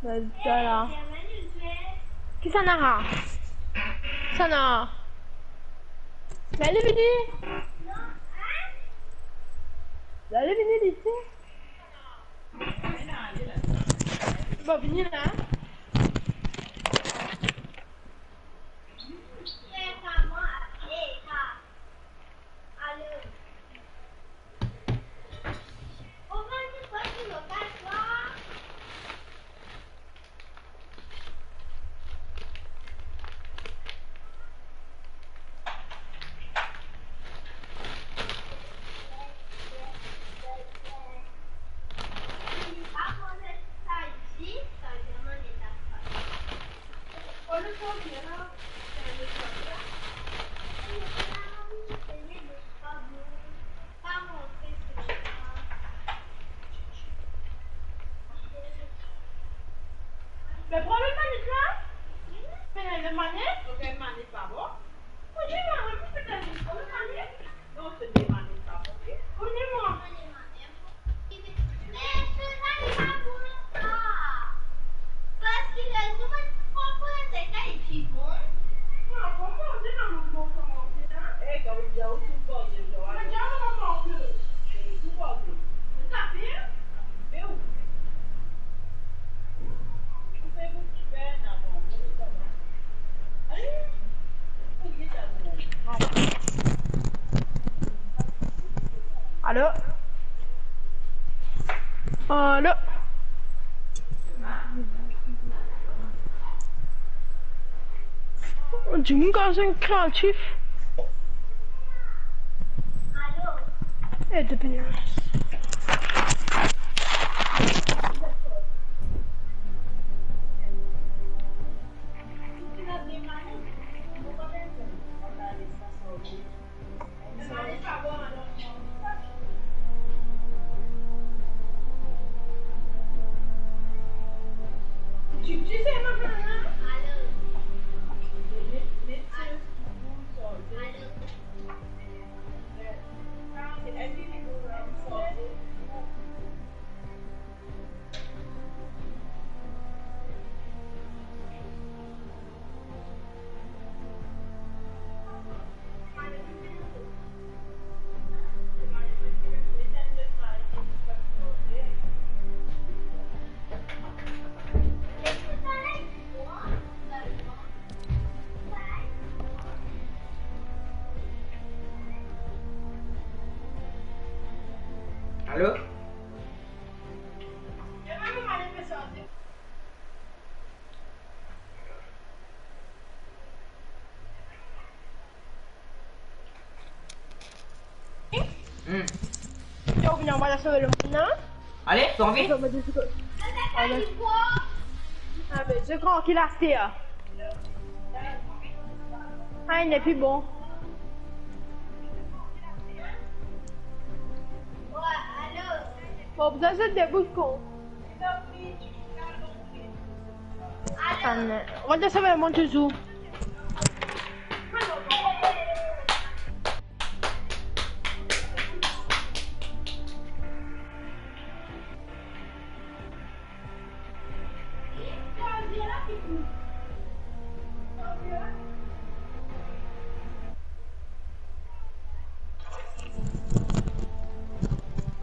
Là. Qui s'en a? Sana. Mais elle est venue. Elle est venue d'ici. Bon, venez là. Mais prends le manette là. Mais le manette. Ok, le manette pas bon. Oui, moi, peut-être. Le manette. Non, c'est des manettes pas bon. Prenez-moi. Mais ce n'est pas pour ça. Parce que les autres comprennent c'est qu'à écrit bon. Ah, comment on dit dans le bon commentaire? Eh, quand il y a tout bon, il y a un moment que. Tout bon. Vous tapez? Mais où? Allô? Allô? Du monde quand un créatif. Allô? Et depuis. Tu sais maman? Allô? Tu viens on va la sauver le monde, non? Allez, tu as envie? Ah ben, je crois qu'il a acheté. Ah, il n'est plus bon. Bon, vous êtes des bouchons. On va te sauver le monde toujours.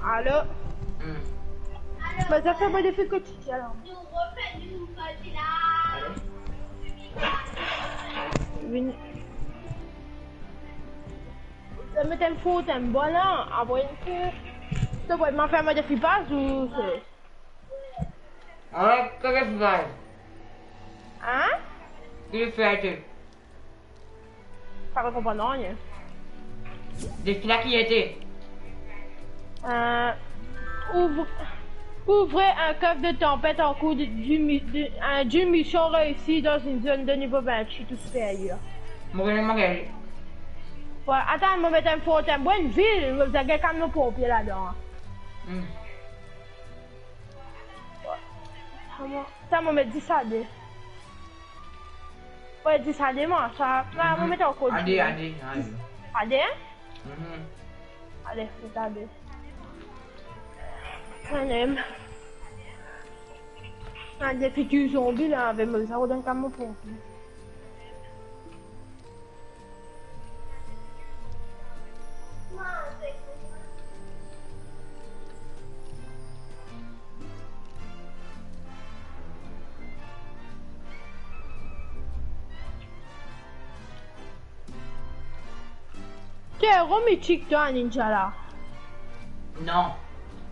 Allô? Bah ça fait pas d'effet quotidien alors. Vini. Ça me t'aime fou, t'aimes bon là, après que... Tu peux m'en faire ma défi passe ou c'est... Ah, qu'est-ce que tu fais? Hein? Qu'est-ce que tu fais? Ça ne comprend rien. Des là qui étaient? Ouvrez un coffre de tempête en cours d'une mission réussie dans une zone de niveau 28 ou supérieur. Morel. Ouais, attends, je vais mettre un photo en bonne ville, vous avez quand même pompiers là-dedans. Ça, je vais mettre 10 AD. Ouais, 10 AD, moi, ça. Là, je vais mettre en code. AD. AD? Allez, c'est AD. Un M. Un défi du zombie là avec me ça redonne comme pompier. T'es héros mythique toi ninja là. Non.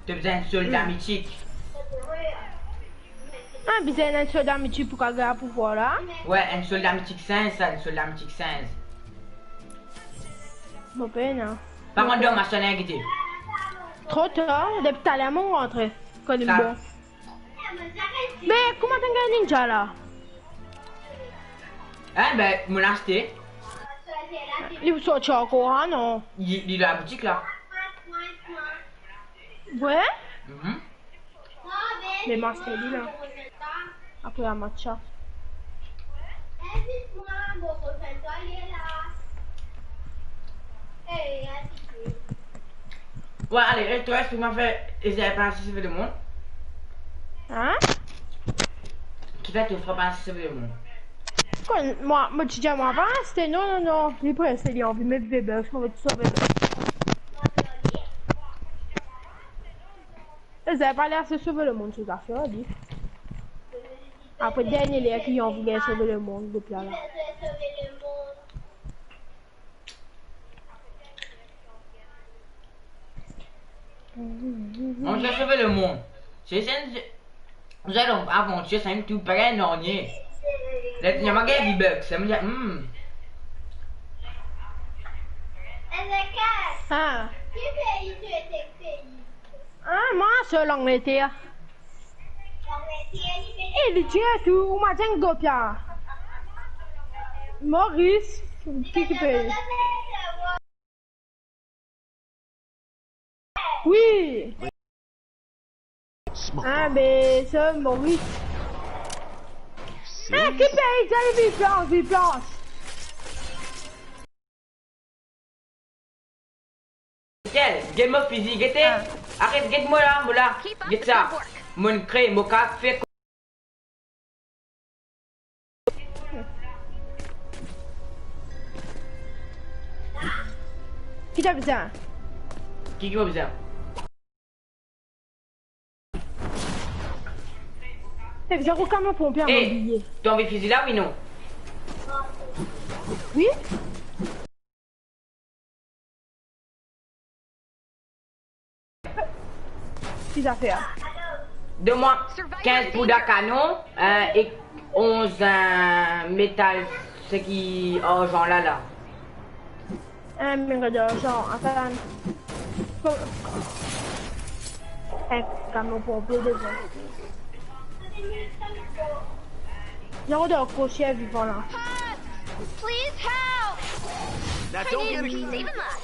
Tu besoin d'un soldat mythique. Ah besoin d'un soldat mythique pour gagner un pouvoir là. Ouais, un soldat mythique 5, ça, un soldat mythique 5. Bon ben non. Par contre, ma chaîne est guidée. Trop tard, depuis tout à l'heure mon rentré. Quand il est Ça. bon. Mais comment t'as gagné ninja là? Hein, ben, mon acheté. Il vous sorti encore hein non? Il est dans la boutique là. Ouais? Mhm. Les masters là. Après la matcha. Ouais, allez, et toi, est-ce que tu m'as fait. Ils avaient pas un CV de monde? Hein? Qui fait que tu feras pas un CV de monde? Quand moi tu dis à moi avant, c'était non. Les prêts c'est les envie de mettre bébé, je m'en vais tout sauver. Ils avaient pas l'air de sauver le monde, ces affaires, dit. Après, dernier les qui ont voulu sauver le monde depuis là. On va sauver le monde. C'est vous allez aventure, c'est un tout près, non, il y a ma gueule du bug, ça me dit, Ah. Ah, moi, c'est l'Angleterre. Et le tient tout, on m'a dit un gopia. Maurice, qui paye? Oui. Ah, mais c'est Maurice. Ah, qui paye? J'ai vu place. Quel game of physique était? Arrête, get-moi là, get ça. Mon crée, mon café. Qui t'a besoin? Qui a besoin? T'as besoin de comment pompier à mon billet? Tu as envie de fusil là, oui, non? Oui? Qu'est-ce que fait? Donne-moi 15 poudres à canon et 11 métal, ce qui argent là. Un million d'argent, enfin. Un camion pompier déjà. Il y a un crochet vivant là. Please help! I need to be saving that.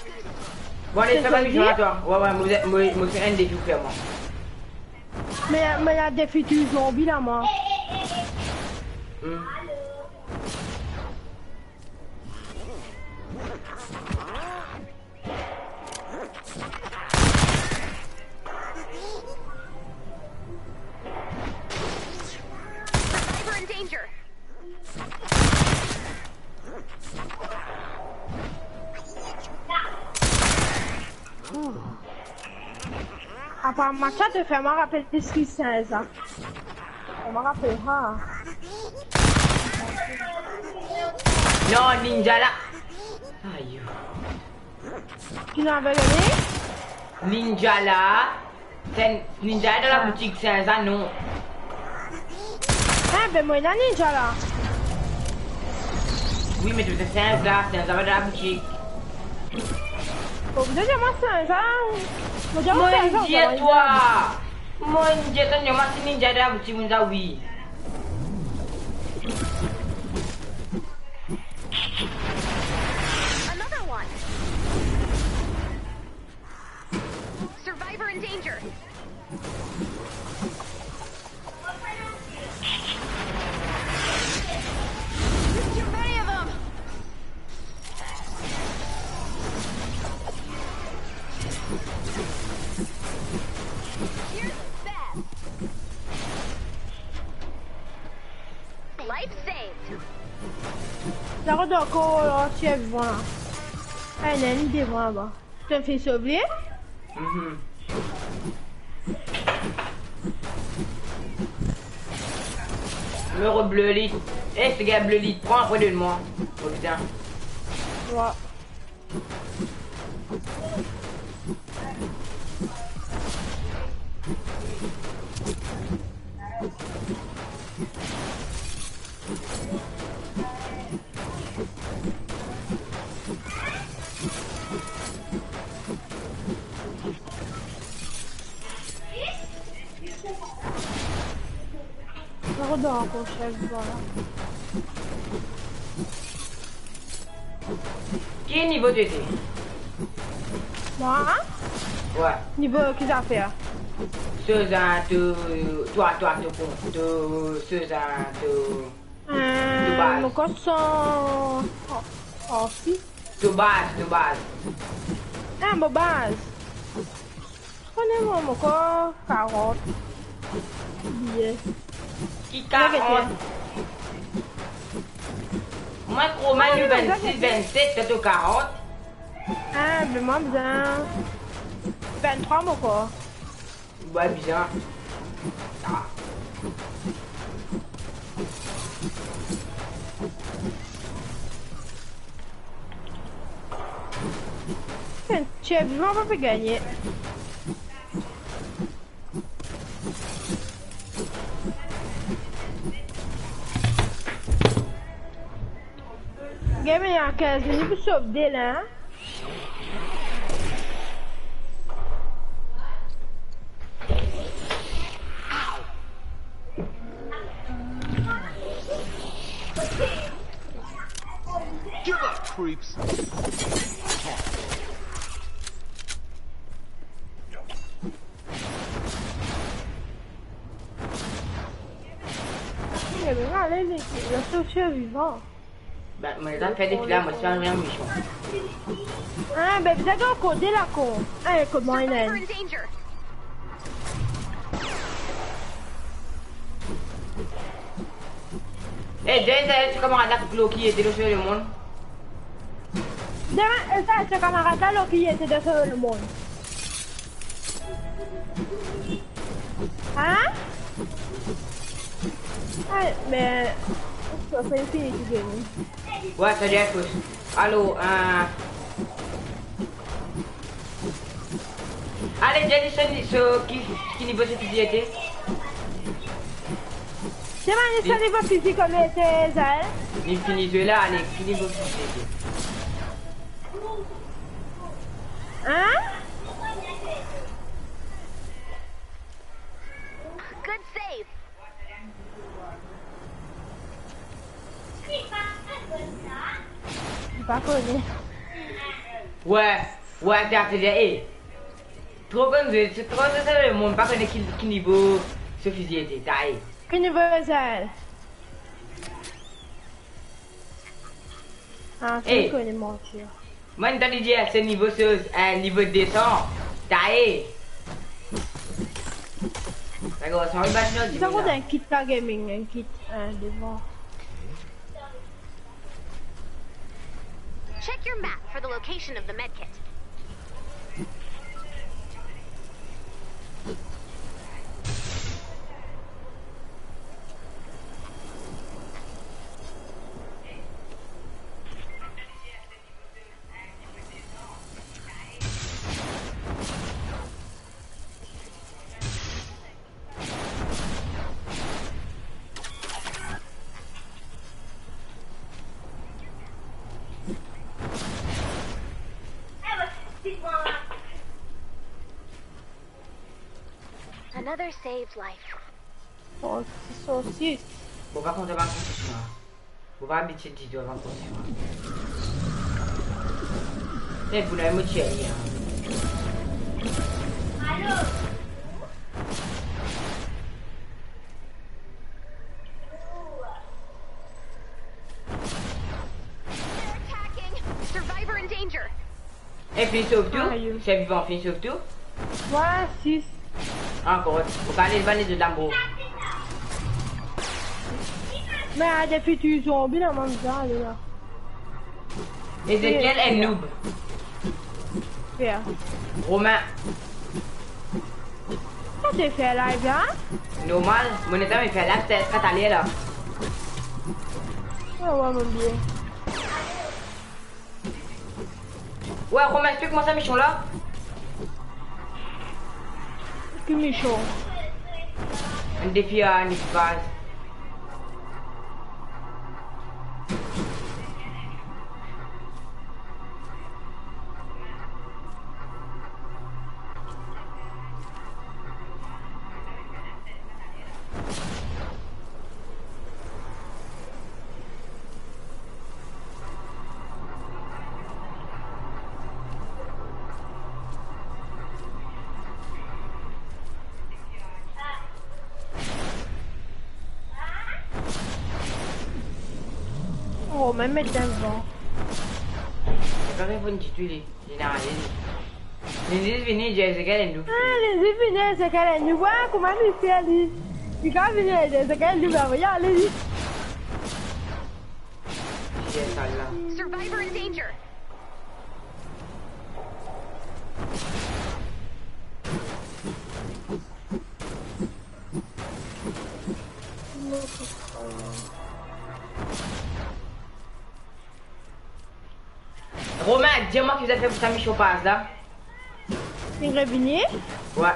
Bon, allez, ça va, je vais à toi. Ouais, moi, c'est un des jours faire moi. Mais il y a des futurs zombies là, moi. Survivor in danger. Après, ma chat te fait me rappeler ce qui c'est ça. On me rappelle, hein. Non, ninja là. Aïe. Tu n'as pas gagné? Ninja là. C'est ninja dans la boutique, c'est un ça, non. Ah, ben moi, il y a ninja là. Oui, mais tu sais, c'est un ça, dans la boutique. Faut vous dire, moi, c'est ça. Moi, Mon Dieu, toi. Mon Dieu, toi, tu as ninja dans la boutique, oui. Another one. Survivor in danger. There's too many of them. Here's that. Life saved. La route encore, tu es vivant là. Ah, il y a une idée devant là-bas. Tu te fais sauver? Le bleu lit. Eh, ce gars bleu lit, prends après de moi. Oh putain. Ouais. La route encore, chef, voilà. Qui est niveau TT? Moi? Ouais. Niveau qu'ils a fait? Seuxan, toi, Seuxan, de base. Mon corps sont... Oh, si. De base. Ah, mon base. Je connais mon corps, 40. Billet. Qui 40? Moi, Romain, 26, 27, t'as 40. Ah, mais moi, bien. 23, mon corps. Ouais, bizarre. Ah. Tu es vivant, on peut gagner. Game il y a 15 minutes pour sauver là. Give up, creeps. Allez, le sauveteur vivant. Ben, mais t'as fait des films, moi, c'est un rien méchant. Ah, ben, vous avez encodé la con. Ah, comment il est? Survivor in danger. Eh, Denzel, tu commences à dire qui était le seul du monde. Demain, ça, ce camarade-là qui était de sauver le monde. Hein? Ah, mais... Ça fait fini de gagner. Ouais, ça doit être. Allô, allez, Jenny, qui niveau cette était? C'est ma niveau physique comme était Zal. Il finit là, allez, qui niveau cette Hein? Good save. Je pas connu. Ouais, t'as fait trop comme c'est trop ça le monde, pas connaît qui niveau ce fusil était, taille. Quel niveau Zal? Ah, je connais mentir. Moi, t'as dit à ce niveau niveau 200, taille. D'accord, ça va battre Ça vaut un kit pas gaming, un kit devant. Check your map for the location of the medkit. Another saved life. Oh, saucisse. Bon, par contre, on va continuer. On va habituer de dire, on va continuer. Eh, vous l'avez moitié, Allô? They're attacking. Survivor in danger. Eh, fini sauve tout. C'est vivant, fini sauve tout. Ouais, 6. Encore, faut pas aller le de Lambo. Mais il y a des futurs zombies dans mon temps, là. Ezekiel est noob. Faire. Romain, Quand tu fais live là? normal. Mon état me fait là, c'est quand t'allais là. Ouais, ouais, mon bien. Ouais, Romain, explique-moi ça, Michon là. Que méchant. Un défi à une base. Oh, même mettre dans le vent. C'est pas vrai pour une petite huile. Il n'a rien dit. Les îles venaient, j'ai Ezekiel est noob. Ah, les épinards, c'est qu'elle est nous voit comment il fait, lui. Il quand il vient, c'est qu'elle nous va voir, allez. J'ai ça là. Survivor in danger. Romain, dis-moi que vous avez fait pour ta mission passe là. Il est revenu. Ouais.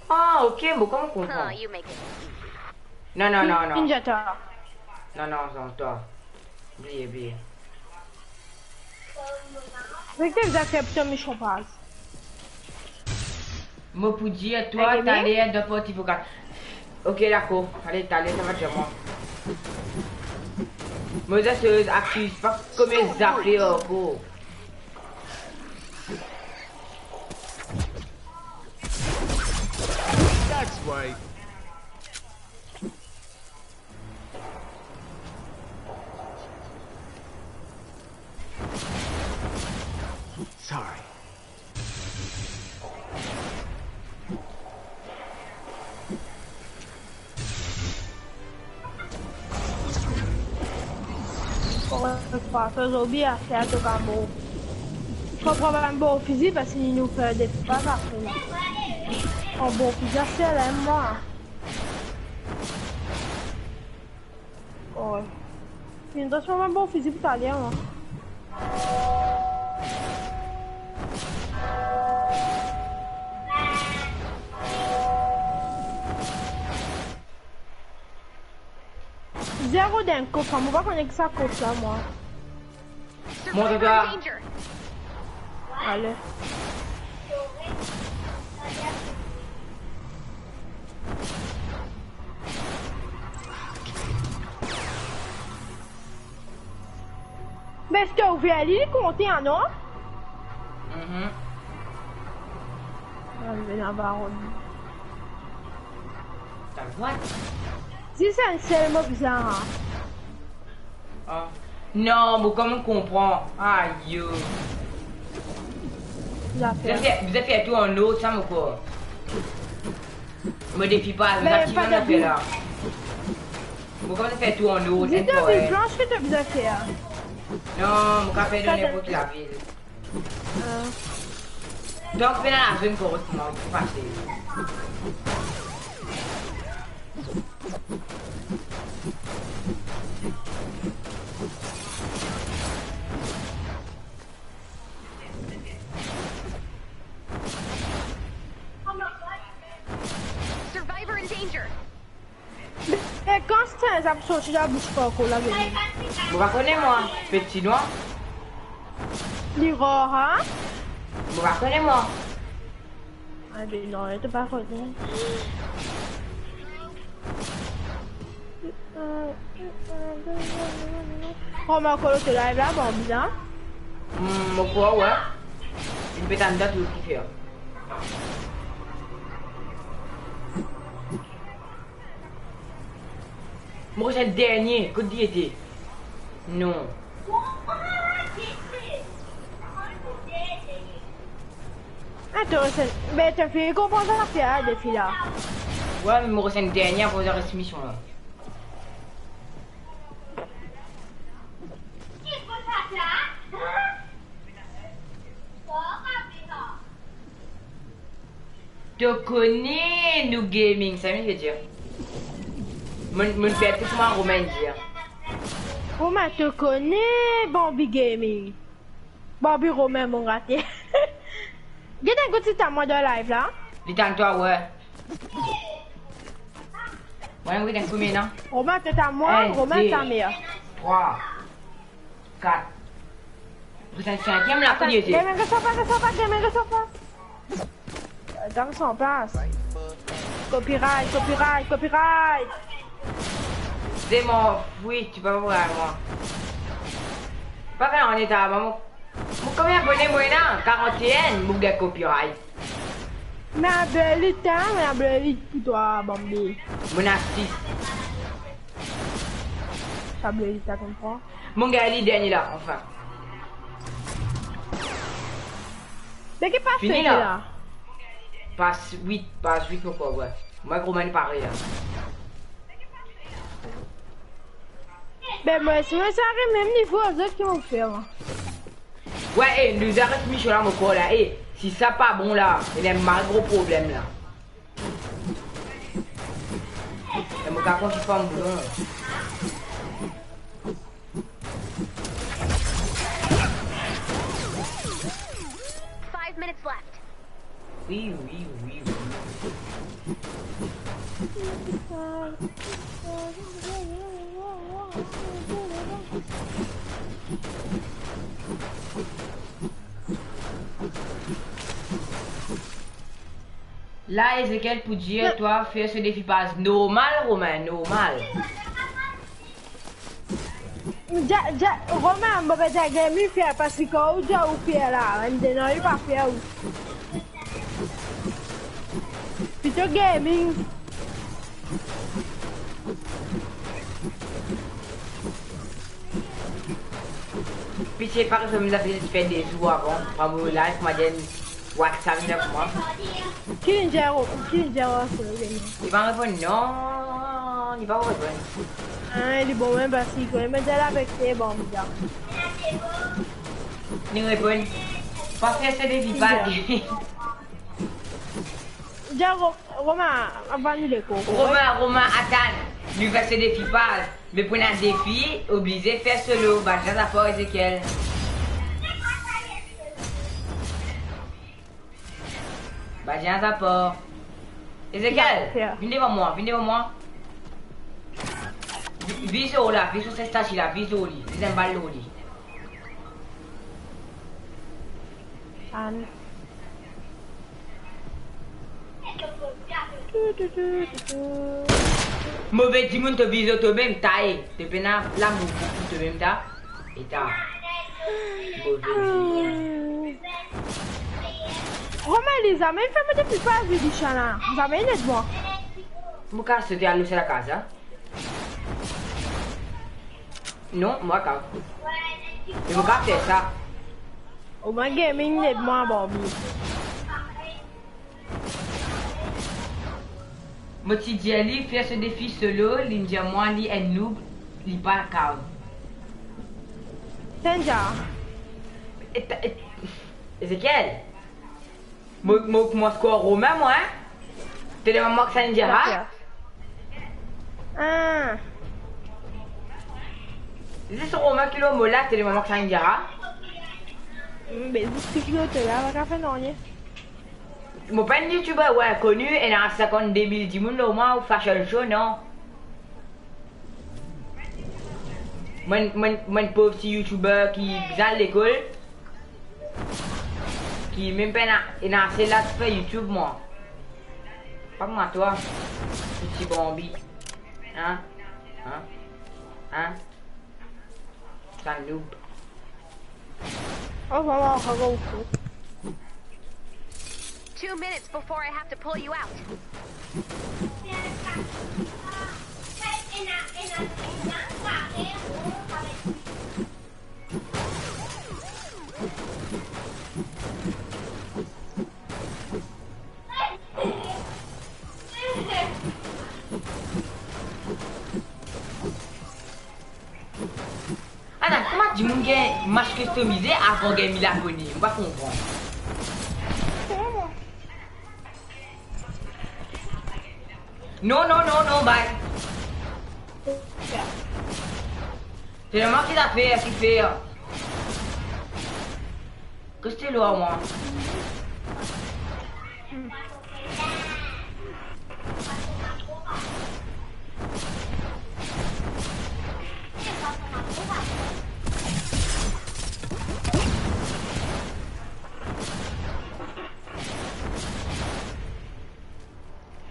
Ah, ok, bon, comment on comprend? Oh, you make it. Non, non, non, non. Ninjata. Non, non, non, toi. Oubliez, oubliez. Mais que vous avez fait pour ta mission passe? Moi, pour dire, toi, Allez, t'allais être de petit vocal. Ok, d'accord. Allez, t'allais, ça va déjà moi. Moi, ça, c'est accuse pas comme les affaires, gros. That's right. Sorry. Pas ce zombie à faire tout comme bon. Je comprends un bon fusil parce qu'il nous fait des pas après. Un bon fusil, c'est là, moi. Ouais. Il nous donne un bon fusil pour t'aller, moi. Zéro d'un coffre, on va connecter ça coffre là, moi. Mon Survivor gars. in danger. Allez. Mais est-ce que vous pouvez aller compter un nom? Je vais en avoir une. T'as le droit? Si c'est un seul mot bizarre. Ah. Non, mais comment on comprend? Aïe. Vous avez Vous avez fait tout en autre, ça me quoi? Me défie pas, vous Mais activez pas on a de fait bout. là. Vous comment fait tout en autre? Dis-toi, encore, une planche que tu as besoin de faire. Non, mon café donné pour la ville. Donc, venez à la zone correctement, il faut passer. Survivor in danger. Et quand c'est un absent, tu la bouche pas encore la venue. Vous reconnaissez moi, petit noir? L'erreur, hein? Vous reconnaissez moi? Ah ben non, elle était pas connue. Oh, mais encore l'autre live là, bon, bien. Mon quoi, ouais. Une pétane date ou qui fait. Moi c'est le dernier, que dit était? Non. Attends, mais t'as fait comprendre ça faire des filles là. Ouais, mais moi c'est le dernier pour faire cette mission là. Tu connais nous gaming, ça veut dire. Mon père tout moi Romain dire. Romain te connais Bambi Gaming. Bambi Romain mon raté. Get un coup de moi de live là. Dis toi ouais. Ouais, oui, d'un combien non? Romain t'es à moi, Romain t'es à mère. 3 4. Vous êtes cinquième la première. Gamin que ça passe, gamin que ça passe. Dans son passe. Copyright. C'est mon... Oui, tu peux voir moi. Pas faire en état, maman. Combien d'abonnés moi là? 41, mon gars copyright. Mais un bel temps, mais un bel pour toi, Bambi. Mon astuce. Ça bel temps comme ça. Mon gars, il est dernier là, enfin. Mais qu'est-ce qui passe Fini là? là. Passe 8, pourquoi, ouais. Moi, gros man, pareil. Ben, moi, si moi, ça arrive même niveau aux autres qui vont faire. Ouais, nous arrête Michel là, mon corps là. Si ça pas bon là, il y a un gros problème là. Et mon gars, quand tu fais un boulot. 5 minutes left. Oui. Là, Ezekiel, pour dire, toi, faire ce défi passe normal, Romain, normal. Romain, je vais dire que je faire parce que je vais faire là. Je ne vais pas faire. Plutôt gaming. Puis c'est par exemple, la fait des jours avant, par mon live, m'a dit, WhatsApp, moi. Qui est Jero? Il va répondre non, il va répondre. Ah, il est bon même parce qu'il me dit avec tes bombes. Il répond, pas faire ce défi pas. Jero, Romain, avant de l'écho. Romain, attends, lui va ce défi pas. Mais pour un défi, obligé de faire solo. Bah, j'ai rapport Ezekiel. Bah, j'ai un rapport. Ezekiel, viens devant moi, Vis au là, vis sur cette station là, vis au lit, vis un balle au lit. Anne. Mauvais Dimon te vise toi-même, taille. Te pena la mouvement toi-même ta. Et ta. Mauvais Romain, les amis, fais-moi des pas de Bichana. Vous avez une aide moi. Mon cas, c'était à l'eau, la casa. Non, moi, quand. Et mon cas, c'est ça. Au moins, gaming, aide moi, Bobby. Moi, si dis à lui, faire ce défi solo, il me dit à moi, il est noob, il n'est pas calme. Senja. Ezekiel. Moi, score Romain, moi, hein? T'es le maman que ça dira? Ah. C'est sur Romain qui l'a là, t'es le maman que ça dira? Mais c'est qui l'autre là, on va faire non, rien. Mon père youtubeur, ouais, connu, et dans 52 000 dimoun, au moins, ou fashion show, non? Moi, pauvre petit youtubeur qui vient à l'école, qui même pas est assez là de faire YouTube, moi. Pas comme toi, petit Bambi. Hein? C'est un noob. On va voir, on va voir. 2 minutes before I have to pull you out. moun gen match customisé avant gen 1000 abonnés. On va comprendre. Non, non, non, non, bye. C'est le manque qui t'a fait, qui fait. Que c'était loin, moi.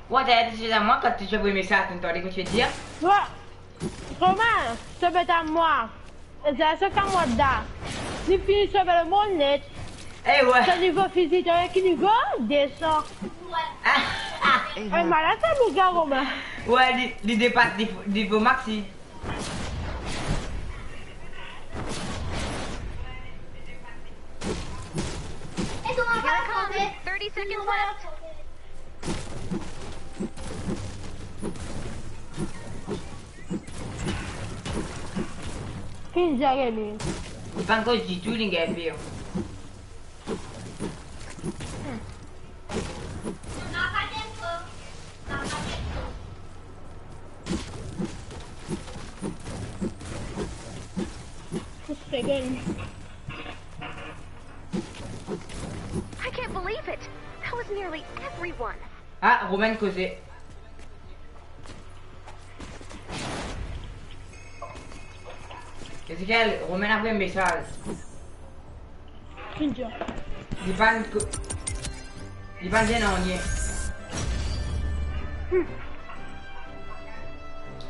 Ouais, t'as dit à moi quand tu as vu mes messages, t'entendais que tu veux dire? Ouais. Romain, ça va être à moi. C'est ça qu'à moi d'art. Ni fini sur le monde net. Eh ouais. Ce niveau physique, qui niveau descend. Malade, ça nous gars, Romain. Ouais, il dépasse niveau maxi. Et donc, on va attendre. 30 seconds left. Ninja Gaming. Il pas encore du tout, les gars, pire. I can't believe it. That was nearly everyone. Ah, Romain causait. Qu'est-ce qu'elle? Romain a fait un message. Ninja. Il pas bien en lien.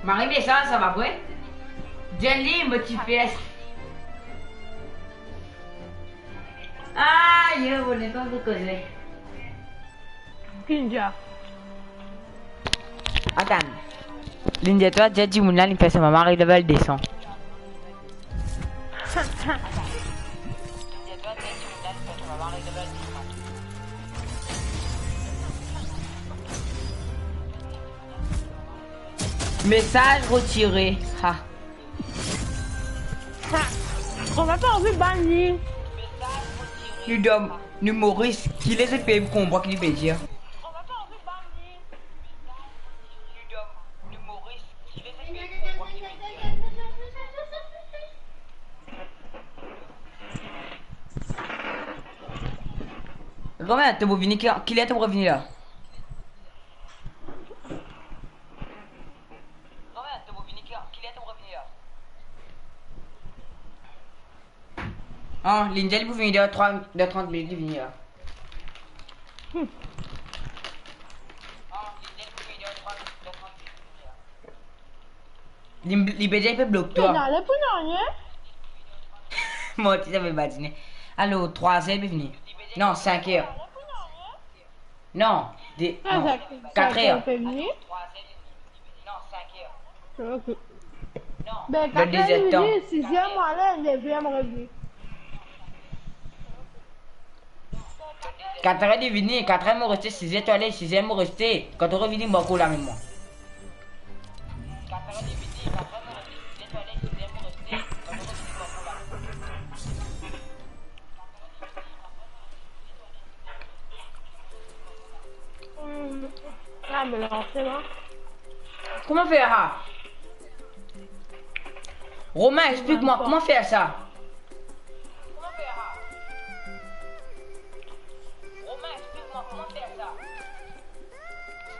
Marie message, ça va vrai? Jenny me petit fesse. Ah, yo, on n'est pas vous causer. Ninja. Attends. Lindia, toi, j'ai dit, mon il fait ça, ma mari level descend. Message retiré. Ha. On va pas envie de bannir. Nous sommes humoristes qui les épées qu'on voit qu'il peut dire. On va pas envie de bannir. Nous sommes humoristes qui les épées qu'on voit qu'il peut dire. Romain, t'es revenu qui est revenu là? Ah, Lindsay, vous venez de 30 minutes, venir là. L'IBJ peut bloquer toi. Non, le pounon, hein? Moi, tu savais pas dîner. Allô, 3 heures, venir. Non, 5 heures. Non, 4 heures. Non, 5 heures. Ok. Ben, 4 17 heures, ans. 6e, moi, là, 9e revenu. 4 heures de venir, 4 heures me rester, 6 heures aller, 6 heures me rester. Quand on revient, beaucoup là avec moi. 4 heures de venir, 4 heures me rester, 6 heures aller, 6 heures me rester. Quand on revient, beaucoup là. Ah, mais non, c'est bon. Comment faire ça? Romain, explique-moi, comment faire ça?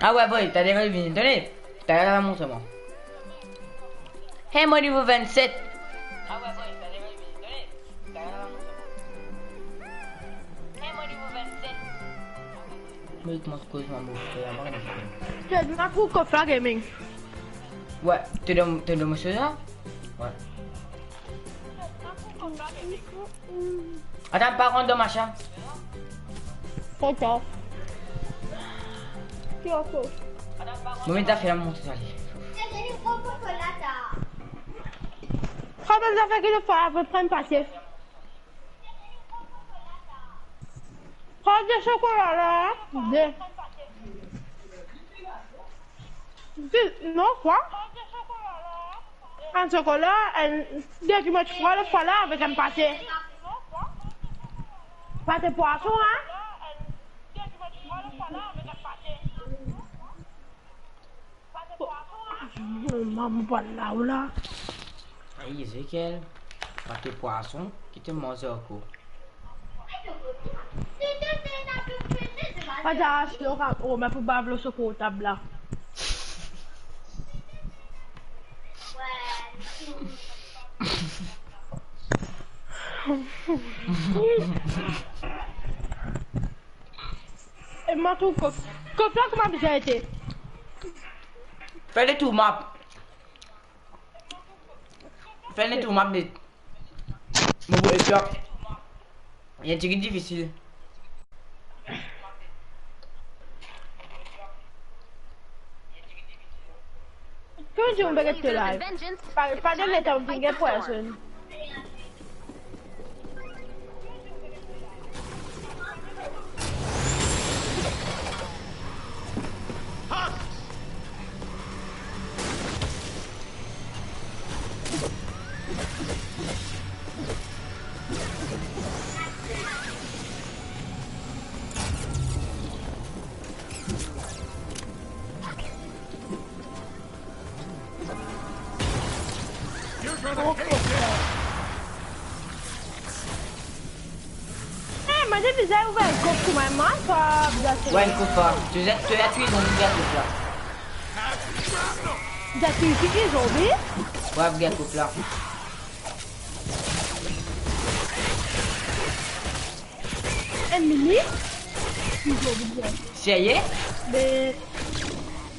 Ah ouais, boy, t'as déjà vu, donnez. T'as déjà montré moi. Hey, moi niveau 27. Ah ouais, boy, t'as déjà vu, donnez. T'as déjà montré moi. Hey, moi niveau 27. Mais comment se cause ma bouche? Tu as demandé pour Kofla Gaming. Ouais, t'es de monsieur là? Ouais. Attends, par contre, de machin. C'est ça. Moment t'as fait la montée d'aller. Comment ça fait qu'il faut à peu près me passer? Prends des chocolats là. Non, quoi? En chocolat, dès que tu me vois le fois là avec un pâté. Pâté poisson, hein? Maman, voilà, là. Aí, Ezequiel. Pâté poisson qui te mange au cou. Pas d'âge, oh, mais faut pas le secours table là. Et moi, tout, comme ça, comment ça a été? Fais les tours map. Fais les tours map vite. Mais bon, et ça. Il y a un truc difficile. Quand tu me baguette là, Vengeance. pas de mettre un finger poison. Mas se fizer o velho corpo mais massa, Ouais, une coupe pas. Tu as tué donc regarde coupe là. já tive que resolver. Ouais, regarde coupe là. Emily? Resolver. Sérieux? Mais...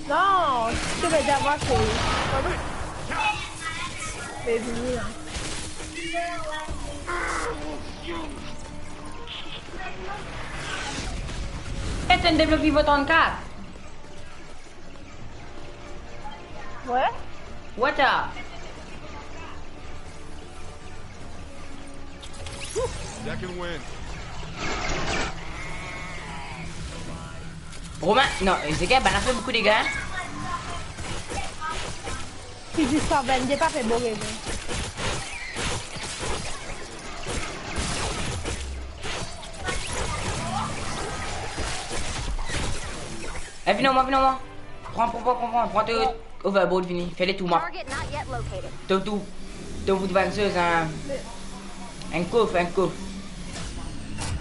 Non, tu vas d'avoir fait. Mais venir là. Est-ce un développé niveau 34? Ouais? What up? Second wind. Romain, non, Ezekiel, ben, on a fait beaucoup de dégâts. Si tu sors 20, j'ai pas fait beau rêve. Eh, viens-moi. Prends tes overboard, fini. Fais les tout, moi. Target not yet located. T'as vous de vanceuse, un coffre.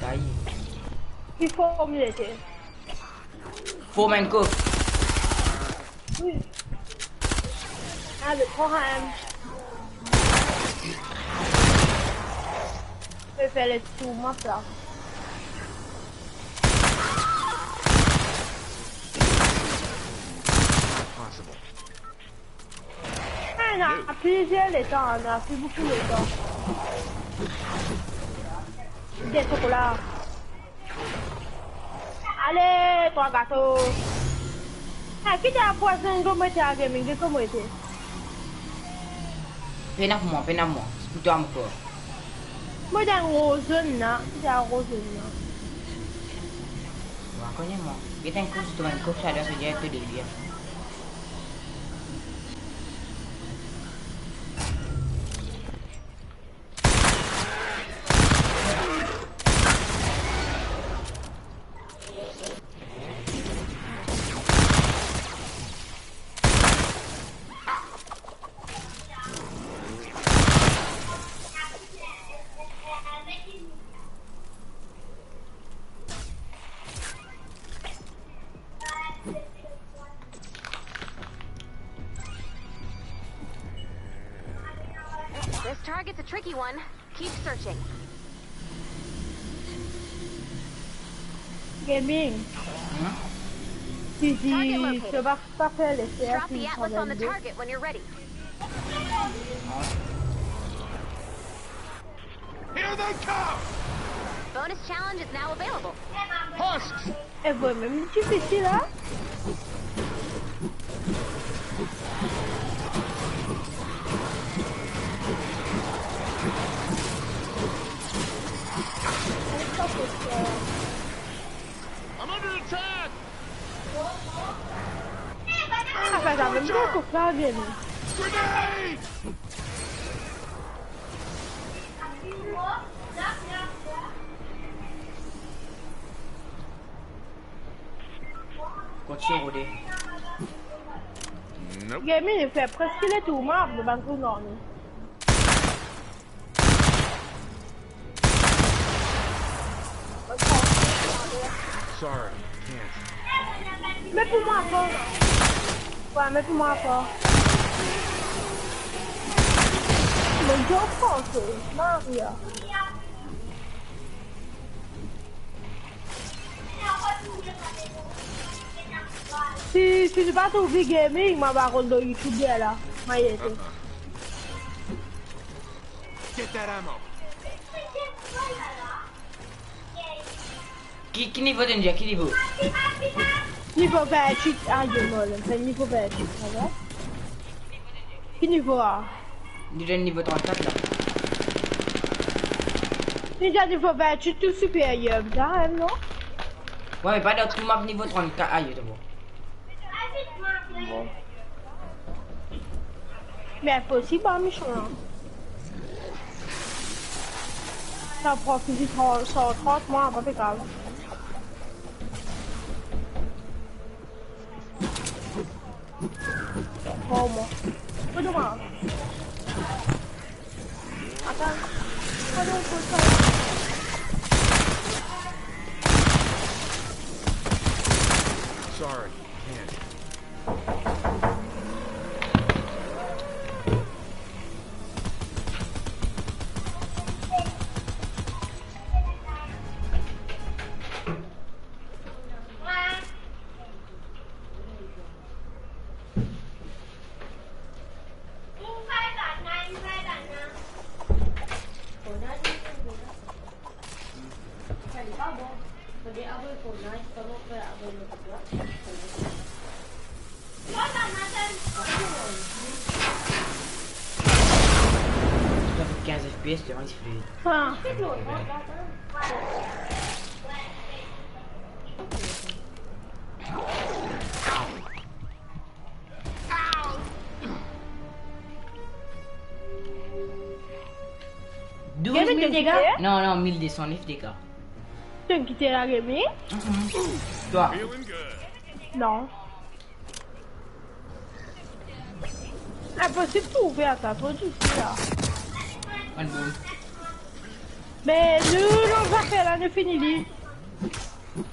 Taille. Il faut me laisser. Faut un coffre. Oui. Allez, prends un. Je vais faire les tout, moi, ça. Possible. On a plusieurs les temps, on a fait beaucoup de temps. Des chocolats. Allez, trois gâteaux. Ah, qui t'a poisson comme tu as gaming, comment tu es? Peine à moi. C'est plutôt encore. Moi, j'ai un rose, là. J'ai un rose, là. Connais-moi. Il y a un coffre, c'est un coffre, ça doit se dire que de lui. This target's a tricky one. Keep searching. Gaming. Si, je vais pas faire les Drop the atlas on the target when you're ready. Here they come! Bonus challenge is now available. Husks! Et vous, même tu fais ici, là? I'm under attack! Ah, j'avais même pas pour faire bien. Grenade! Continue rôder. Nope. Gaming, il fait presque les tours morts de Banco Nord. Sorry, can't. Mais pour moi pas. Ouais, mais pour moi pas. Mais je pense, Maria. Si tu pas trouvé gaming, ma baronne de YouTube là. Ma yété. Get that ammo. Qui niveau de Ninja? Qui niveau? Niveau 28, ah je molle, c'est niveau 28, ça va? Qui niveau A? Déjà niveau 34 là. Déjà niveau 28, tout supérieur, ça, non? Ouais, mais pas dans tout map niveau 34. Aïe, c'est bon. Mais impossible, hein, Michelin. Ça prend physique 130 mois, pas grave. Oh, moi. Pas de moi. Attends. Pas de moi. Sorry, can't. Ça fait 15 FPS, c'est vraiment fluide. Ah. Douze mille dégâts? Non, non, 1209 dégâts. Tu as quitté la gaming? Toi, Feeling good. Non. Impossible de trouver à ta trop difficile là. one boom. Mais nous, on va faire là, nous finissons.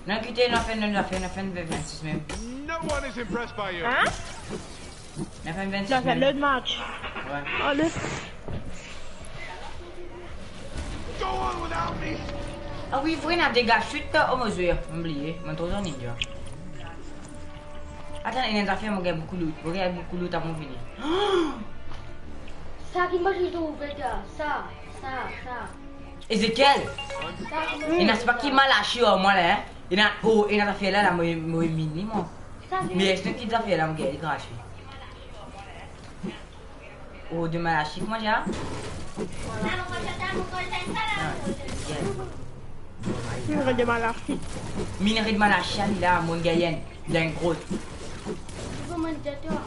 Non, écoutez, on a fait 26 même. No one is impressed by you. Hein? On a fait 26 On a fait même. l'autre match. Ouais. Allez. Go on without me. Ah oui, il y a des dégâts chute au mesure. Oublié, mon tour ninja. Attends, il y a fait mon gars beaucoup de loot. Mon gars beaucoup de loot à mon fini. Ça qui m'a dit d'ouvrir, ça. Ezekiel, Ça qui m'a il n'a pas qui m'a lâché au moins là. Il a fait là, moi mini moi. Mais est-ce qu'il a fait là, mon gars, il est gratuit. Oh, de m'a lâché, comment j'ai? Il va de mal à faire. Minerai de Malachi, il a mon gars, il a une grosse. Comment dire toi?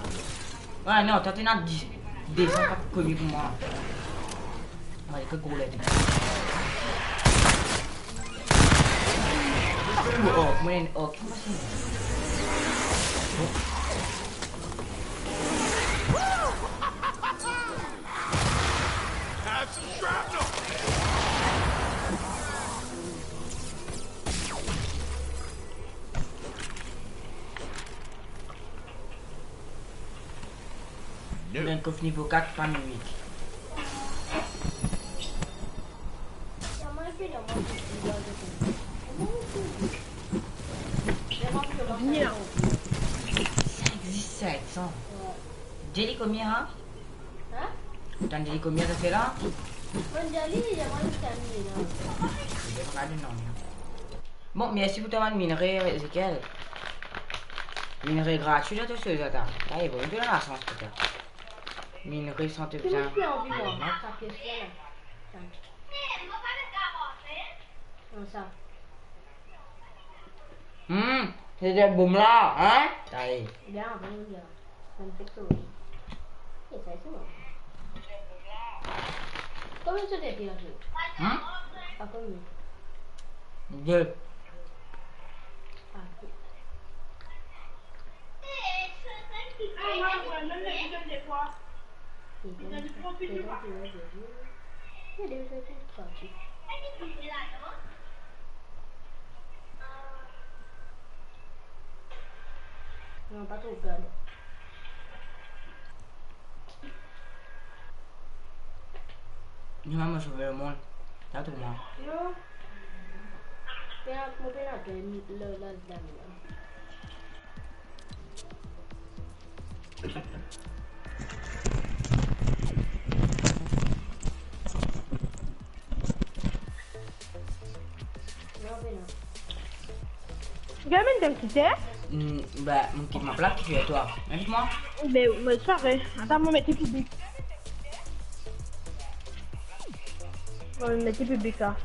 Ouais, non, toi, tu as 10 ans pas connu pour moi. Ouais, que gros là. Oh, moi, oh, comment Have some shrapnel. c'est? Un coffre niveau 4, pas de 8. Bien. 700. Jelly combien, hein? Hein? T'as jelly combien ça fait là? Manjali, jangan terminer. Pas de nom. Bon, merci pour ton minerai, Ezekiel. Minerai gratuit, là, tu sais, ça t'a. T'as évolué de la chance, peut-être. Minerai santé Tu bien. m'as plus envie, moi. Ça fait ça, là. Comme ça. C'est des boum là, hein? T'as Bien, bien. Ça me fait sourire. ça c'est bon. Combien de t'es pire jeu? Hein? À combien? 2. Ah, Ah, ouais, même les vidéos des fois. c'est bon. a du profil C'est du bon, bas. tu vois, j'ai vu. Il y a des jeux qui sont sortis. Non, pas trop peur. Dis-moi, moi, sauver le monde. T'as tout, moi. Non. Mon père a fait le dame. Non, mais non. Gamin t'as quitté? Bah, mon kit ma plaque, tu es toi. Invite-moi. Mais soirée. Attends, mon métier public. Mon métier public là.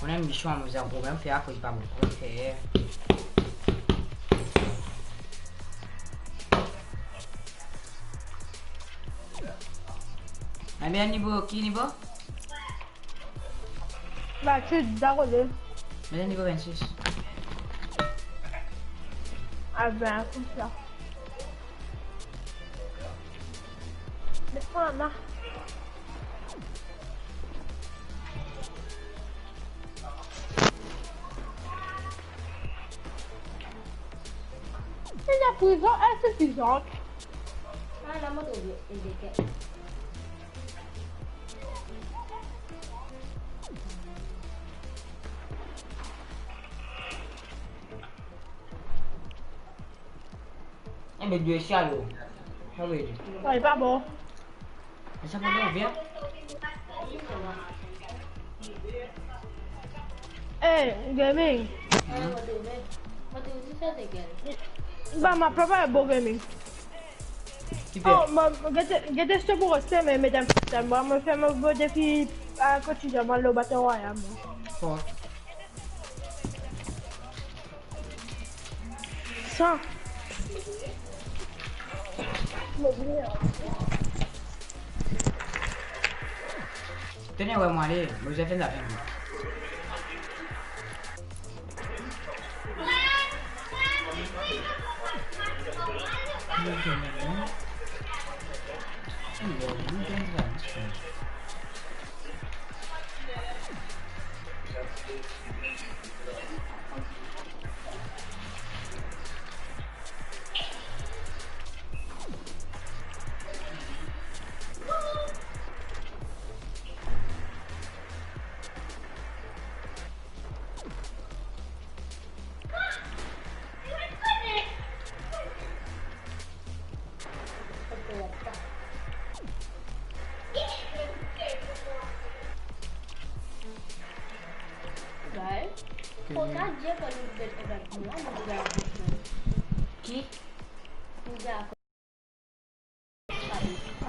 On a une mission à nous faire un problème, faire cause pas beaucoup. Faire. On a bien niveau, qui niveau? Bah, tu es d'accord. Mais niveau 26. Ah ben, comme ça. Laisse-moi un marque. Et la prison est suffisante. Ah, la moto est décalée. Eh ben, Dieu est sérieux. Ça veut dire. Ça est pas bon. Mais ça va bien, viens. Eh, gaming. Ah, moto aussi ça décalé. Bah, ma papa est beau gaming. Qui fait? Oh, je déteste pour rester, mais mesdames, moi, je fais mon beau défi à quotidiennement le bâton royal. Fort. Ça. Tenez, ouais, moi, allez. Vous avez fait de la fin. Ouais. Faut pas dire que nous êtes avec moi, nous avons Qui? nous avons.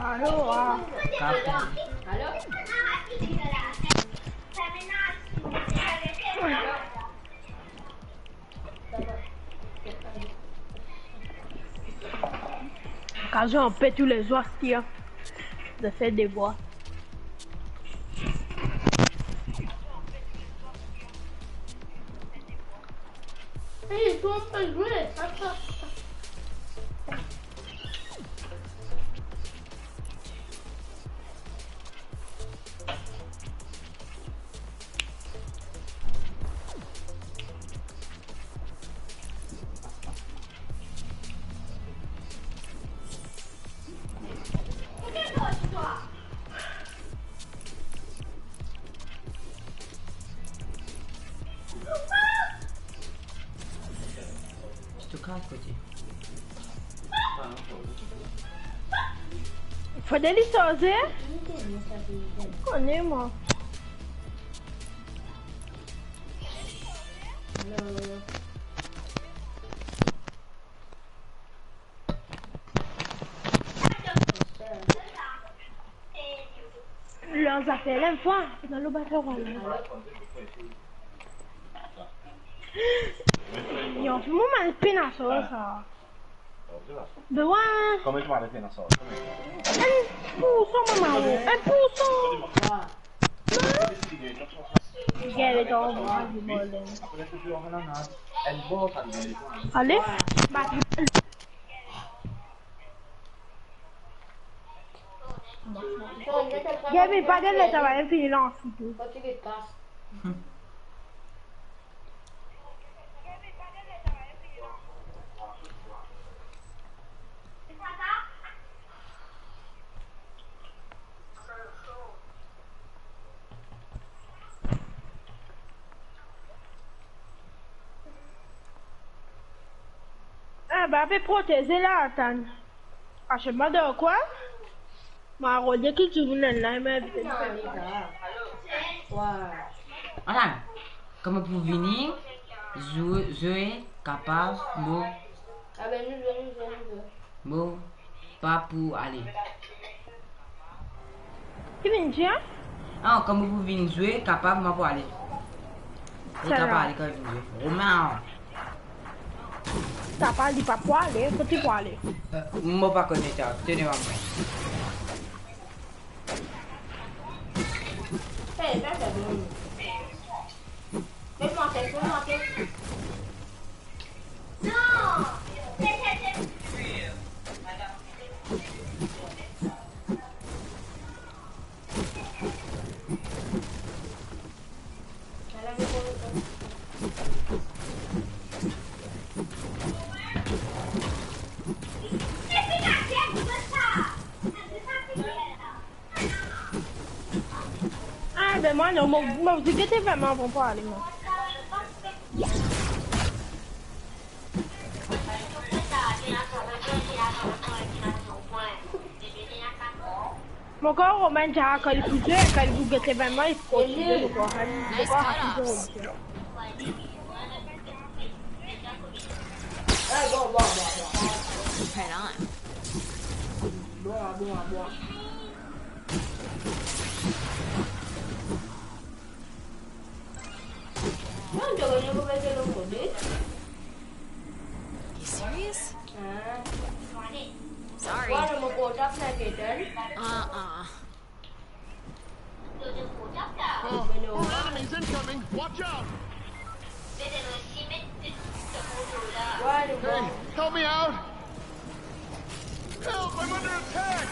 Allô, ah. Captain. Alors? Quand on pète tous les oies, de faire des bois. Hey, toi, on peut jouer. Je te casse, côté. Faut des licences, hein? Connais-moi. Leurs affaires, l'aime fois dans le bateau royal. Io ho un appena solo sa. Dove? Come ci vale appena solo? È puso mamma. È puso. Gel dopo di bolle. Ale? Ma Gel pas de lettre va finir là. Faccio che cazzo. Ah bah fait protéger là, attends. Achète-moi de quoi? Ma rodie qui tu voulais là, mais Voilà. Comme pour venir, jouer, capable, bon, Ah ben nous. bon, pas pour aller. tu viens de dire? Ah, comme vous venez jouer, capable, moi pour aller. Et Ça capable va. aller quand vous venez. Romain, T'as pas dit pas pour aller, faut tu pour aller. moi pas connaître ça, tenez-moi. Eh, là, c'est bon. Fais-moi tête. Non! Ah ben moi non, moi vous inquiétez vraiment pour pas aller moi. Mon corps Romain déjà quand il poussait, quand il vous guettait vraiment, il faut continuer de quoi. De quoi rapider. Right on. Boa. Non, giocano come se non vuole. You serious? Sorry. Guarda, ma può già fare Enemies incoming! Watch out! Guarda, Hey, help me out! Help! I'm under attack!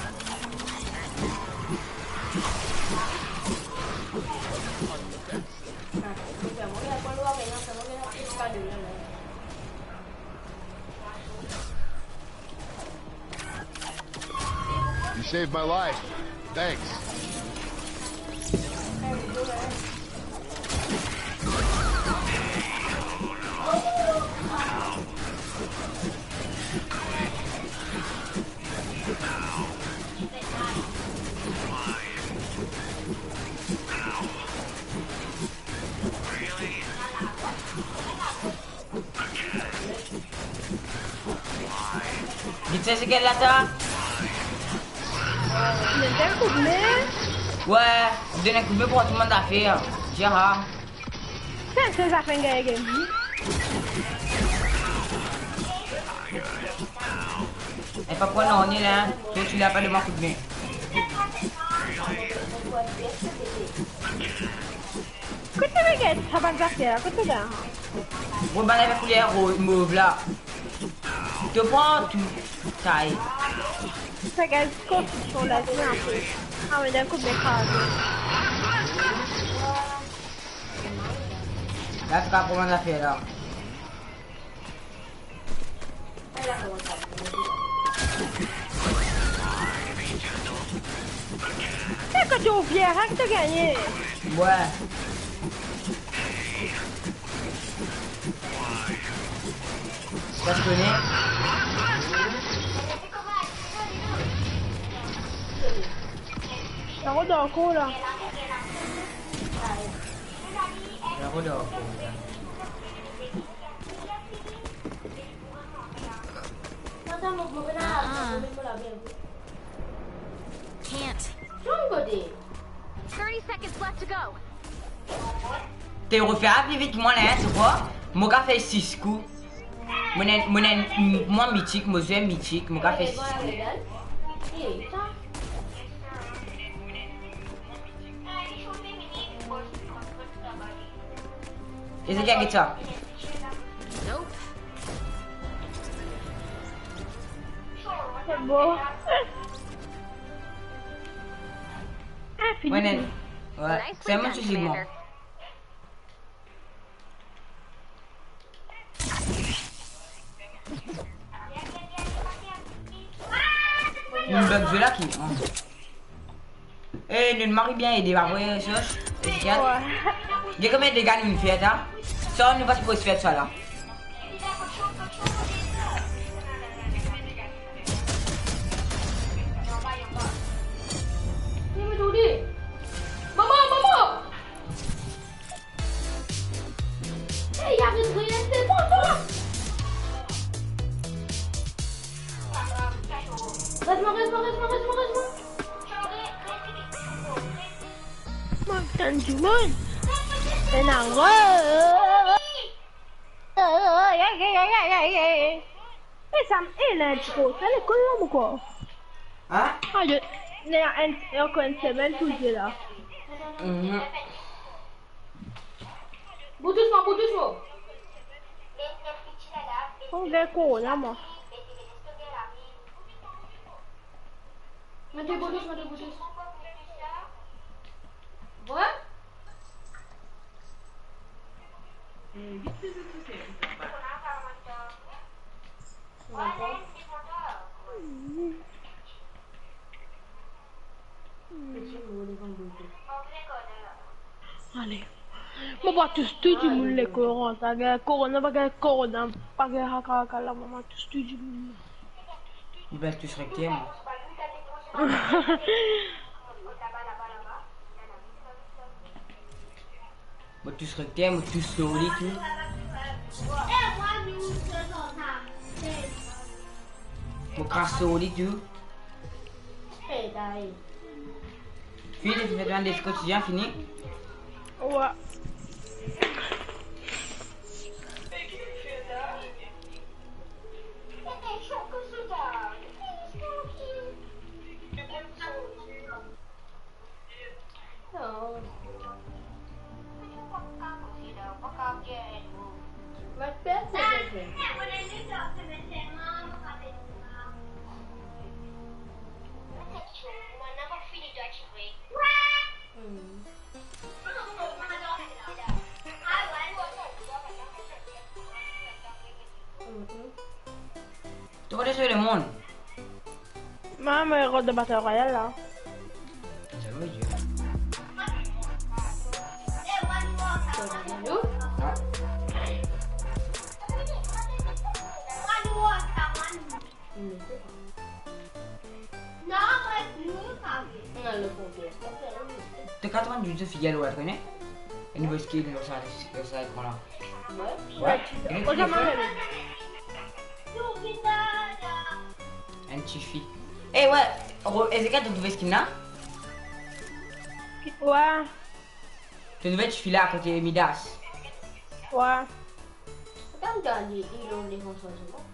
quando va bene, se non viene a pescare. You saved my life. Thanks. Tu sais ce qu'elle a ça? Il y a un coup de main. Ouais, donne un coup de main pour tout le monde à faire. Gérard. C'est ça fait un gars game. Et pas prendre on est là, toi tu l'as pas de mon coup de main. Que tu veux gagner? Ça va te faire, que tu veux? Bon, bah, la couleur mauve là. Tu prends tout. Ça y est. Ça gagne quoi sur la vie un peu. Ah mais d'un coup de crâne. Là, tu vas prendre la faire là. C'est que tu es fier, hein, que tu as gagné. Ouais. Ça se connaît. Ça redore quoi là? Ça redore. Can't. 30 seconds left to go. T'es refait plus vite que moi là, hein, c'est quoi? Mon gars fait 6 coups. Moi mythique, moi je mythique, mon gars fait 6 coups. Et c'est qui a ça? C'est beau. Ouais, c'est moi qui dis bon. Une bug là qui. Eh, nous marie bien et des barbouilles, cherche. Il y a combien de dégâts nous fait ça? Ça, nous pas supposé faire ça là. Maman! Hey, il y a une brillante, c'est bon, toi! Reste-moi. Putain du monde. C'est narreux. Et ça m'énerve trop. C'est les colons ou quoi? Hein? Ah, il y a encore une semaine tout là. Bout doucement. On va corona, moi. Mets bout doucement. Ouais? Allez. Je vais tous tout du monde les corona. Corona, pas de haka la maman tous tout du monde. Il va tous recter, moi. Moi, tous recter, moi, tous story, tout. Moi, crasse story, tout. Fini, tu fais un des quotidiens, fini. Ouais. Tu connais sur le monde? Maman, je regarde de Battle Royale là. Ça va, Dieu. De 98 figures, ouais, tu connais? Et niveau skill, dans ça écran là. Ouais. Et Moi, j'en ai. un petit fille. Eh ouais, Ezekiel, tu devais skin là? Ouais. Tu devais te filer à côté de Midas. Ouais. Regarde gagner, ils ont des renseignements.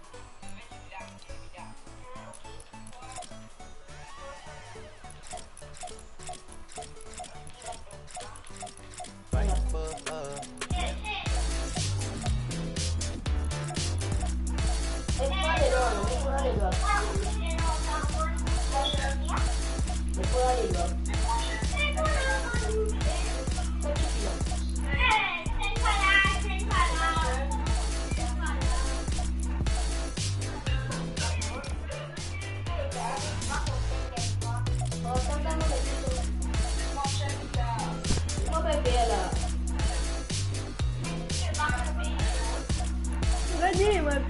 Vas-y, ouais,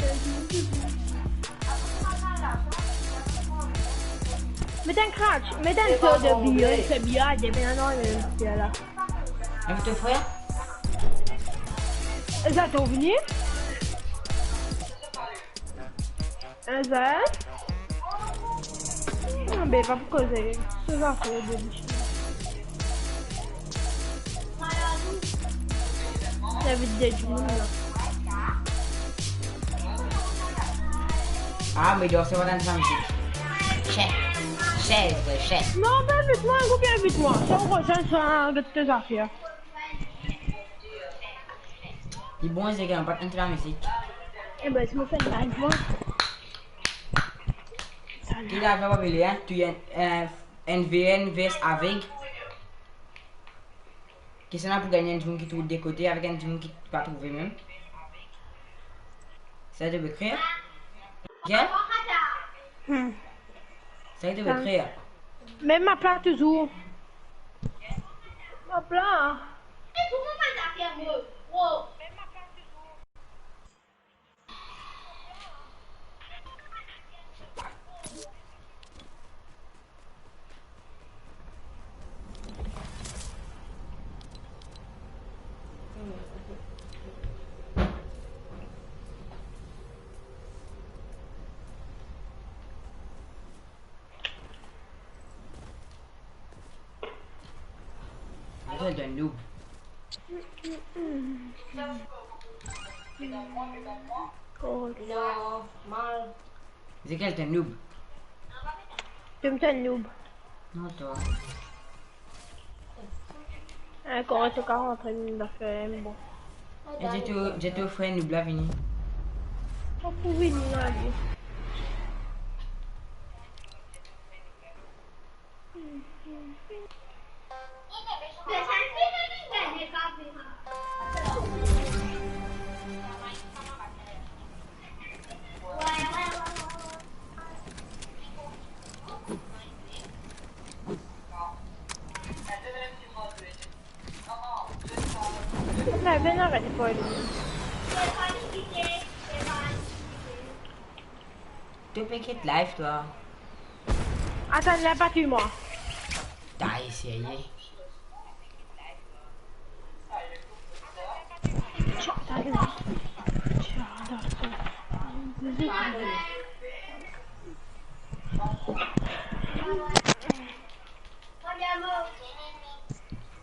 Mets un crash, mets un saut de bio, c'est bien, il est bien dans le là. Un petit frère? Ça t'en venu? Un zèle? Non, mais pas pour causer. C'est ça, c'est le début. La vie de du monde là. Ah, mais il doit recevoir dans sa musique. Chaise. Non, ben invite-moi, un groupe, invite-moi. Ça, on rejoint sur un de tes affaires. Il est bon, c'est qu'on va entrer la musique. Eh ben, tu me fais une live, moi. Tu l'as pas appelé, hein? Tu es NVN vs avec. Qui c'est là pour gagner un team qui trouve des côtés avec un team qui ne pas trouver même. Ça devait créer. Bien? Ça devait créer. Même ma plaque toujours. Ma plaque. Et tout le monde va faire mieux. Wow. Ça c'est un noob. Oh, Non, mal. C'est quel un noob? tu me fais une noob. Non, toi. Encore, tu as rentré une affaire, bon. Et j'ai tout fait un noob là, fini. On peut venir là, lui. Mais ça fait gagner quand même. Mais ben, arrête pas, lui. Tu peux quitter live, toi. Attends, n'a pas tué moi. T'as essayé.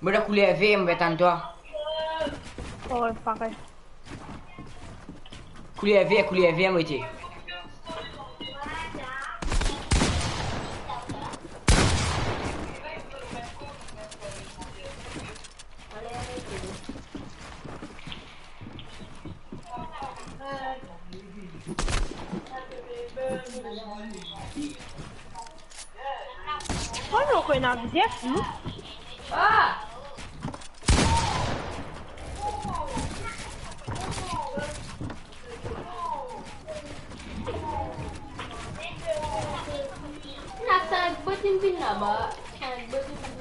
Moi, la couleur verte, me mettre en toi. Oh, pareil. Couleur verte, moi, tu. Oh, non, qu'on a visé, fou. Ah! Nasa butin binaba. Butin binaba.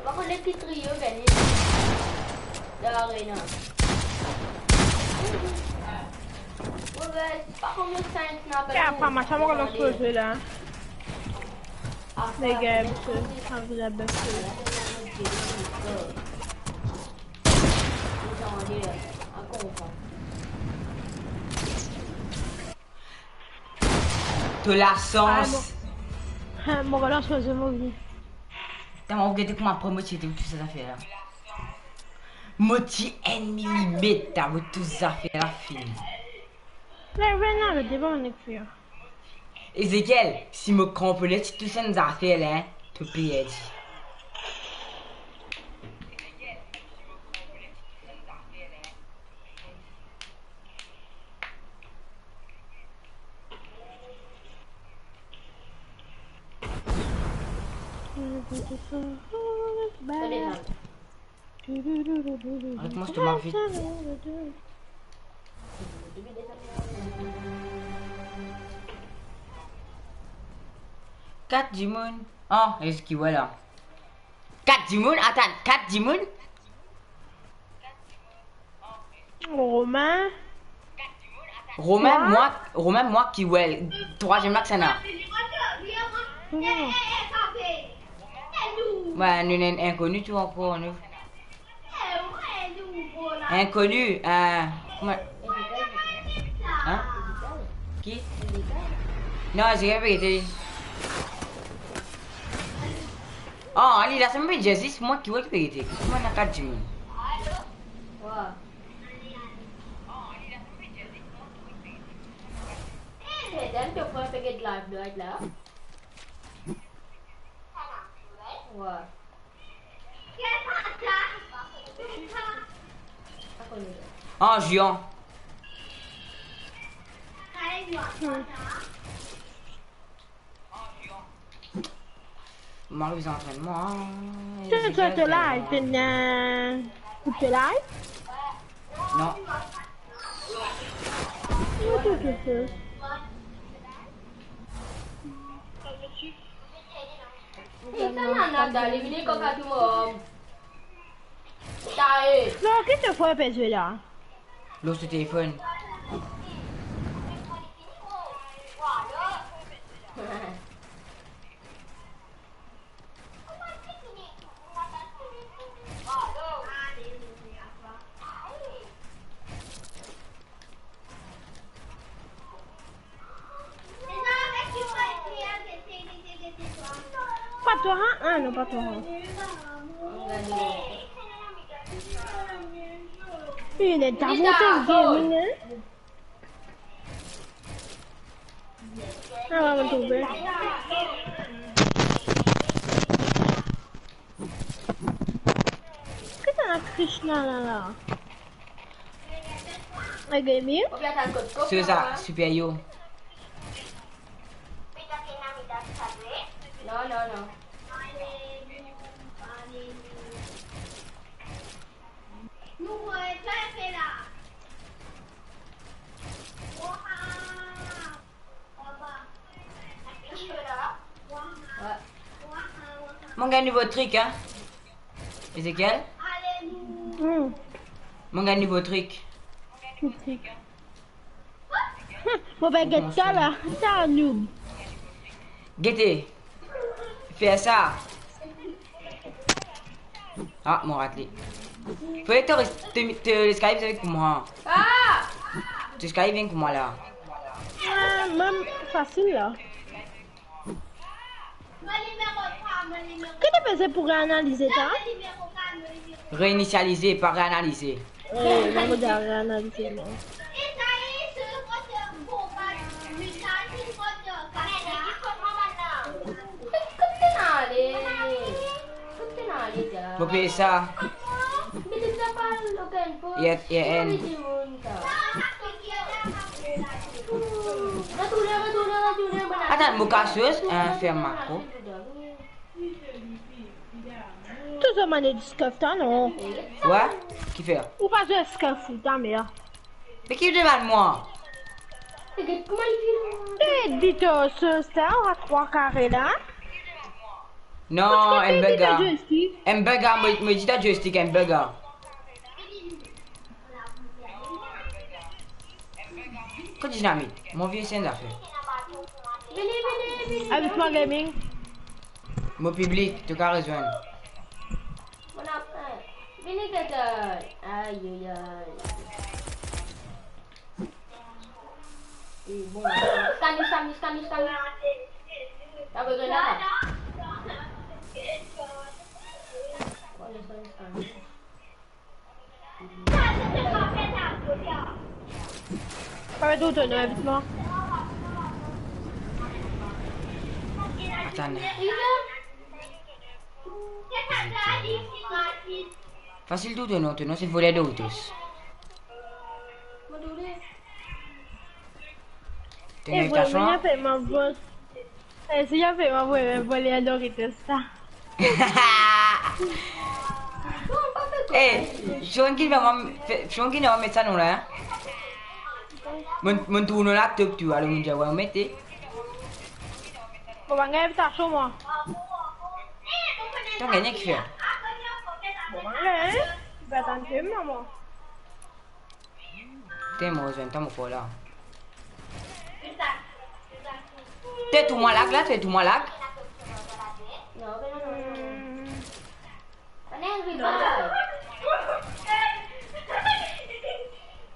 Ako nagti trio ganyan. Okay na. Well guys, ako yung science na Kaya pa, masama ko lang po sila. Les gars, quand vous avez besoin. De la sens. Mon relance was een movie. T'as m'as regardé comment après moi tu étais où toutes ces affaires là. Moti ennemi limite, t'as vu toutes ces affaires là fini. Mais maintenant, le débat, on est plus. Ezekiel, si me comprenais toutes ces affaires là, tu payais. Arrête-moi, je te marre vite. Kat Jimoun. Oh, est-ce qu'il voilà? Kat Jimoun, attends, Kat Jimoun? Romain. Romain, moi qui ouais, troisième là que ça n'a. Ouais, nous sommes inconnus, tu vois encore. Nous. Inconnu, comment? Hein? Qui? Non, j'ai pas été. Oh, Ali, là, ça me fait justice, moi qui vois que été. Comment on a qu'à dire? Dan tu pun pergi live live lah. Wah. Apa ni? Oh, Jean. Moi, les entraînements. Tu es live, tu es live? Non. Kita nak dah ni kau kata mom. Dah. Non, qu'est-ce que tu fais PSV là? L'autre téléphone. Pas toi, hein? Ah non, pas toi. Il est dans mon gaming, hein? Ah, on va me trouver. Qu'est-ce que t'as Krishna là? Le gaming? C'est ça, super yo. No, no, no. Mon gars, nouveau truc, hein? Ezekiel? Mon gars, nouveau truc. Mon baguette ça là, c'est un noob. Guettez. Fais ça. Ah, mon raté. Faut que tu Skype avec moi. Ah! Tu Skype avec moi là. Ah, même facile là. Qu'est-ce que tu fais pour analyser ça? Réinitialiser, pas réanalyser. Oui, je vais réanalyser. Faut payer ça. IN. Attends, mon casseuse, faire macro. Tout ça, man, est du scuff, non? Ouais? Qui fait? Ou pas de scuff, ta mère. Mais qui demande moi? Et dites ce star à 3 carrés là. Non, un burger. Un burger, me dit ta joystick, un burger. Quoi dynamite? Mon vieux c'est une affaire. Avec mon gaming. Mon public, tu as rejoindre. Vini kata. Aïe aïe aïe. Bon. Scan. T'as besoin là? Pas d'autre, non, avec moi. Attends. Facile tout non, tu non, c'est voler d'autres. T'es une invitation? Si j'ai fait ma voix, je vais voler à Doritos, ça. Eh, Shonki va mettre ça non là. Mon tourne là, tu vas le dire, ouais, mettez. On va gagner ta chaud, moi. Tu as gagné qui fait? On va gagner. Tu vas attendre, maman. T'es moi, je viens de là. T'es tout moi là, t'es tout moi là. No, no.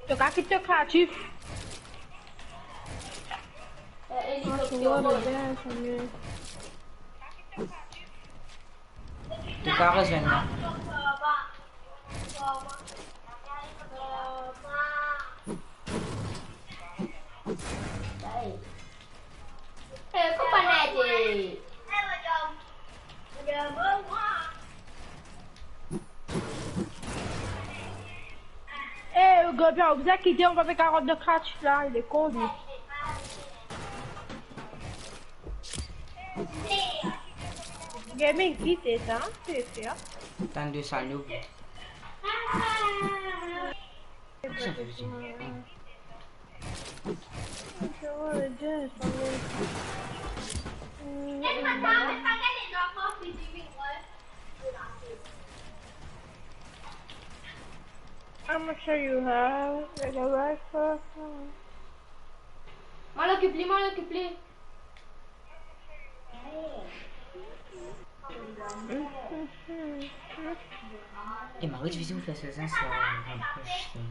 Tu as quitté créatif. Tu vois, le gars, c'est mieux. Tu carres là. Companhetti. Eh, Gobien, vous avez quitté, on va faire 40 de créatif là, il est con lui. Gaming vite, c'est ça, c'est fait. Tant de salauds. Ça fait plaisir. Je vois le jeu, c'est How much are you have? Like a rifle? Mal occupé. Et ma division fait ça, c'est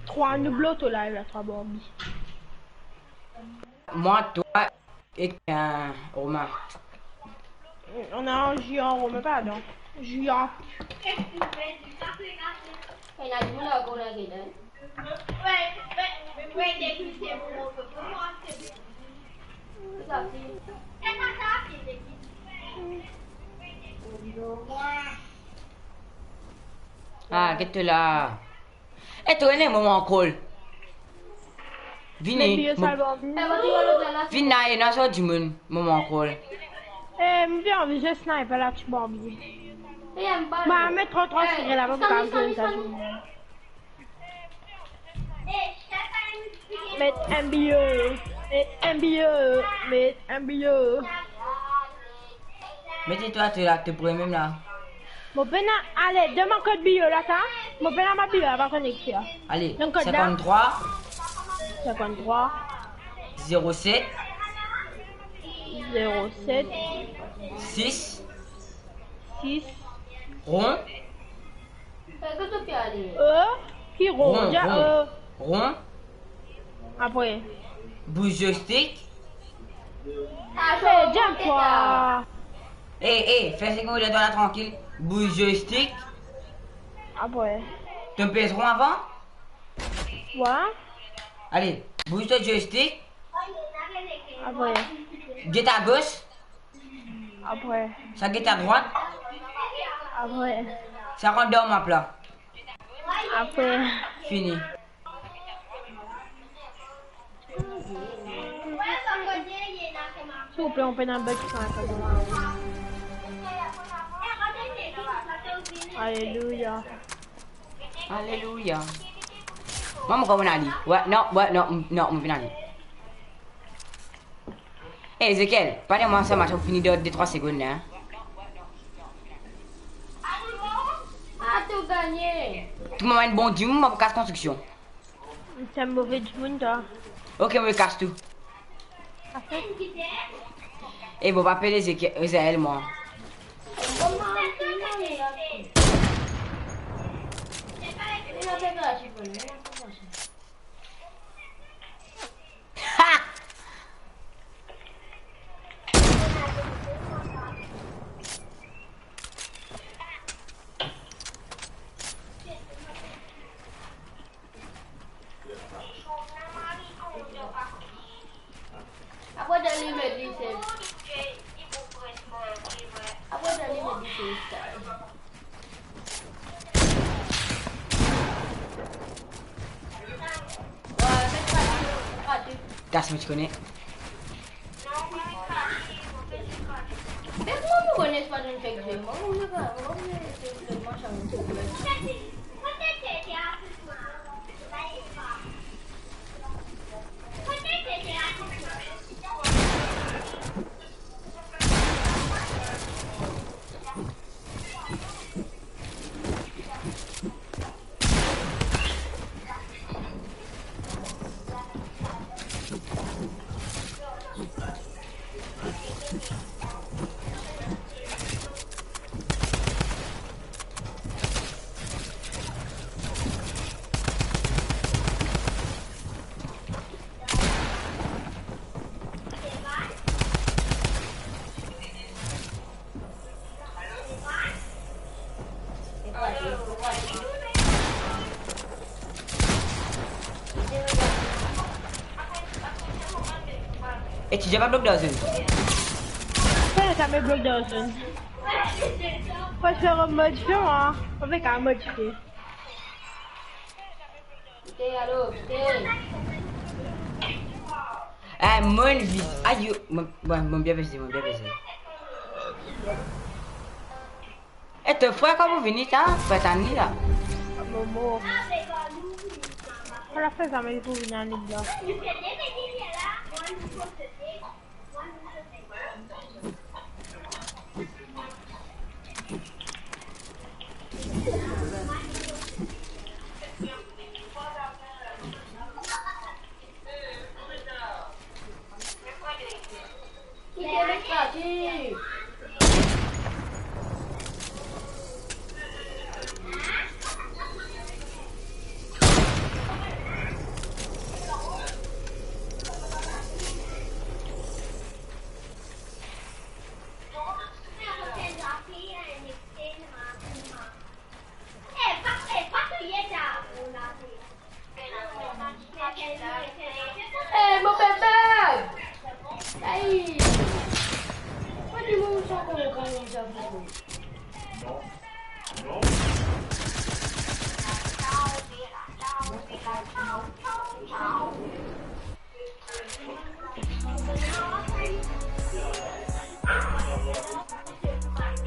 3 nublots au live, 3 Bambi. moi, toi et Romain. On a un géant, Romain, pardon. Géant. Il a dit là qu'on a gagné. Ah, qu'est-ce que là? Et toi, il moment cool. Vini. Vini, il y a un du monde, moment cool. Eh, me viens, je sniper là, tu Bambi. Bah, mettre 33 sur la robe comme ça. Mettre un bio. Mettre un bio. Mettez-toi, tu là, tu pourrais même là. Mon pena, allez, demande code bio là, ça. Mon pena, ma bio, elle va connecter. Allez, Donc, code 53 53 07 07 6 6 rond qui rond, déjà rond après. bouge joystick. Jump toi. Fais ce que vous voulez dans la tranquille. Bouge joystick. Après. Tu pèses rond avant. Ouais. Allez, bouge ton joystick. Après. Guette à gauche. Après. Ça guette à droite. Après. Ça rentre dans ma plat. Après. Fini. S'il vous plaît, on peut un bug sur la table. Alléluia. Alléluia. Maman, comment on a dit? Ouais, non, on vient aller. Eh, Ezekiel, parlez-moi ça, machin, fini de 3 secondes, hein. Ah, tu gagné. Tu m'as un bon du monde, pour casse construction. C'est un mauvais du monde, toi. Ok, moi, je casse tout. Et vous m'appelez Ezekiel, moi. Ha! Apa dah limit di sini? Apa dah limit di sini? Wah, saya Das, mais tu connais. Mais comment vous connaissez pas d'une fake game? Comment vous connaissez le machin? Et tu joues pas bloc dans une. Ouais, ça me bloque dans la zone. Faut faire un mode différent, hein. On fait qu'un mode différent. Quittez, allô, quittez. Ah, moi, une vie. Aïe, bon, bien baisé, bon, bien baisé. Et te frère, quand vous venez, ça, faites un nid là. Momo. On a fait ça, mais il faut venir en ligne là. Quittez le statut. Eh, mon bébé! Hey! Moi, du monde, ça, quand on ça,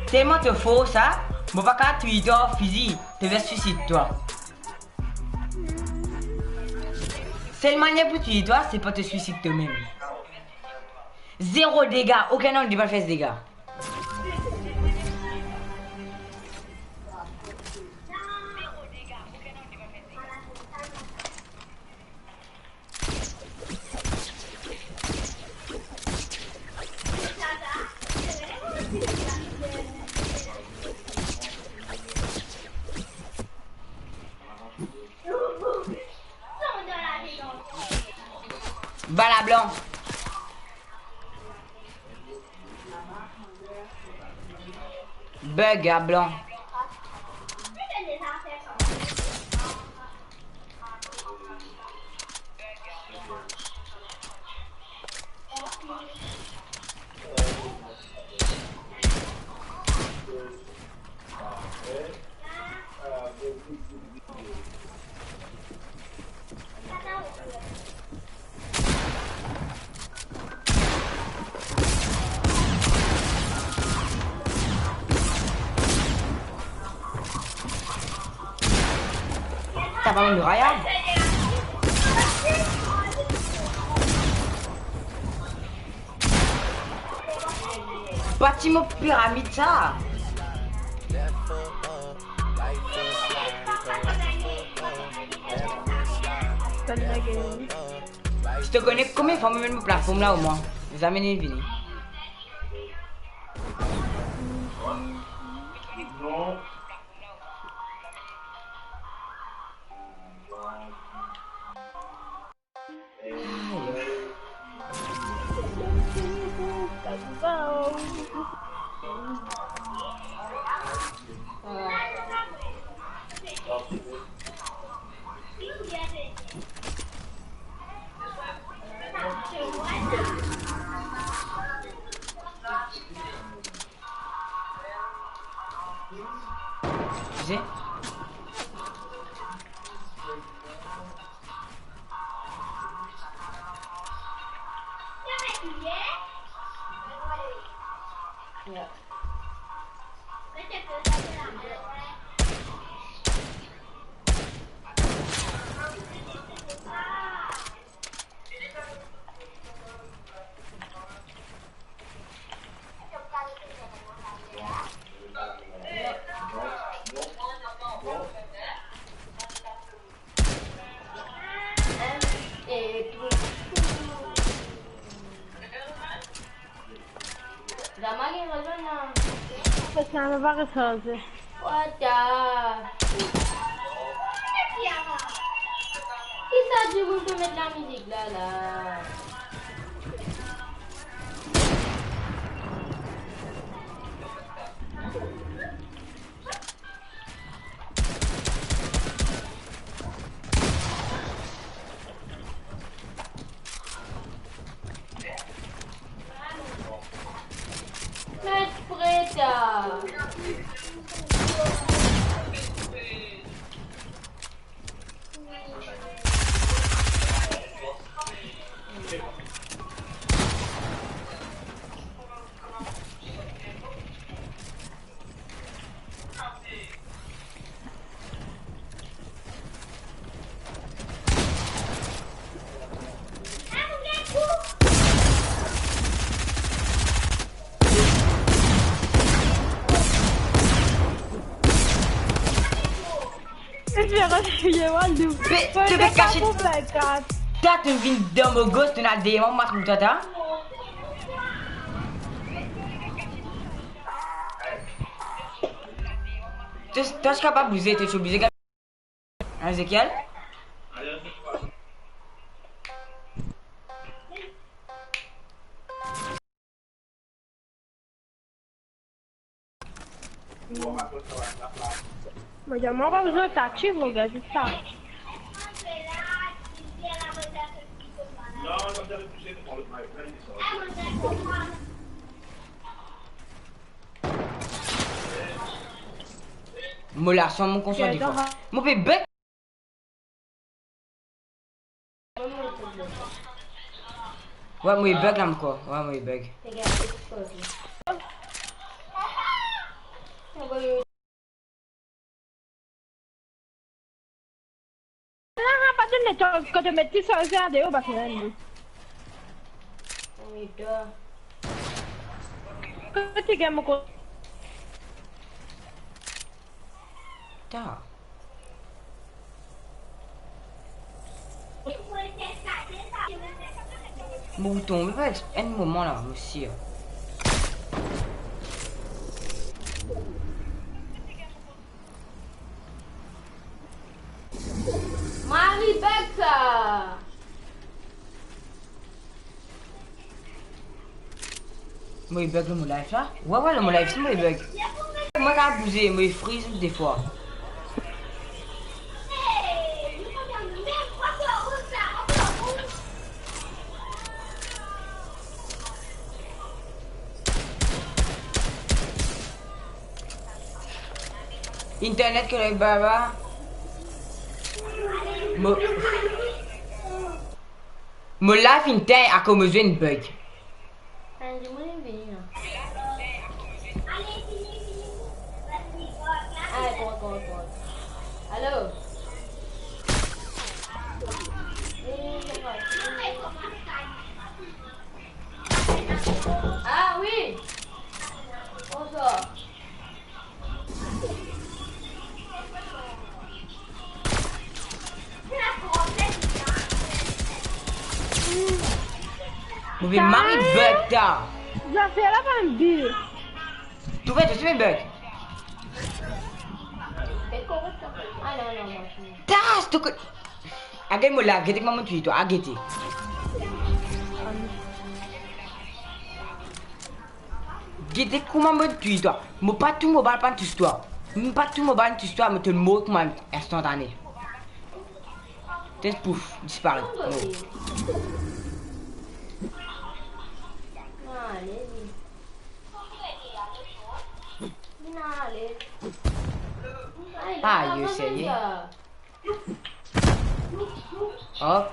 Tellement te faux ça, bon pas qu'à Twitter physique, te vais suicider toi. Seule manière pour tuer toi, c'est pas te suicider toi-même. 0 dégâts, aucun homme ne va faire ce dégâts. Bala blanc. Bug à blanc. T'as pas le royal? Bâtiment pyramide ça. Je te connais combien de fois même une plateforme là au moins? Les amener venir. Tu sais? Ça me va ressortir. What Qui ça dit vous pouvez mettre la musique là? J'ai reçu moi le Mais tu veux cacher. T'as T'as une vie dans mon gosse, tu n'as des moments où tu as. Tu es capable de bouger, tu es obligé de. Ezekiel? Mais j'ai pas besoin de t'activer, mon gars, c'est ça. Mon larson, mon console du fort. Mon fait bec. Ouais, moi il bug là quoi. Ouais, moi il bug. Non, pas de nettoyer quand tu mets tes sauces à des hauts, bah c'est un quand tu gagnes mon compte. Putain. Bouton, mais pas un moment là, monsieur. Rebecca! Moi il bug le mon live là. Ouais, le mon live c'est moi il bug. Moi quand abusé, moi il freeze des fois. Internet que le baba. Mon live internet a comme besoin de bug. Allô? Ah oui! Bonsoir. Mauvais mari bug ta. J'ai fait la même bille. Tu fais bug. Ah non. Tas tu que. Agak mo la, getik mamun tu itu, ageti. Getik ku mamun tu itu. Mo pas tout mo bal pan tu toi. Mo pas tout mo bal tu toi, mo te mot comme instantané. Test pouf, disparaît. Ah, you say it. Ok.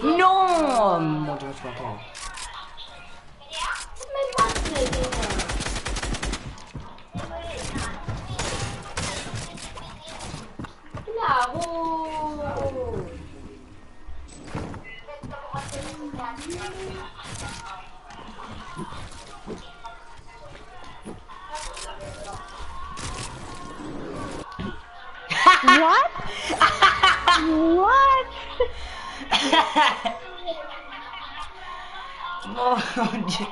Non, mon Dieu, je suis content. What? What? Mon Dieu.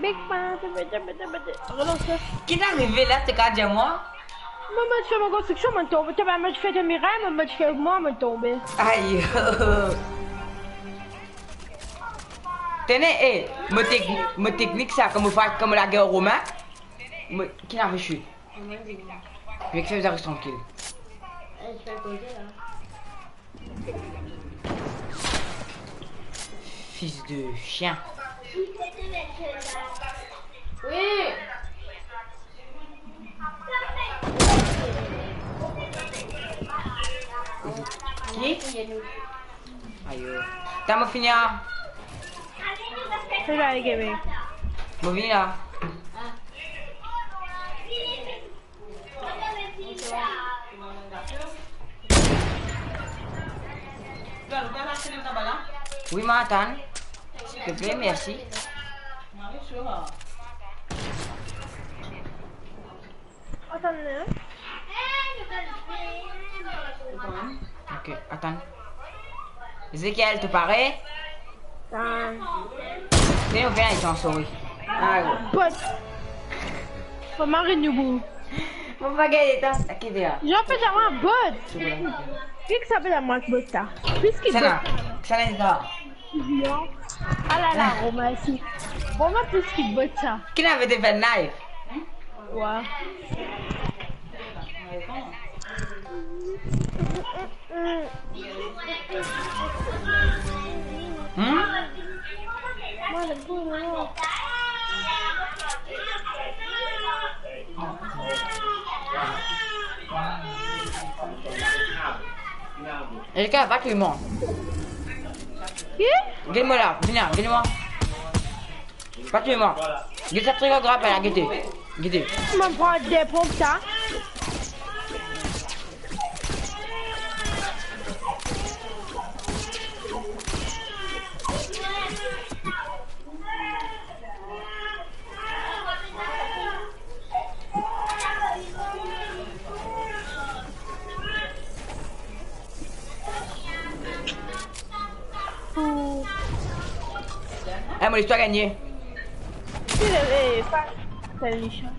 Big man, relance. Qui t'est arrivé là, t'es qu'à dire moi? Maman, tu fais ma construction, je tombe. Tu vas me faire de mes rêves, maman, tu fais moi, je tombe. Aïe. Tenez, ma technique, ça, comme la guerre romaine. Qui n'a fait chute? Je vais que ça vous arrive tranquille. Fils de chien. Oui. Qui? Aïe. T'as mon fini là? C'est là les gamins. Mon fini là. Oui, Matane. S'il te plaît, merci. Attendez. Ok, attends. Ezekiel, te paraît? Viens, viens, ils sont sauvés. Ah, ouais. Pote. Faut marrer de nouveau. Mon bagage est à qui déjà? J'en fais d'avoir un bot. Qu'est-ce que ça fait d'avoir un bot ça? Puisqu'il Ça bot. là, ça là, ça. Non. Ah là là, Romain, si. Romain, puisqu'il bot ça. Qui n'avait fait de knife? Ouais. Moi, le coup, non. Et le pas que moi. Qui? Viens-moi là, viens, viens-moi. Pas que moi. J'ai cette très grave à la guetter. Guetter. Tu m'en prends des pompes ça? Eh, moi, l'histoire gagnée. C'est pas. C'est le méchant.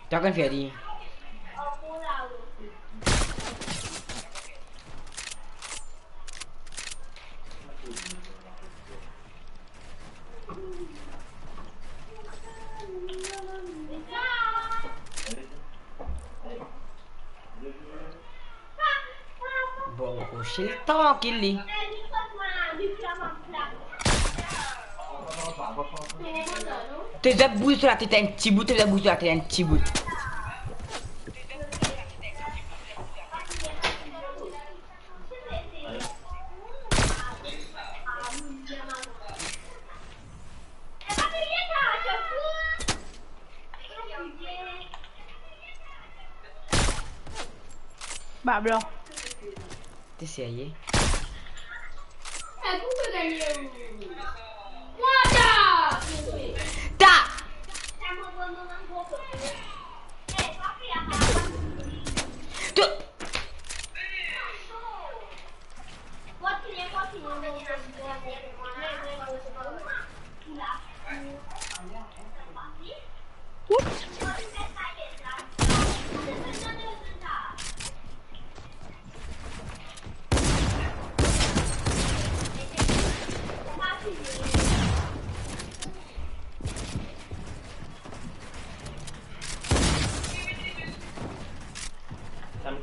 T'as qu'un fait dire. Bon, c'est le temps qu'il lit. T'es de bouger sur la tête un petit bout, t'es de bouger sur la tête un petit bout. Bah, blanc. T'es sérieux? Eh, pourquoi gagner? Voilà! Ta! Tu...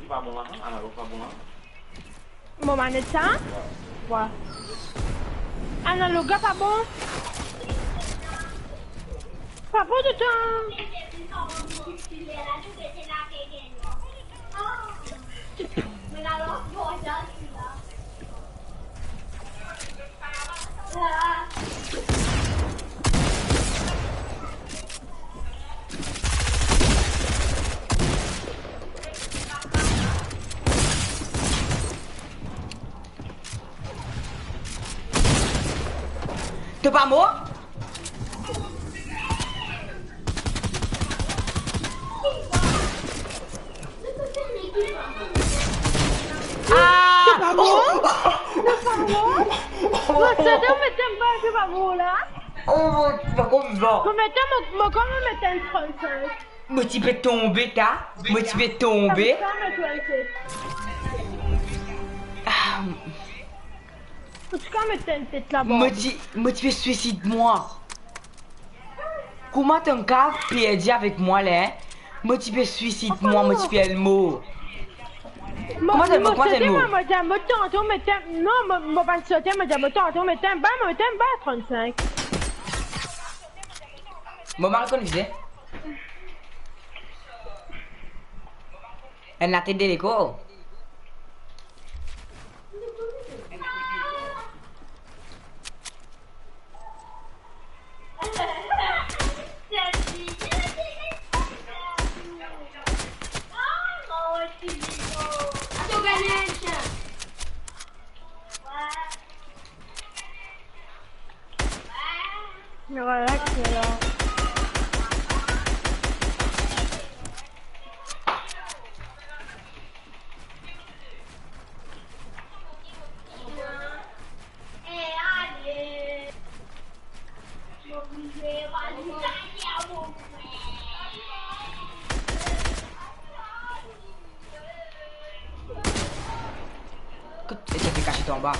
Pas bon là, analogue pas bon là. Mon manette ça? Ouais. Analogue pas bon? Pas bon de temps. T'es pas mort? Ah! C'est pas bon? C'est pas bon? Você não meteu embaixo pra bola? Oh, tu vas comme ça. Comment mettre un 35? Moi, tu peux tomber, t'as? Moi, tu peux tomber. Ah, Tu peux mettre une tête là-bas. moi, tu peux suicide-moi. Comment t'as un cas perdu avec moi, là? Hein? Moi, tu peux suicide-moi, moi, tu peux le mot. Comment ça va? Comment c'est le mot? Moi, pas sauter, moi, j'ai tantôt, mais t'es bas 35. Moi, je reconnais. Elle n'a tête de l'école. Relax, là. Écoute, tu t'es caché en bas.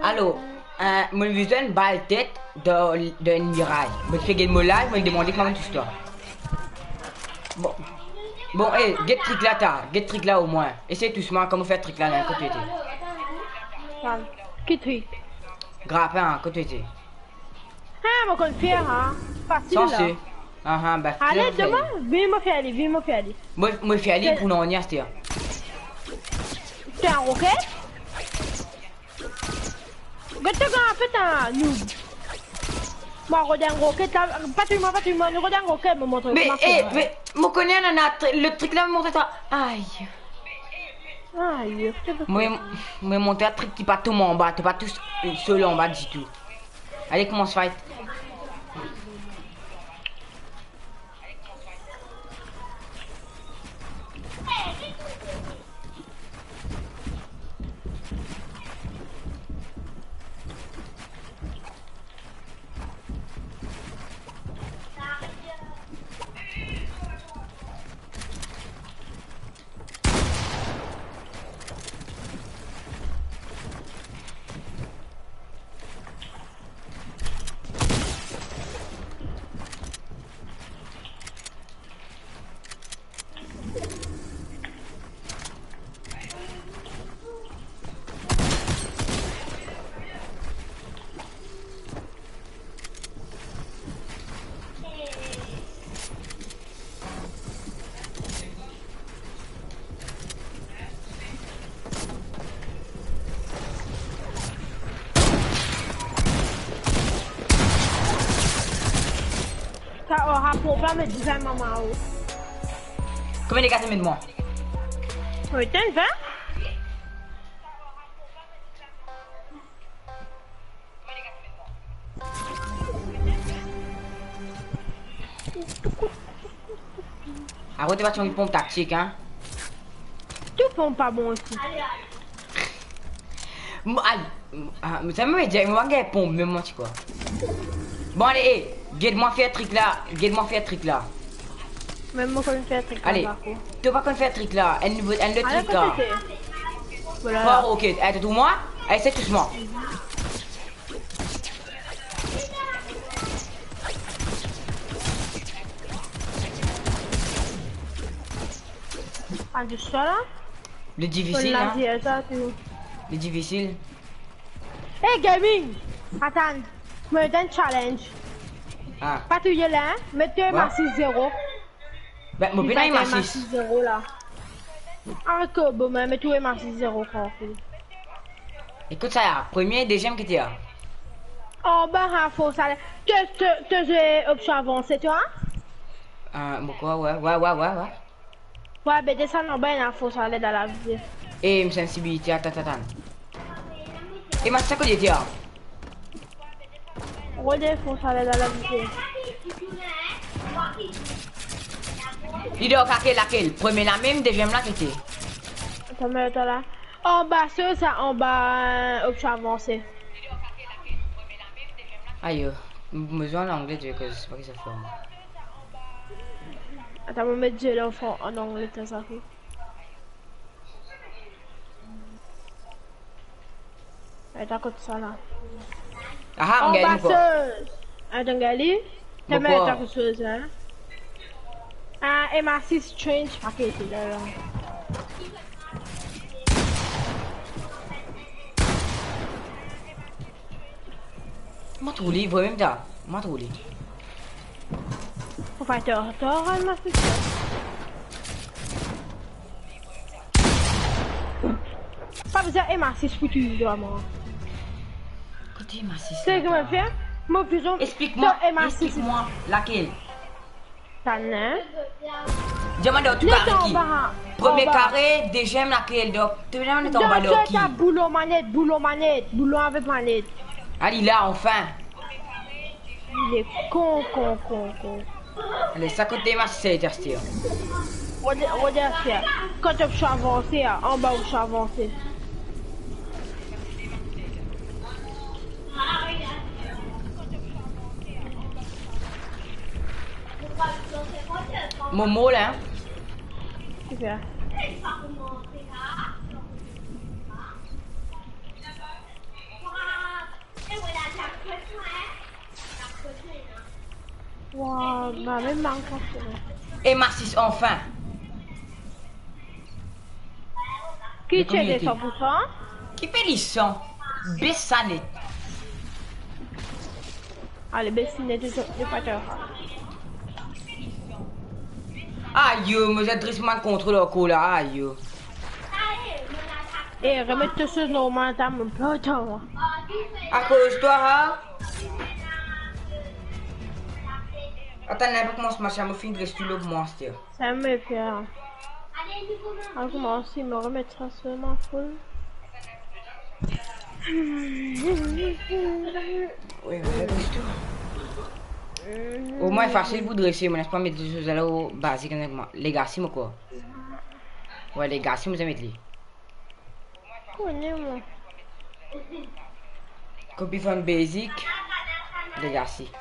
Allô, mon vision bat la tête d'un mirail. Je fais gagner mon live, je vais demander comment tu toi. Bon, hey, get trick là, get trick là au moins. Essaye doucement comment faire trick là, là, quand tu étais. Qui trick? Grappin, quand tu étais. Ah, mon con fier, hein? Facile, Sans là. ce. Ah, bah, Allez, demain, viens me faire aller. Moi, fais aller pour nous en y acheter. T'es un roquette? Gâteau, en fait, un noob. Moi, regarde un roquette, là. Pas tout le monde, regarde un roquette, me montre. Mais, mon connaît, le truc là, me montre ça. Aïe. Aïe, Moi, monter un truc qui pas tout en bas, t'es pas tous seul en bas du tout. Allez, commence fight. Ça aura pour pas me dire maman. Combien de gars t'as de moi? Oui, t'es une 20? Arrête de faire une pompe tactique, hein. Tout pompe pas bon aussi. Ça me dit, moi, j'ai pompe, mais moi, tu quoi. Bon, allez, guide-moi faire trick là. Même moi, quand je fais un truc. Allez, tu vas pas faire trick là, elle le trick là. Voilà. Pas ok, t'es tout moi? Allez, c'est doucement. Ah, juste ça là? Le difficile, hein? Le difficile. Hey, gaming! Attends, me donne challenge. Ah. Patrouille là, mettez ma 6-0. Ben, mon pénal, il m'a 6. 6-0 là. Ah, que bon, mais mettez ma 6-0 quand Écoute ça, là. Premier et deuxième qui était là. Oh, ben, faut ça. Tu as option avancée, toi? Pourquoi? Ouais. Ouais, ben, descends en bas, il faut ça aller dans la vie. Et sensibilité, attends. Et ma sac de tir. Redéfonce aller dans la vie. Il doit caquer laquelle? Premier la même, deuxième la qui était. Attends, mais attends là. En bas, ça en bas, option avancée. Aïe, besoin d'anglais, tu veux que je sais pas qui ça fait. Attends, on va mettre Dieu l'enfant en anglais, t'as ça fait. Attends, comme ça là. Ah, on En gagne quoi? basseuse. Attends, Gali. T'as mis Pourquoi? ta basseuse, hein? Ah, MRC Strange paquet, là. Moi, tout livre, même ça. Moi, tout livre. Faut faire tort, MRC Strange. Pas besoin MRC foutu, doigt, moi. Côté ma six. Tu sais comment faire? Moi, plus on. Explique-moi, laquelle? T'as n'a? Demande au tout N'est carré en qui? bas. Premier En bas. carré, deuxième laquelle? Donc, tu veux demander en bas de qui? T'as boulot manette, boulot avec manette. Allez là, enfin. Il est con. Allez, ça côté ma six, c'est resté. Regarde ça. Quand je suis avancé, en bas où je suis avancé. Momo là. Super. Wow, ma même manque. Et ma 6 enfin. Qui Mais tient les combien 100%? Qui fait les sons? Bessanet. Allez, Bessinet de Pater. Aïe, mais j'adresse mal contre le coup là, aïe. Et remettre ce normal, t'as mon peloton. À cause de toi, hein? Attends, n'importe comment ce machin me finit de rester le monstre. Ça me fait. On commence, il me remettra seulement full. Oui, mais c'est tout. Au moins, facile pour dresser, mais n'est-ce pas mettre des choses là au basique, les gars, c'est quoi? Ouais, les gars, si vous aimez les. Connais-moi. Copy from basic, les gars, si.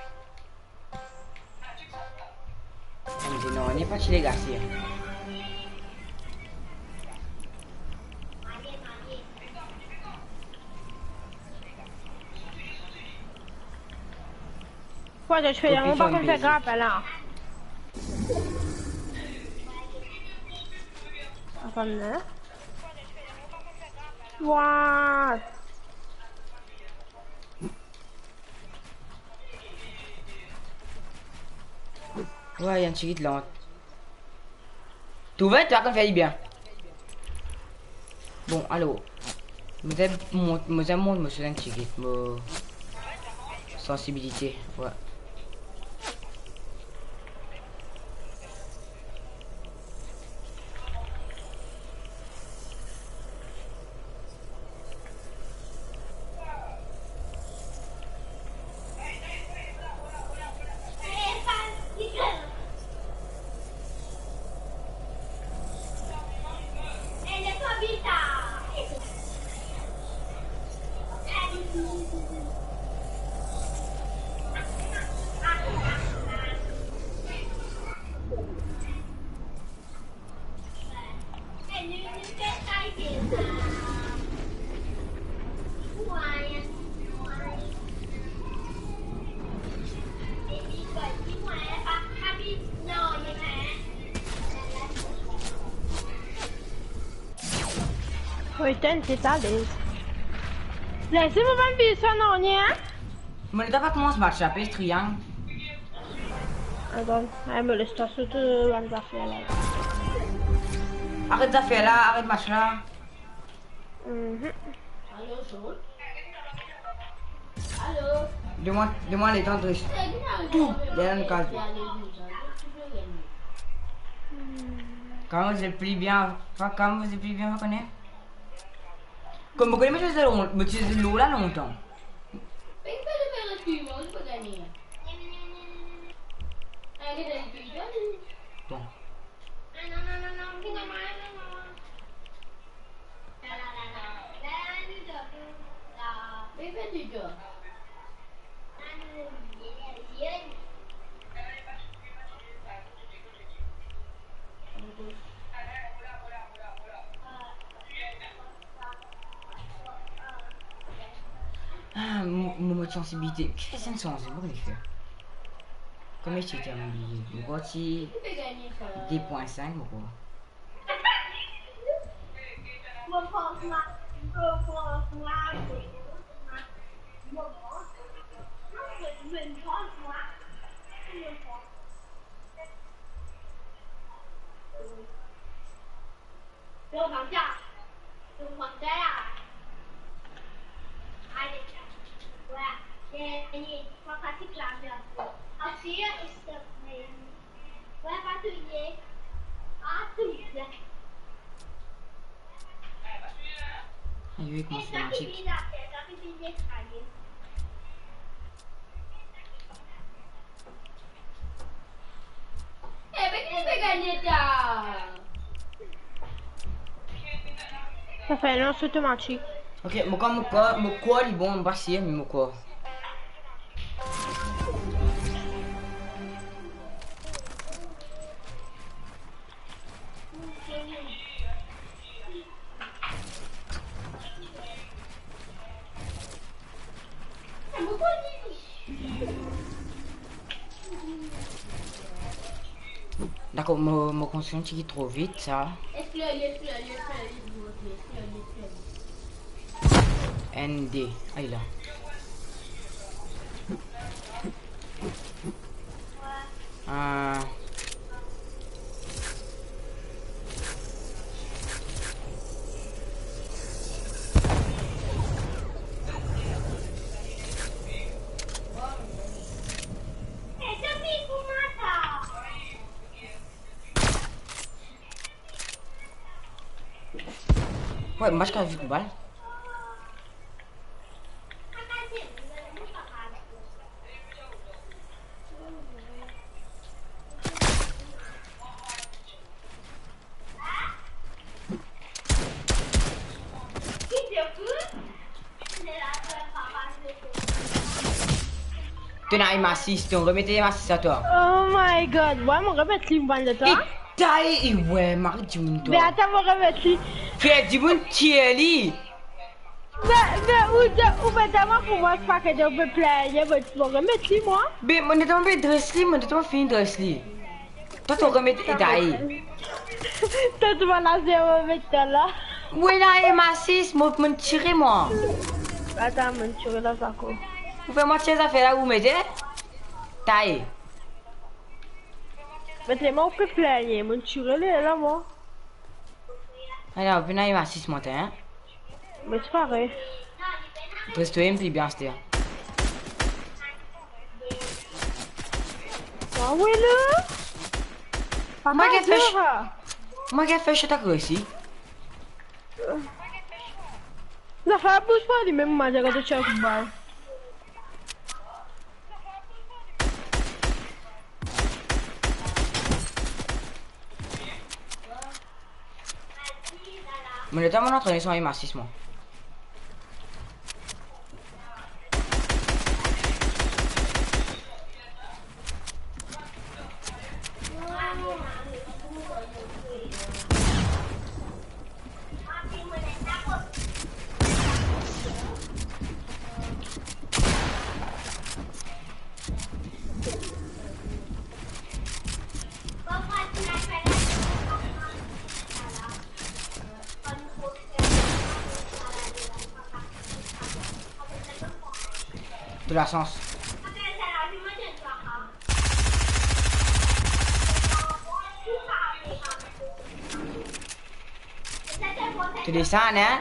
Non, on n'est pas chez les gars, si. Quoi, je fais on va comme ça grave là. Attends, What? Ouais, il y a un chiquit là. Tu veux, tu vas qu'on fait bien. Bon, alors. Vous avez mon monsieur un chiquit, sensibilité, ouais. Oui, t'es à l'aise. Laissez-moi pas me dire ça, non, hein? Mais t'as pas commencé à marcher après ce triangle. Attends, elle me laisse pas sauter la affaire là. Arrête d'affaire là, arrête de marcher là. Allô, Saul? Allô? Demande les temps de tout derrière le cadre. Quand vous êtes plus bien, reconnaître? Comme vous connaissez de l'eau là longtemps. Mais il peut le faire dessus, moi, je peux gagner. Ah, il est dans le pays, Bon. mais il fait du job. Ah, mon sensibilité. Qu'est-ce que c'est une sensibilité? Pourquoi il fait? Comment est-ce que tu as oublié? Pourquoi tu Il peut gagner ça. 2.5 pourquoi? Ah, oui, comment c'est magique. Eh, mais qui peut gagner ça? Ça fait un lance automatique. Ok, mon corps est bon, bah si, mais mon corps. Pourquoi D'accord, mon conscient qui est trop vite, ça. ND. Ah, il est là. Ouais, moi je vu le balle. Tenez, il m'assiste, on remettez m'assiste à toi. Oh my god, ouais, mon remettre lui, balle de toi. Et taille, et ouais, Marie, tu me Mais attends, mon remettre lui. Fais du bon Thierry. Mais où d'abord pour moi, c'est pas que je peux plaire, mais tu vas remettre lui, moi. Mais mon étant pas dressé, mon étant fini dressé. Toi, tu remettez et taille. Toi, tu vas lancer remettre là. Ouais, là, il m'assiste, moi, me tirer, moi. Attends, mon tu là, ça quoi. Vous faites moi tirer ça fait là où vous mettez? Taille. Mais t'es mon peu plaire, mon tu là, moi. Alors, venez, il m'assiste, moi, hein. Mais c'est pareil. Reste-toi un peu bien, c'était. Ah oui, là. Moi, qu'est-ce que je fais? Moi, qu'est-ce que je fais ici? Ça fait un bouge pas, lui, même, moi, j'ai regardé sur le bal. Mon état, mon entraîneur, il m'assiste, moi. De la chance. Tu descends, hein?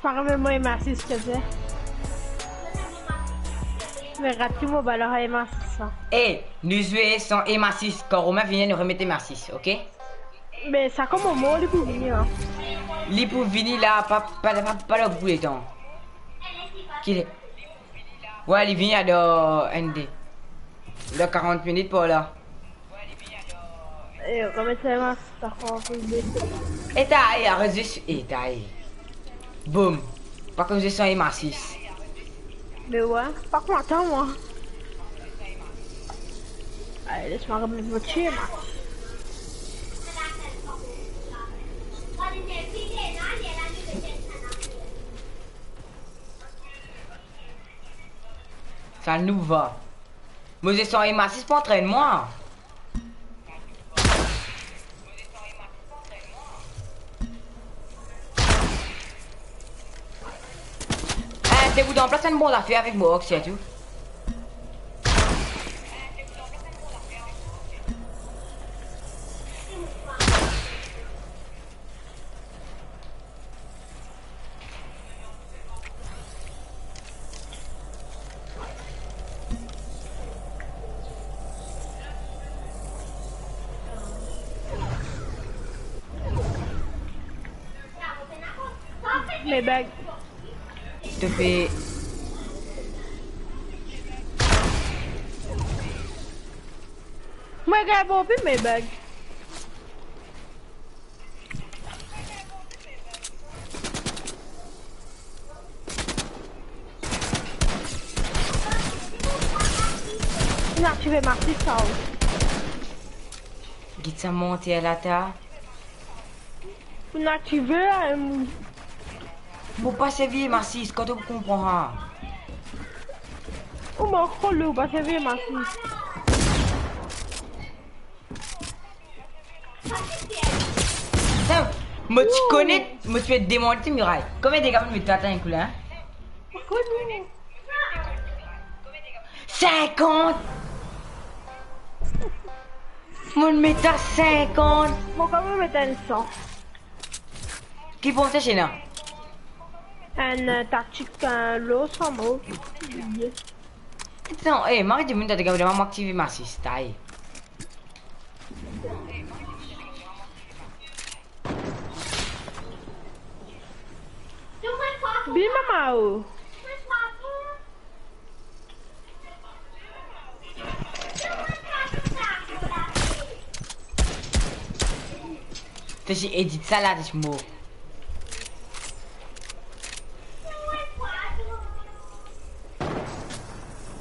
Parle-moi M6, s'il te plaît. Mais rate mon ballon à M6. Eh, nous jouons sans M6. Quand Romain vient nous remettre M6, ok? Mais ça comme un mot, il peut venir. Li pour venir là, pas le bout de temps. Qui est? Ouais, il vient dans ND. Dans 40 minutes pour là. Et remettre M6, ça prend un peu de... Et t'as eu, arrête, et t'as eu. Boum. Pas que je sens M6. Mais ouais, par contre, attends moi. Allez, laisse-moi remettre votre chien, moi. Ça nous va. Moi je sens M6 pour entraîner-moi. T'es vous dans place une bonne affaire avec moi, c'est tout. Mes bagues. Je te fais... Moi, regarde pas plus mes bagues. Non, tu veux marcher ça. Guide ça monter à la table. Non, tu veux... Faut pas servir M6 quand tu comprends. Ou mon rôle, ou pas servir ma fille. Moi tu connais, moi tu fais démonter muraille. Combien de dégâts me t'attends un coup là? 50. Mon méta 50. Bon, quand même, mettre un 100. Qui pense chez là? Un tactique, un lot, sans mot. Non, eh, Marie de minutes de vraiment activer ma taille. Bien, maman. J'ai édité ça là, des mots.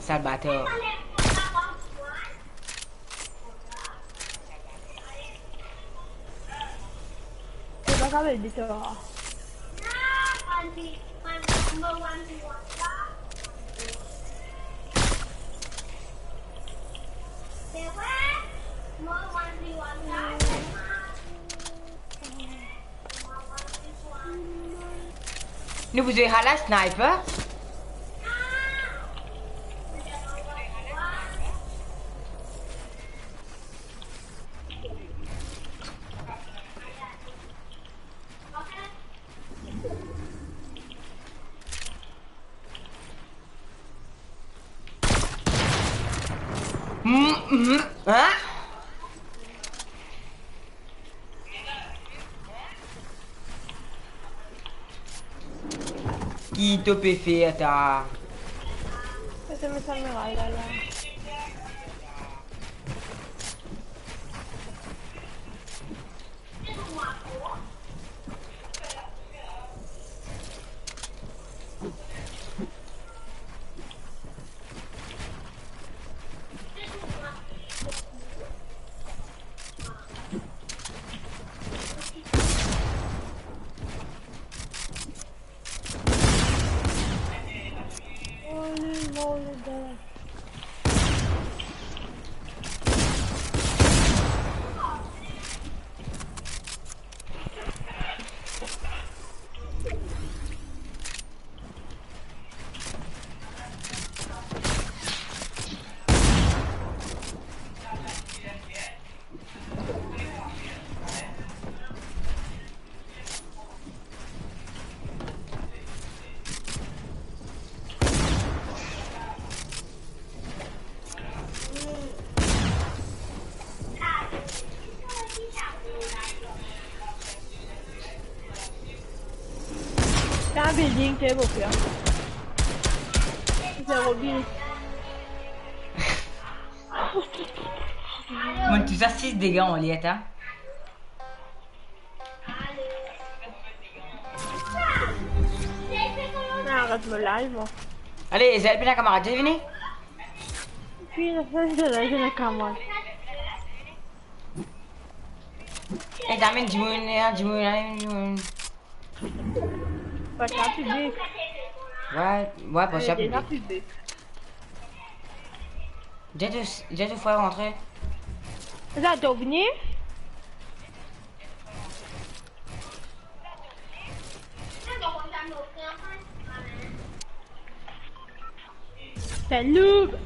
Salvatore. C'est pas grave, il dit ça. Nous vous avez à la sniper? Hein? Qui te peut faire ta... C'est mes samouraïs là. un building, t'es beau faire. C'est Robin. Bon, tout ça, 6 dégâts en liette, hein. Arrête me live, moi. Allez, Zel, puis la camarade, tu es venu? Puis la fin de la jeune camarade. Eh, t'amènes du monde. Pas ça, public. Ouais, pas ça, Déjà public. public. J'ai deux fois rentré. Ça, t'es venu? C'est noob.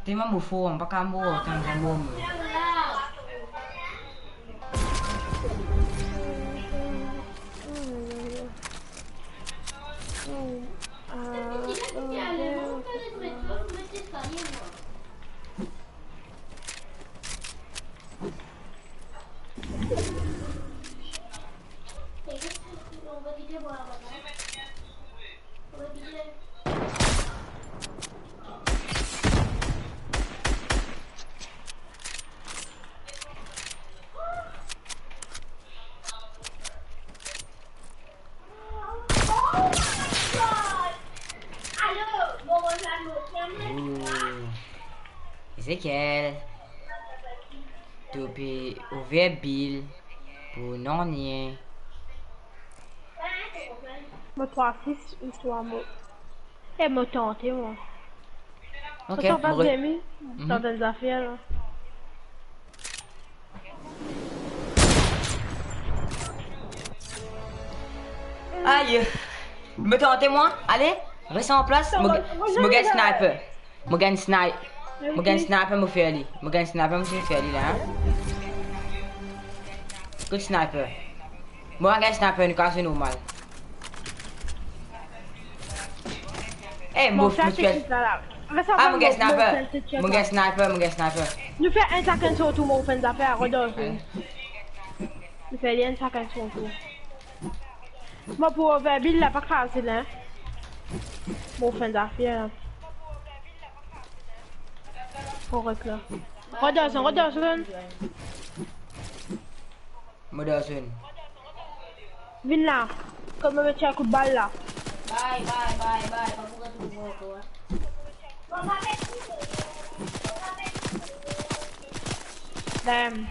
T'es même au four, pas qu'à mort, t'es un mot. Ezekiel. Depuis ouvert Bill pour non nier. Moi, 3 fils ou 3 mots. Elle m'a tenté, moi. Ok, Ça passe me bien mis. Certaines affaires, là. Aïe. Me tentez moi. Allez, restez en place. Mo gagne sniper. Mo gagne sniper. Mo gagne sniper, mo fait aller. Mo gagne sniper, mo fait aller là. Hein? Good sniper. Moi gagne sniper, une case normale. Eh, mo ça, me c'est tuer. ça. Ah, mon gars sniper. Mon gars sniper, mon gars sniper. Nous fait un chacun sur tout, mon fait affaires, redonne. Nous fait un chacun sur tout. Moi, pour faire Bill, là, pas crasé, là. Mon fait affaires. Correct, là. Redonne. Moderne. Viens là. Comme me mettre un coup de balle, là. Bye. Pas pour que tu vois, quoi. Damn.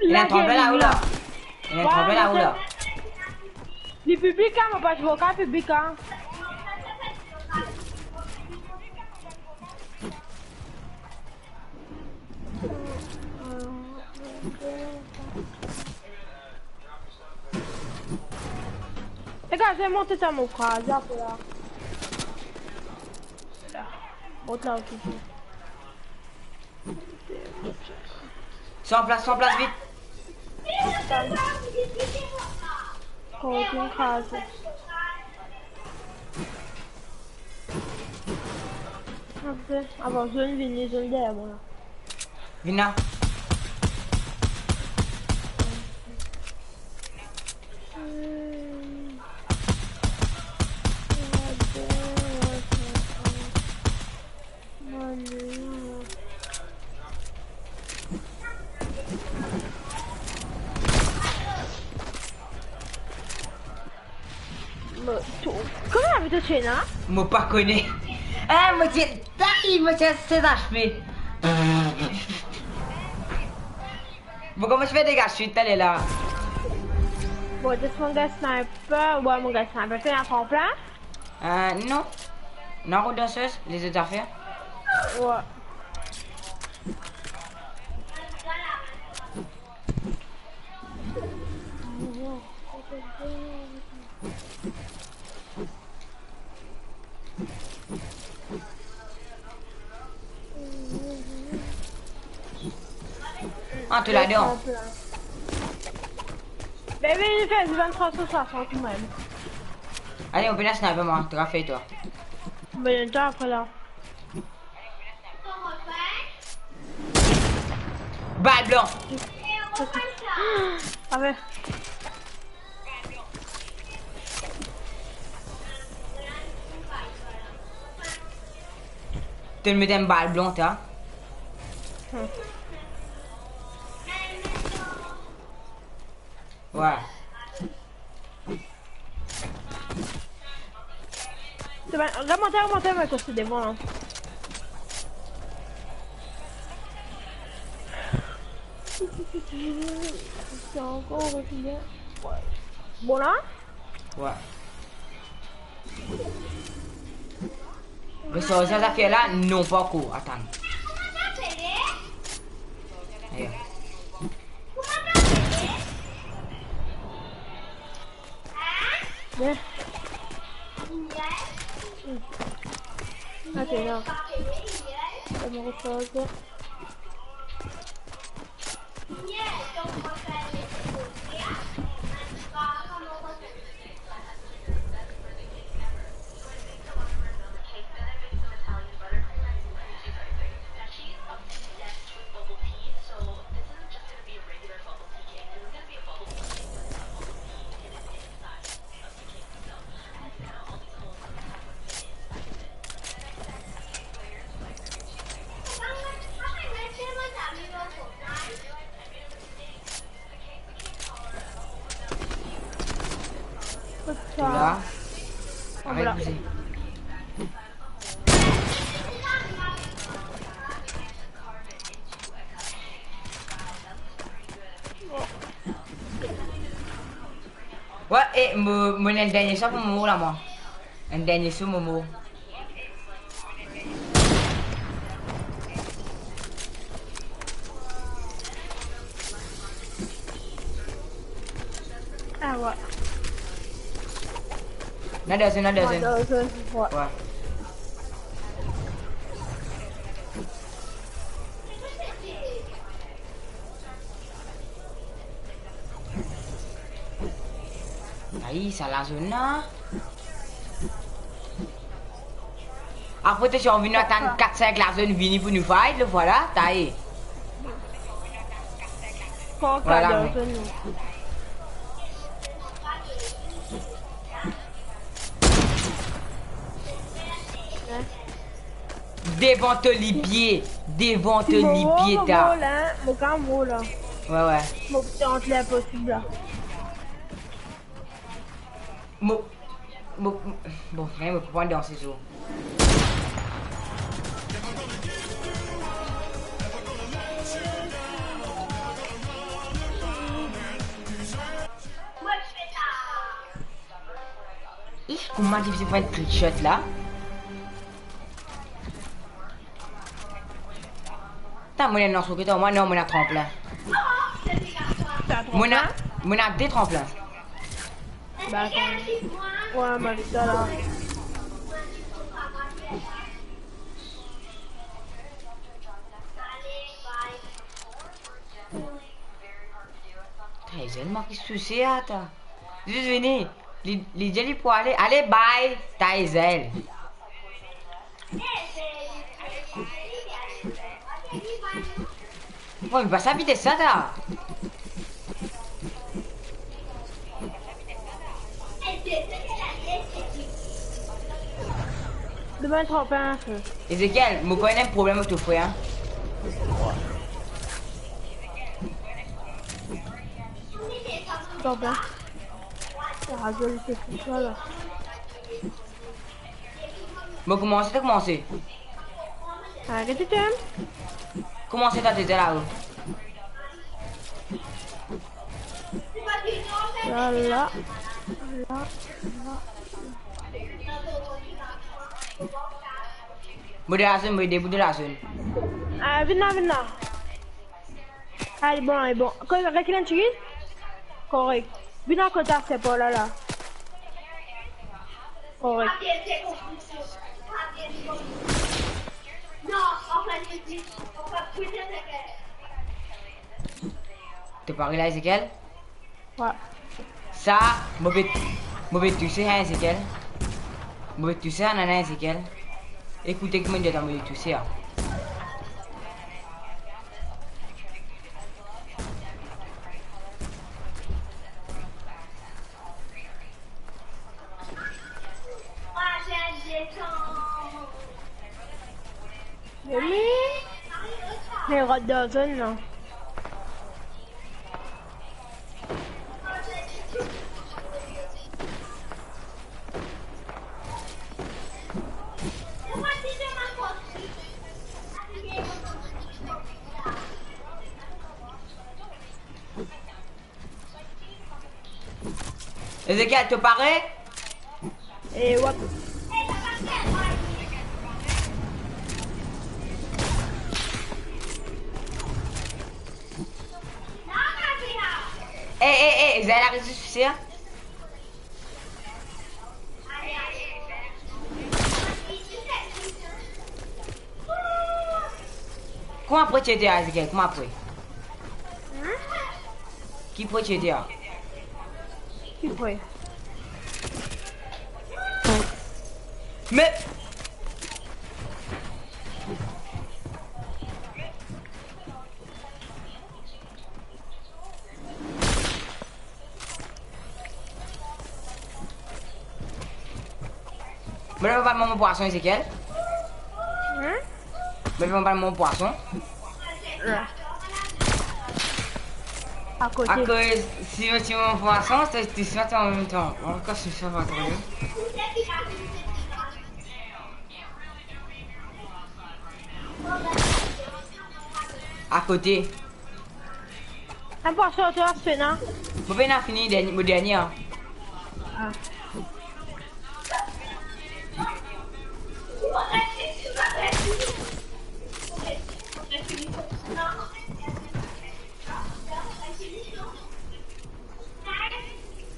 Il a trompé là ou là? Il a trompé là ou là? Le public, hein, mais pas je vois qu'un public, hein. Les gars, je vais monter ça, mon frère. Là. Monte là, ok. Sans place, vite. Oh, une case. Avant, zone venue, zone derrière moi. Viens là. Comment avez-vous touché, là? Moi pas connais. Ah, moi c'est taille, moi c'est 16 HP. Bon, comment je fais des gars, je suis allé là. Bon, c'est mon gars sniper. Ouais, mon gars sniper, c'est un fond plein? Non. Non, route danseuse, les autres affaires. Ouais. Ah, tu l'as dedans. Bébé, il fait du 23 sur 60 tout même. Allez, on peut la sniper, moi. Tu as fait, toi. Mais il est déjà après là. Balle blanc. Ah ouais. Tu me mets une balle blanc, toi. Ouais. C'est bien. Remontez, mais c'est des bons. Hein. C'est encore refilé. Ouais. Bon là? Ouais. Mais ça, ça fait là, non pas court. Attends. Aïe. Bien. Ah, c'est là. Ça me repose. Là. Voilà. Arrête de bouger. Ouais, et mon dernier ça pour Momo là, moi. Un dernier sur Momo. Ah ouais. Nada, Ouais. Ouais. Aïe, ça la zone là. Après, tu as envie d'attendre 4-5 la zone venir pour nous fight, le voilà, taille. Voilà. Devant te lipier, t'as. Mon cambo là. Ouais, ouais. Mon petit entre les possible là. Bon, mais me prendre dans ces jours. Comment difficile de faire une trick shot là? T'as mon non sur que moi non mon tremplin. Mon a des tremplins. Bah attends. Ouais, ma vie là. Très elle m'a qui souci à ta. Juste venez. Les jelly pour aller. Allez bye. Taïzel. Ouais, mais pas ça vite ça là. Demain trop bien. Ezekiel, me connais un problème avec ton frère. Trop bien. Ça rasole tout ça là. Bon, commencez. Ah, qu'est-ce que tu aimes? Commencez ta tête là. Là. Modération, modération. Ah, viens là. Allez, bon. Quand il y a quelqu'un qui correct. Viens à côté, c'est pas là. Correct. Non, en fait, on va plus de T'es paré là, Ezekiel? Ouais. Ça, mauvais tousser, hein, Ezekiel? Mauvais tousser, nana, Ezekiel? Écoutez comment il est dans mauvais tousser, hein. Mais Rod Dozen, là. Ezekiel, te paraît? Et ouais. Vous avez la ressuscité? Comment après tu étais, Ezekiel? Comment après? Qui pourrait t'aider? Qui pourrait? Mais... Mais on va mon poisson, Ezekiel. Mais on va mon poisson. À côté. À cause, si tu mon poisson, tu sautes en même temps. Encore si ça va trop bien. À côté. Un poisson, tu vas se non? Vous venez à finir le dernier. Ah.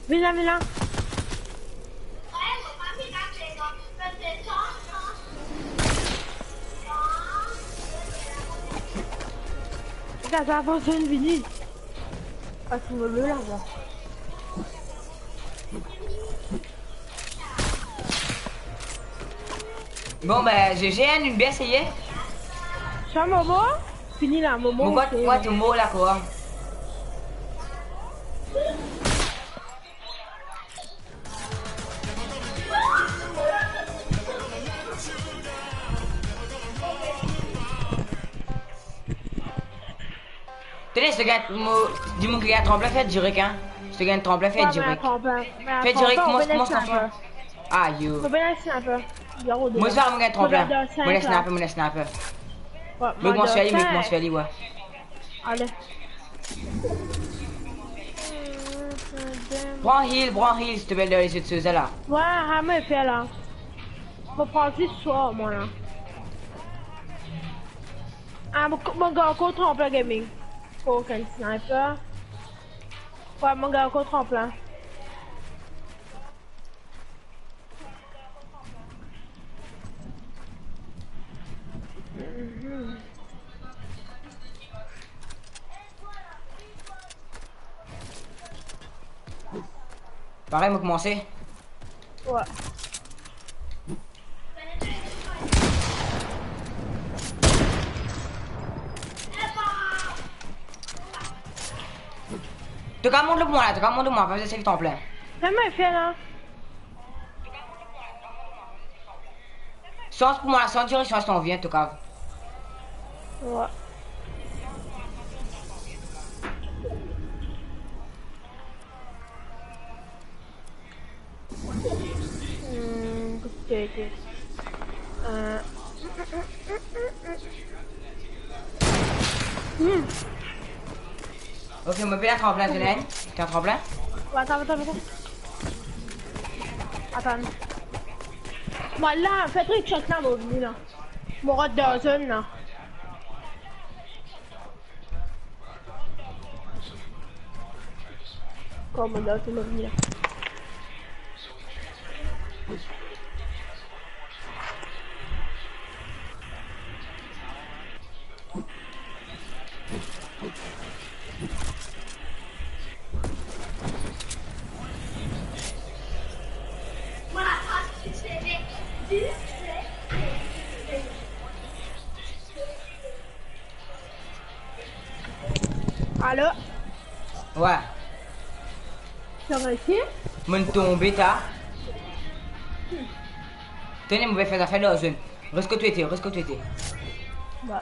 Viens là, viens là. Regarde, ça avance une visite. Ah, tu me le là, là. Bon, ben, j'ai une bien essayé. C'est un Momo? Fini là, Momo. Mon gars, moi, tu m'as là, quoi. Tenez, je te gagne, dis-moi qu'il y a un tremplin, fais direct, hein. Je te gagne un tremplin, fais direct. Fais direct, moi, tremplin. Ah, yo. Faut bien un snapper. Moi, je vais avoir un tremplin. Moi, le snapper. Mais moi, je suis allé, ouais. Allez. Prends heal, s'il te plaît, dans les yeux de Suza, là. Ouais, Rama est fait là. Faut prendre ce soir, moi, là. Ah, mon gars, encore tremplin gaming. Faut aucun sniper. Ouais, mon gars, encore tremplin. Pareil, on va commencer. Ouais. Tu as monte le moi là, pas besoin de temps plein. Comment il fait là? Sans pour moi, sans direction, si on vient, tu cas. Ouais. Ok. Ok, on me fait un tremplin, Zélène. T'as un tremplin? Ouais, attends. Attends. Moi là, fais truc shot là, mon venu là. Mon Rod Dozen là. Comment là, tu m'as venu là. Allô? Ouais. Tu as réussi? Mon tombé, t'as. Tenez, on va faire affaire dans la zone. Reste que tu étais, reste que tu étais. Ouais.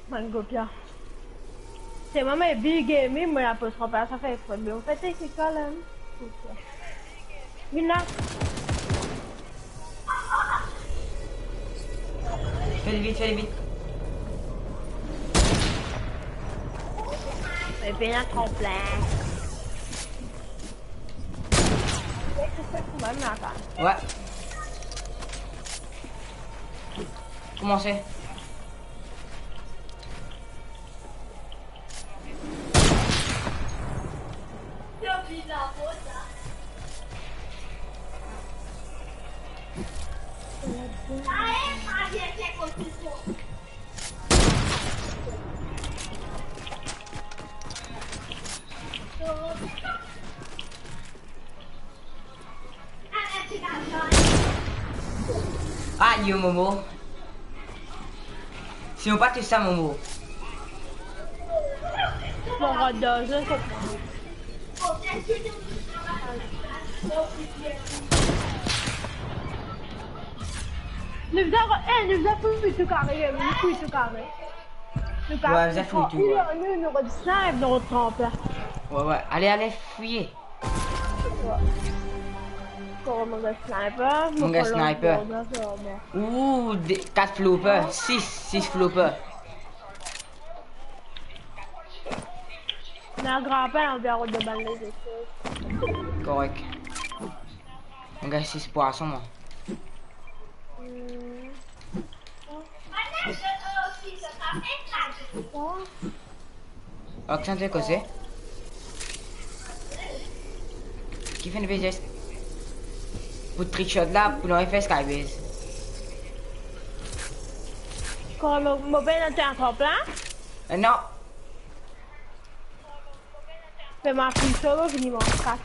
Mangopia. C'est moi, mais Big Gaming, mais la pose pas, ça fait quoi? Mais en fait, c'est quand même. Mina. Fais vite, fais vite. Mais bien un tremplin. Ouais. Comment c'est? Ah, yo Momo. Si on pas tout ça, Momo. Bon, regarde, je sais pas. Ne faisait plus tout carré, plus tout carré. Ouais, vous avez foutu, ouais. Il nous aurait snipe dans notre tremplin. Ouais, ouais. Allez, allez, fuyez. Mon gars sniper. Mon gars sniper. Ouh, 4 floppers. 6 floppers. On a un grand-père en verre de balle des choses. Correct. Mon gars, 6 poissons, moi. Accent de causer. Qui fait une bêtise? Pour trickshot là, pour nous faire skybase. Quand mon bébé était un tremplin, Non. c'est ma fille solo qui m'en 4.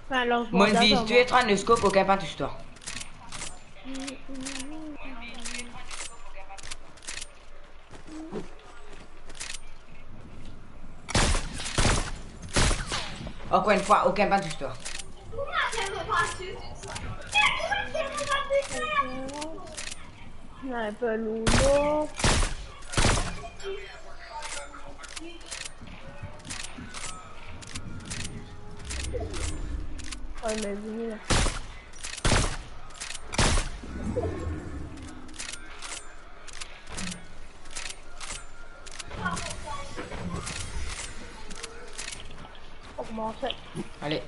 Enfin, Mon vie, tu es 30 de scope, aucun pas touche toi. Encore une fois, aucun pas touche toi. Sniper lourd. Oh, mais venez là. On commence. Allez.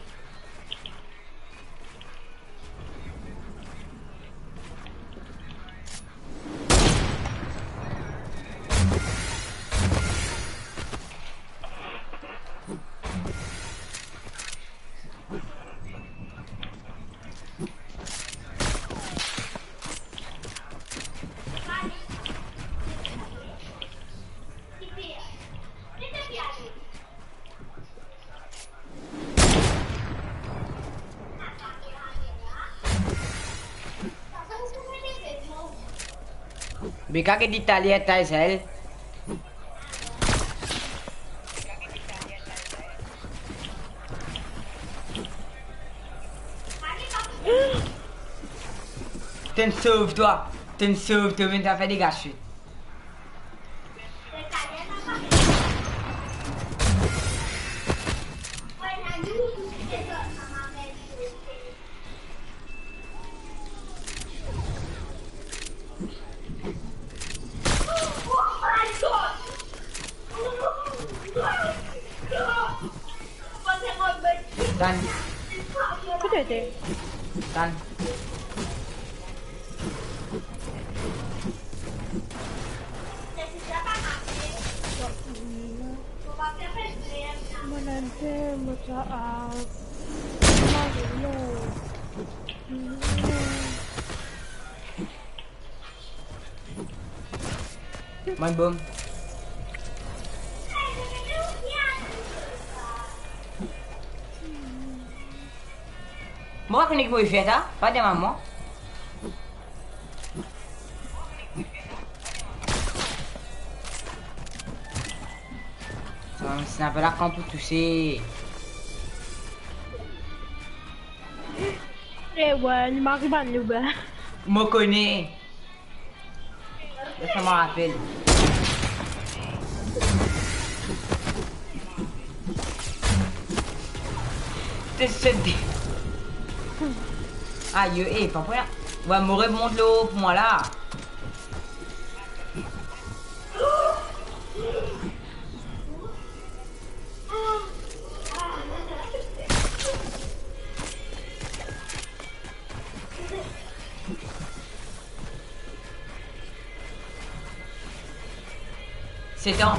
Bika che d'Italia è Taisel. T'es une sauve toi. T'es une sauve, tu viens de faire des gâchis. Dan, Peut-être. Dan. Menanti, muka Main bom. Moi, je vais faire ça, pas de maman. C'est un peu là quand pour tousser. Eh ouais, il m'arrive à nous, ben. Me connais. Ça me rappelle. C'est aïe, eh, pas pour là. Ouais, me remonte l'eau pour moi là. C'est temps.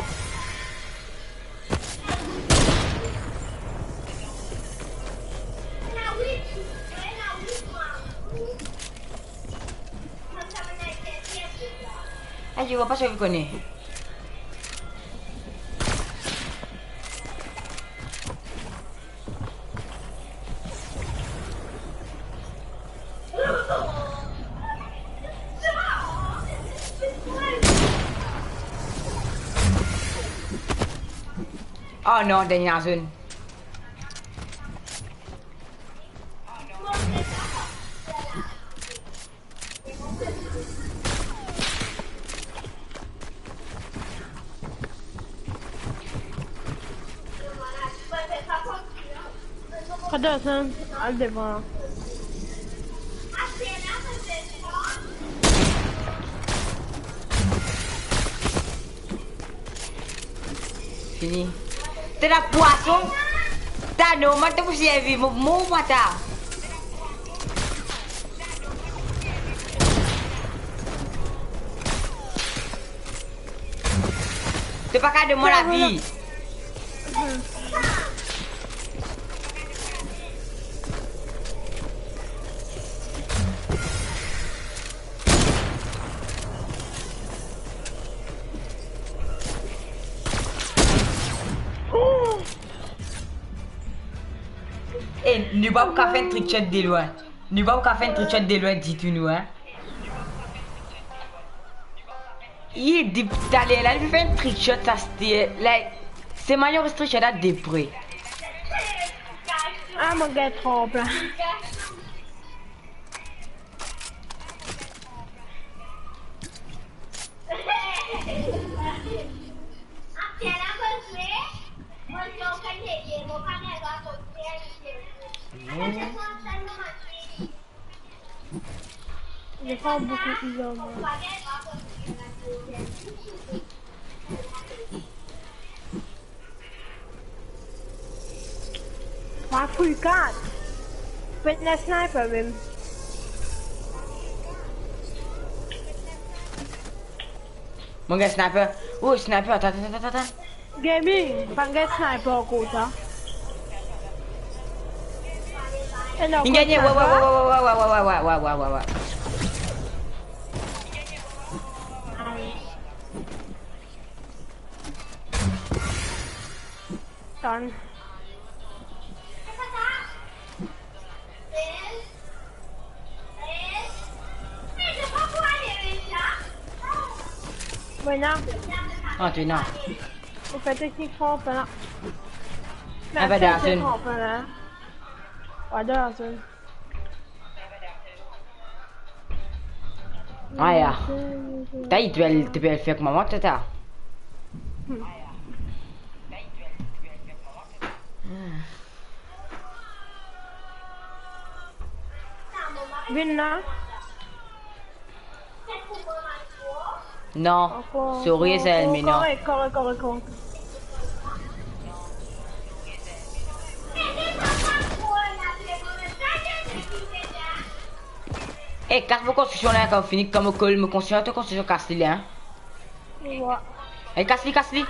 Ah, je vois pas ce que je connais. Oh non, dernière zone. Cadê você? Ali devant. Fini. T'es la poisson. T'as non, mais t'as aussi vu mon mata. T'es pas qu'à de moi la vie. Eh, nous pas qu'à faire un trick shot de loin. Nous pas qu'à faire un trick shot de loin, dis-tu nous, hein. Il dit d'aller là, il fait un trick shot, ça c'était. C'est meilleur trick shot à dépré. Ah, mon gars, trop plein. J'ai pas beaucoup de gens. Pas full 4. Fitness sniper même. Mon gars, sniper. Oh, sniper, attends. Gaming, pas un sniper au côté. Il gagne, ouais. Done. Bueno, Oh, tu non. vous faites technique forte là. Ah, bah, Darcy. Ouais, Darcy. Ah, ja. T'as tu peux le faire comme moi, tata. Vinna. Non, souris c'est mais non. Correct. Eh, casse vos constructions là quand on finit comme au col, me construire ta construction casse-les, hein. Ouais. Eh, casse-les.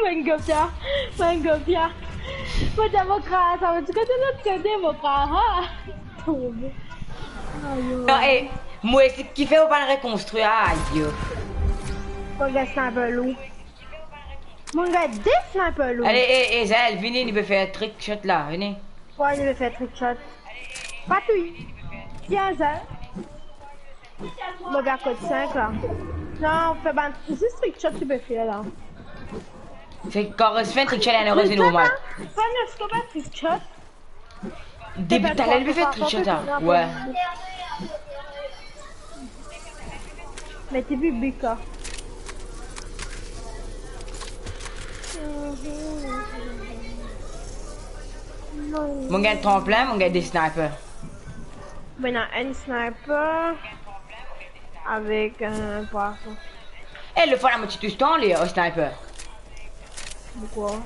Mengopia. Moi démocrate, ça veut dire que de l'autre côté démocrate. Tombé. Non, et moi, c'est qui fait ou pas le reconstruire? Aïe. Mon gars sniper loup. Mon gars des sniper loup. Allez, Zell, venez, il veut faire un trick shot là, venez. Ouais, il veut faire trick shot. Pas tout. Tiens, Zell. Mon gars code 5 là. Non, fais ban. C'est trick shot tu peux faire là. C'est quand on se fait un trick shot, il y a un revenu normal. Fais un pas trick shot. Début, t'as l'air de faire trick shot là. Ouais. Mais t'es vu Bika. Mon gars de tremplin, mon gars des snipers. Ben non, un sniper avec un poisson. Eh, le fois la moitié du temps, les snipers. Pourquoi?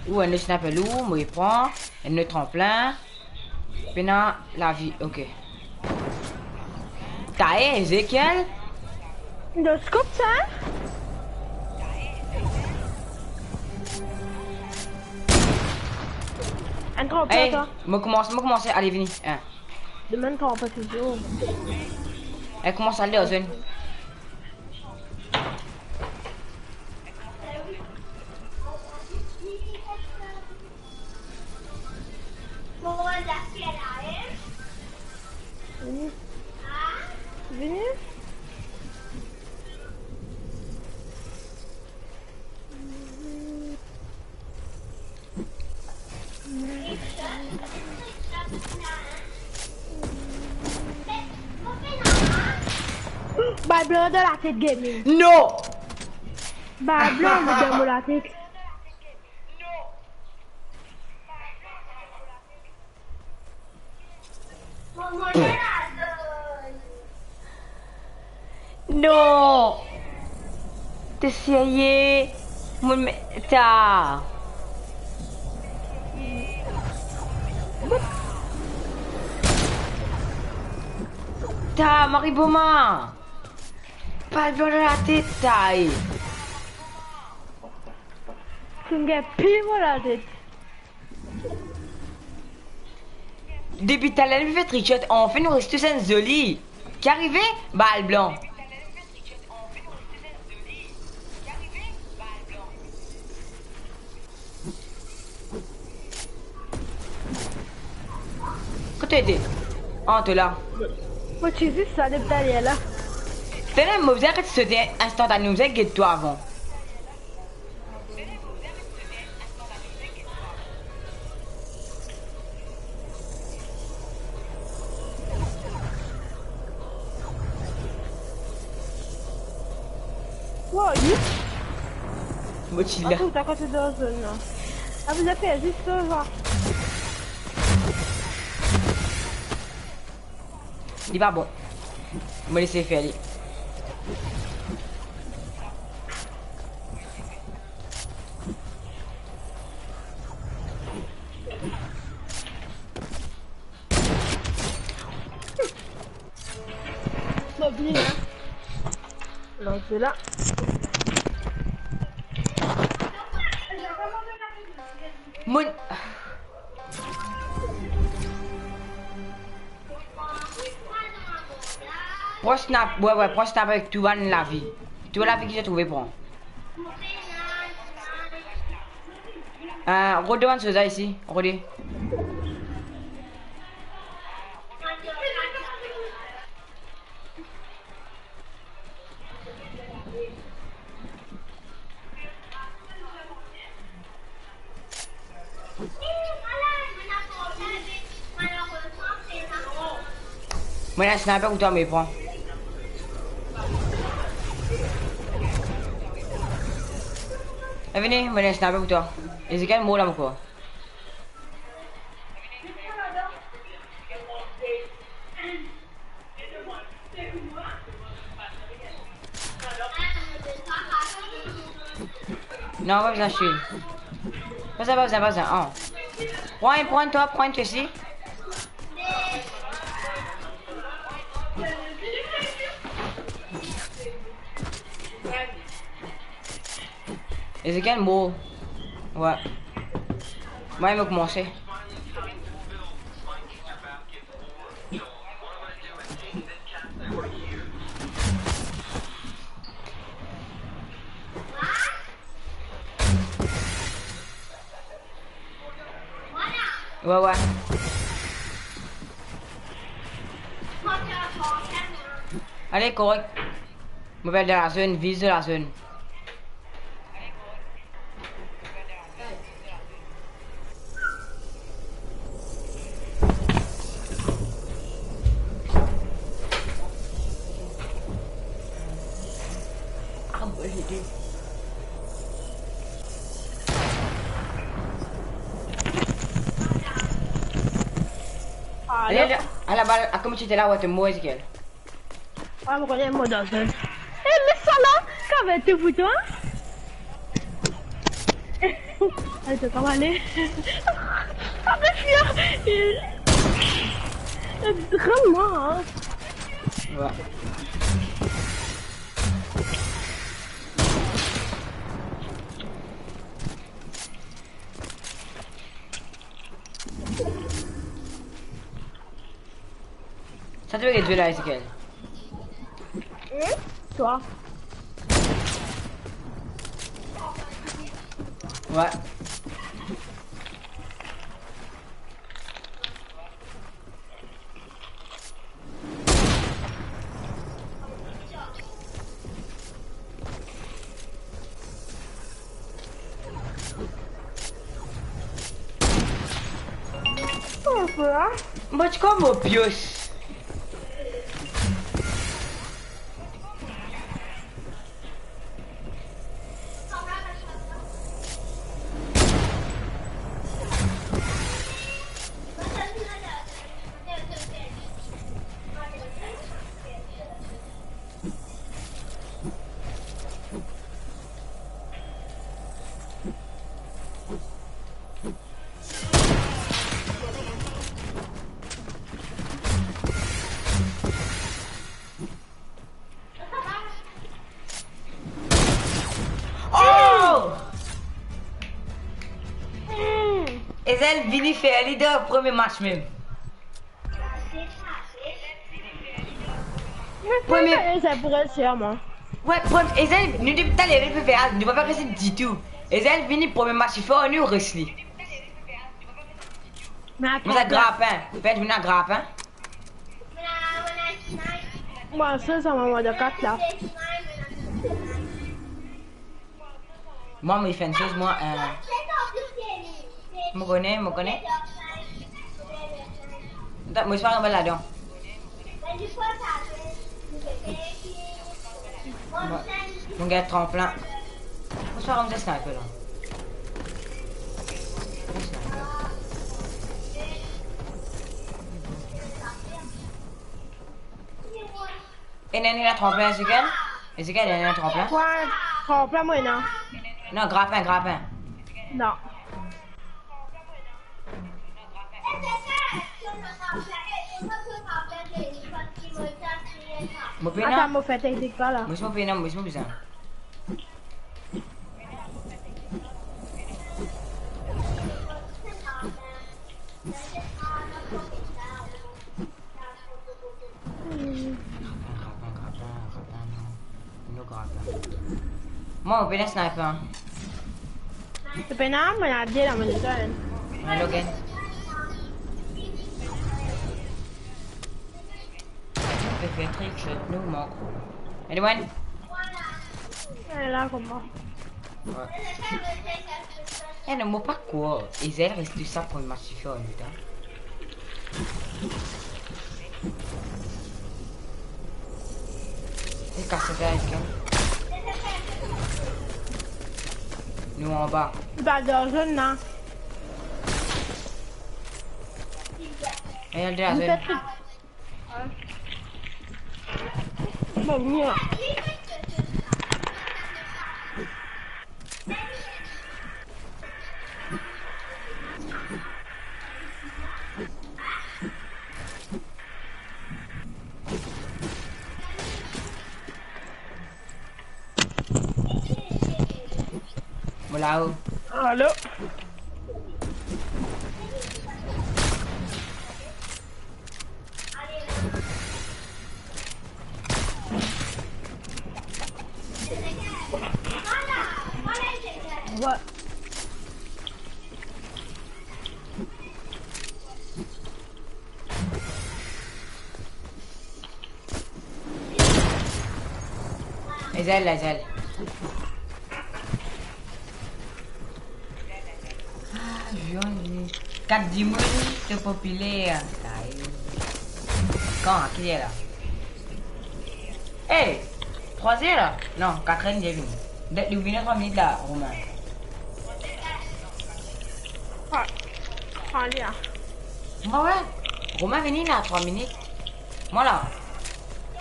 Ou un sniper lourd, moi il prend. Un tremplin. Maintenant, la vie, ok. T'as Ezekiel? Le scope ça? Un tremplin Hey, toi? moi commence, allez, venez. Hein. Demande quand on passe toujours. Elle commence à aller aux zones. Venez. Balle blanc de la tête gaming. Non! Balle blanc de la tête. Non! T'es sérieux? Mon t'as. T'as Marie Beaumont! Pas le blanc de la tête, taille! Tu me gagnes pile la tête. Depuis tout à l'heure, fait trick shot. On fait nous rester sans Zoli. Qui arrivé? Balle blanc. Quand t'es aidé? Oh, t'es là. Moi, tu dis ça depuis ta là. T'es là, mauvais que tu sautais instantanément, vous êtes toi avant. Wow, you? Moi, tu là. Attends, t'as côté de la zone là. Ah, vous avez fait juste ça, genre. Il est pas bon. Me laisser faire aller. Bon, bien, hein. Non, c'est là. Mon... Prends snap, ouais, prends snap avec tu vas la vie. Tu vois la vie que j'ai trouvé pour. Redevant ce ça ici, redé. Moi, la sniper ou toi me prends. Venez, moi, la sniper ou toi. Ezekiel, moi là encore. Non, pas besoin de chier. Pas besoin. Oh. Prends toi ici. Ezekiel mort. Ouais. Moi, il va commencer. Ouais, ouais. Allez, correct. Mobile de la zone, vise de la zone. Ah, bah, j'ai dit. Allô? Allez, à la balle, à comme tu étais là, ouais, t'es mort, Ezekiel. Ah, je connais moi dans zone. Eh, mais ça là, quand même, t'es foutu, hein? Allez, t'as pas aller. Ah, mais fier! Vraiment, hein? Ouais. Ça te fait les deux là, Ezekiel. Toi? Ouais. Oh, voilà. Bah, tu comme au pios. Ezel vini faire leader au premier match même. Premier. Ça pourrait être moi. Ouais, Ezel, nous depuis tout à l'heure, il peut faire, ne va pas rester du tout. Ezel vini premier match, il fait un new wrestling. Mais Mais ça grappin, fait venir à grappin. Moi, ça m'a de 4 là. Moi, il fait une chose, moi, me connais. Moi, je vais aller là-dedans. Mon gars, tremplin. Moi, je vais ramener sniper là. Et Néné, la tremplin, Ezekiel? Ezekiel, il y a un tremplin? Ouais, tremplin, moi, non. Non, grappin. Non. Moi, Attends, moi, fais tes pas là. moi, je m'en besoin. Moi, on peut les sniper. C'est pas énorme, mais il y a bien la monnaie. Un Logan. Je fais trick shot, nous, mon coup. Anyone? Elle est là, comme moi. Ouais. Eh, ne m'a pas quoi. Ezel reste du ça pour le match FIFA, putain. C'est cassé là, est-ce nous en bas. Bah, dans zone, là. Et elle est à la zone. Bon, mieux. là-haut. Allô? Ouais. Les ailes, les ailes. Ah, joli. 4 dimouilles, c'est populaire. Quand, qui est là? Hey! 3e là? Non, 4e j'ai venu. Vous venez 3 minutes là, Romain. Ouais. Allez, là. Ah ouais? Romain venu là, 3 minutes. Moi là.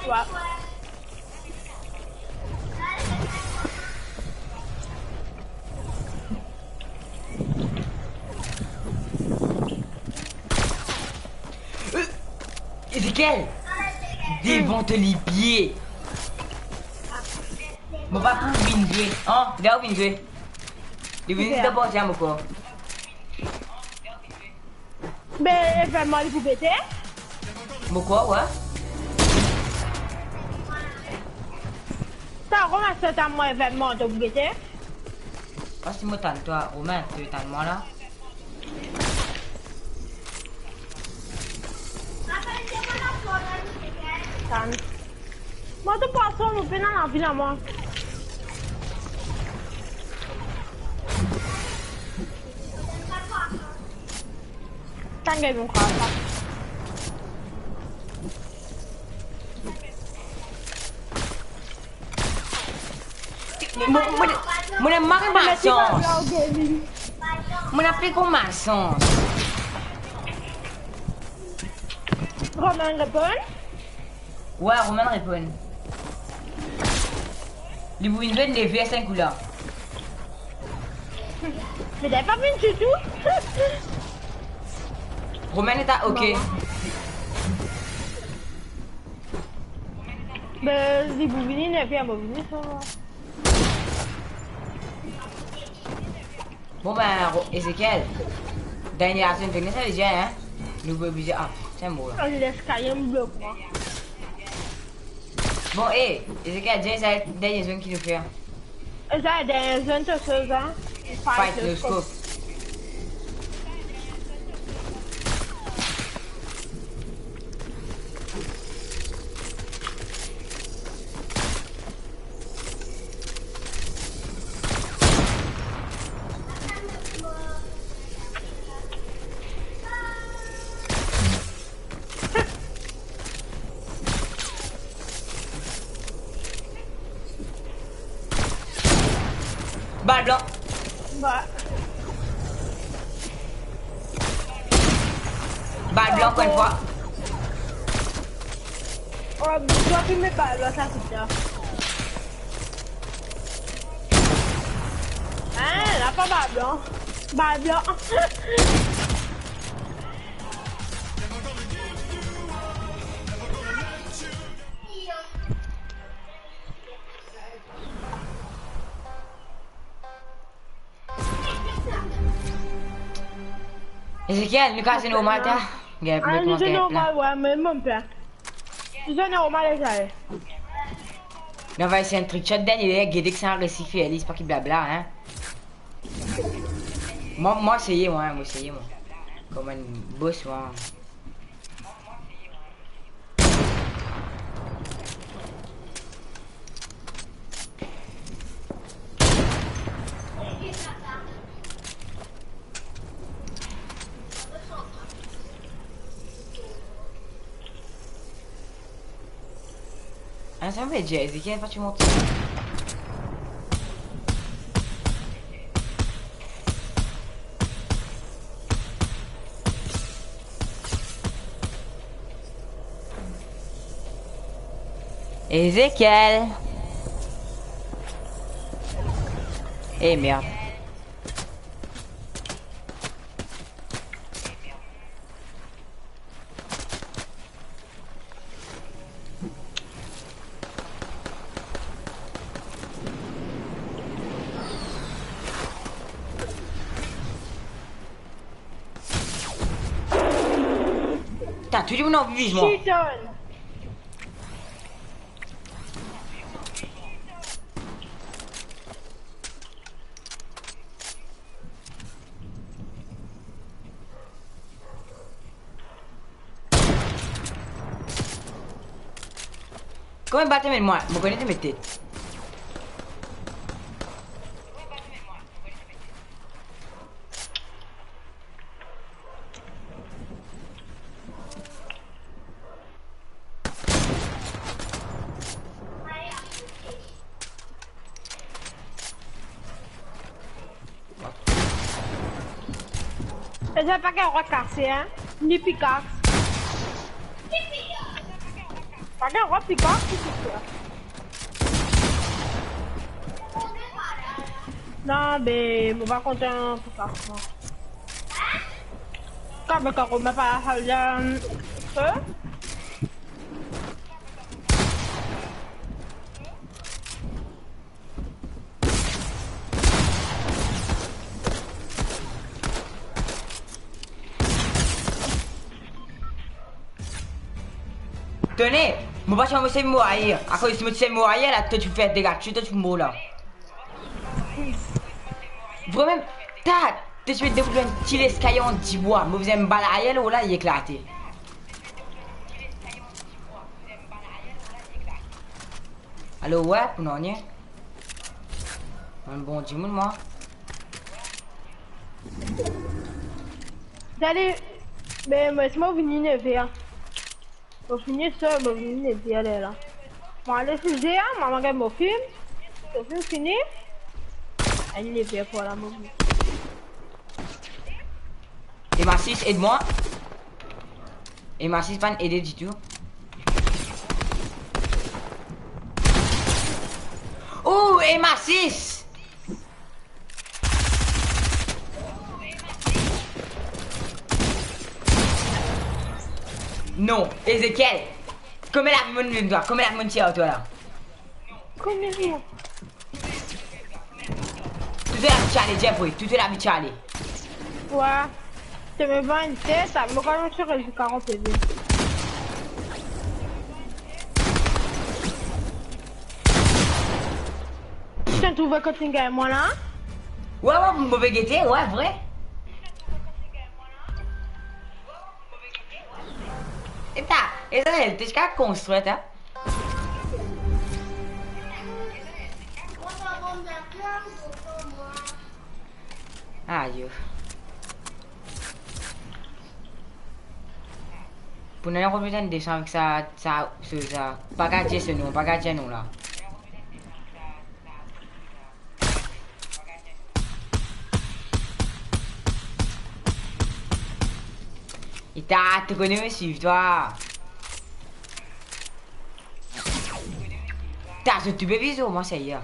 Ouais. Ezekiel! Devant les pieds! Mon papa vient jouer. Hein? Là où vient jouer? Il vient d'abord, tiens, mon corps. Mais vraiment, il vous péter? Mon quoi, ouais? Ça commence à moi événement de vous péter? Ah, si moi t'en toi, Romain, tu t'en moi là? Moi, de poisson, nous venons dans la ville à moi. Tant qu'elle nous croit pas. Mon est marre ma sens. Mon a pris comme ma sens. Romain répond? Ouais, Romain répond. Il vous une des VS5 ou là? Mais t'avais pas vu du tout? Romain est à OK. Mais si vous venez, ne fait pas venir ça va. Bon ben, Ezekiel. Dernière action de ça déjà, hein? Nous pouvons obliger. Ah, c'est un mot là. On laisse carrément bloc moi. Bon, hé, Ezekiel, déjà, c'est la dernière zone qui nous fait. Et ça, des zones de choses, hein? Fight le scope. Balle blanc. Bah. Balle blanc, encore une fois. Oh, je dois filmer pas, là, ça c'est ça. Hein, là, pas balle blanc. Balle blanc. Ezekiel, nous cassons nos matas. Regarde, Ah, nous c'est commençons normal, ouais, mais mon père. C'est normal, ça. on va essayer un trick shot dernier, guider que c'est un récif, elle c'est pas qui blabla, hein. Moi, essayez, moi. Comme un boss, moi. Ah, ça me fait déjà, Ezekiel, pas tu montes. Ezekiel. Eh merde. T'as toujours une envie, moi. Cheaton. Come batteme moi? Ma connais mettete? Et j'ai pas qu'un roi cassé, hein. Ni pickaxe. Pas qu'un roi pickaxe, c'est sûr. Non, mais on va compter un pickaxe. Comme quand on m'a pas la feu. Tenez, mon pas me sais mourir. À cause si me sais mourir là, toi tu fais des gars, toi tu mourras là. Vraiment, t'as, tu fais des boulots un petit escalier en 10 bois, mais vous aimez balayer là ou là il est éclaté. Allô ouais, pour non rien. Un bon 10 000 moi. Salut. Mais moi venir never. Au finir ça, me venir never là. Moi aller sur GA, maman regarde mon film. Le film fini. Elle never pour la movie. Et ma 6 aide-moi. Et ma 6 pas aider du tout. Oh, et ma 6. Non, Ezekiel. Comme la monnaie toi, comme la monnaie toi là. Combien de temps? Tout est la Charlie, Jeffrey, tout est la Charlie. Ouais. Tu me vends une tête, ça me quand même sur le 40 PV. Tu t'en trouves quand tu gagnes moi là? Ouais, ouais, mauvais guetté, ouais, vrai. Et tá, Israël, t'es qu'à construire, hein? Aïe. Pour nous, on peut descendre avec ça, ça. Pas gâcher ce nom, pas gâcher nous là. Et t'as, tu connais me suivre, toi. T'as, je te bébé, moi, ça y est.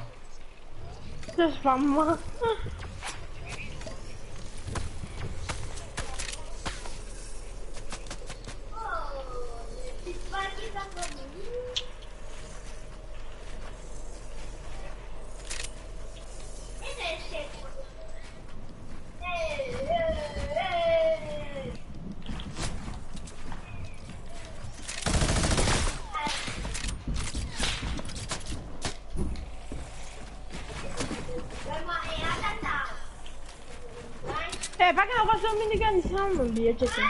C'est pas moi. Eh, pas qu'un ressort minigun ici, mon billet, checker.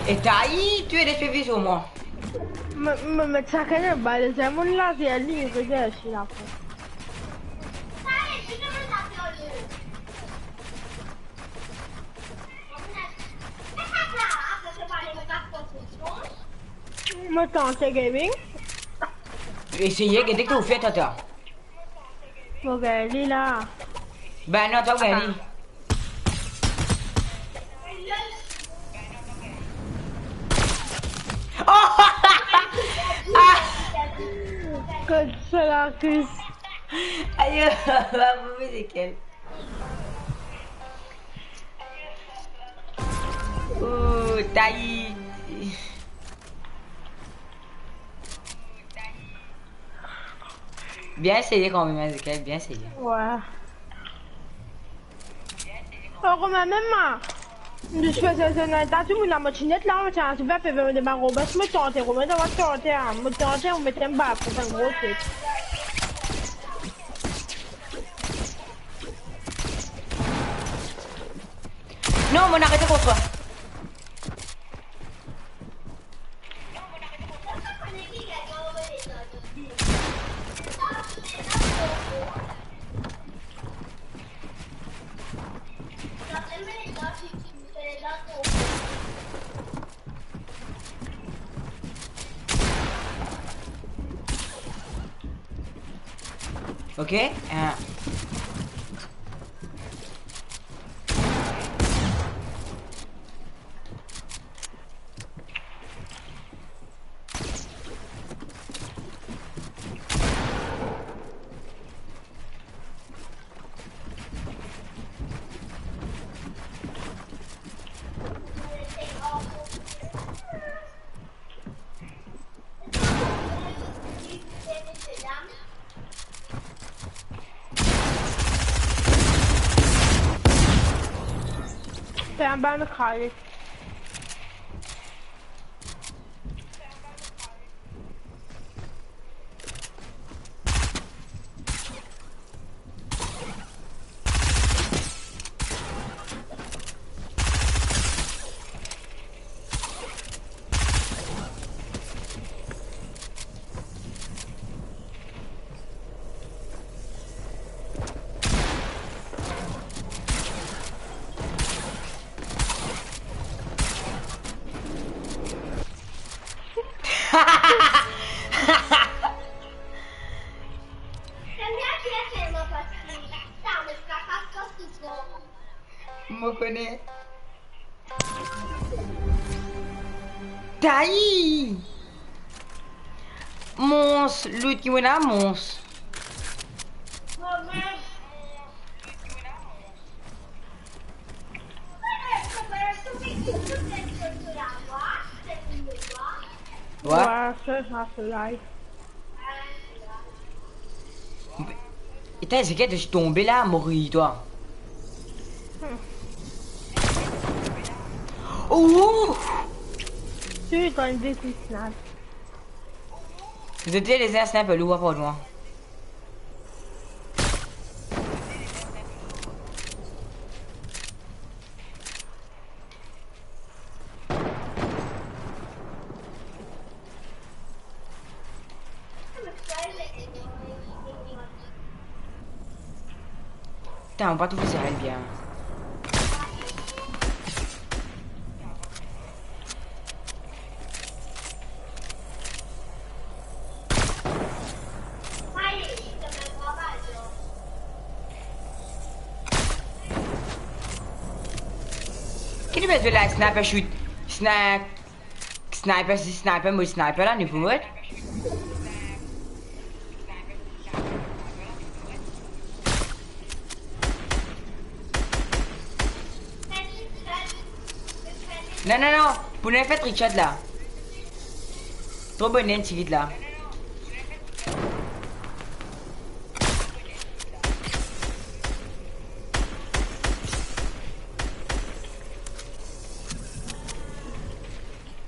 Et t'as, tu es des suivis sur moi. Mais ça quand même, bah, les amis là, c'est à lui, regarde, je suis là. Moi, t'es gaming. Essayez, qu'est-ce que vous faites, tata? Mon gars, il est là. Ben non, toi, Gary. Oh! Que ça la cuisse. Aïe, va vous c'est quel? Oh, taille. Bien essayé quand même, Ezekiel, bien essayé. Ouais. Oh, comme même moi. Je fais ça, tu me la machinette là, tu vas faire des barreaux. Bah, je me tente, je me tente, on met un bas pour faire un gros truc. Non, mon arrêtez contre toi. Ok, C'est un ban de travail. me connais. Taï. Mons, l'autre qui me l'a mons. Ouais, c'est live. Et t'as c'est que je suis tombé là, mourir toi. Oh! Tu es un des snap. Vous étiez les airs snap lourd pour moi. Putain, on va pas tout faire bien. Qui veut la sniper shoot? Sniper, si sniper, moi sniper là, n'est pas moi. Non, non, non, vous n'avez fait Richard là. Trop bonne, si vite là.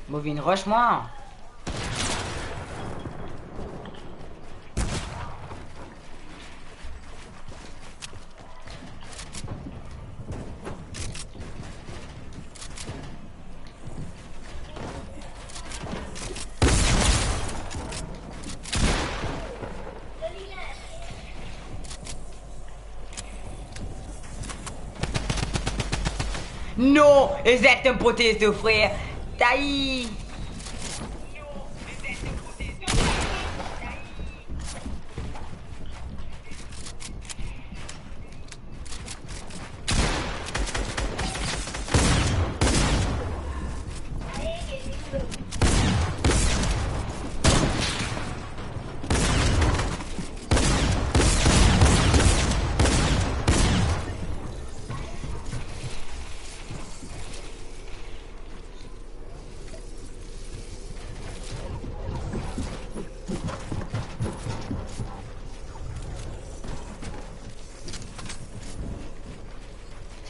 Mauvais rush moi. Non, exact un prothèse de frère. Taï.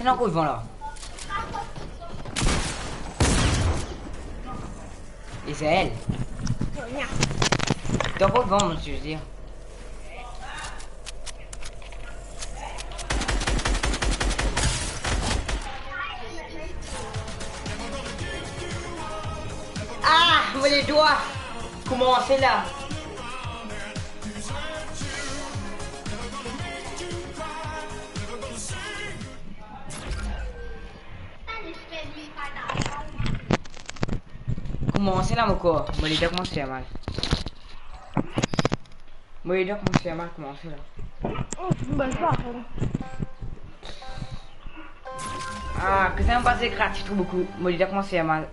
C'est là où ils vont là. Et c'est elle. T'as pas de vent, monsieur, je veux dire. Ah, mais les doigts. Comment c'est là? Comment c'est là, mon corps? Moi, les doigts commencent à faire mal. Moi, les doigts commencent à faire mal. Comment c'est là? Oh, c'est une bonne part. Ah, que ça me passe gratuit, trop beaucoup. Moi, les doigts commencent à faire mal.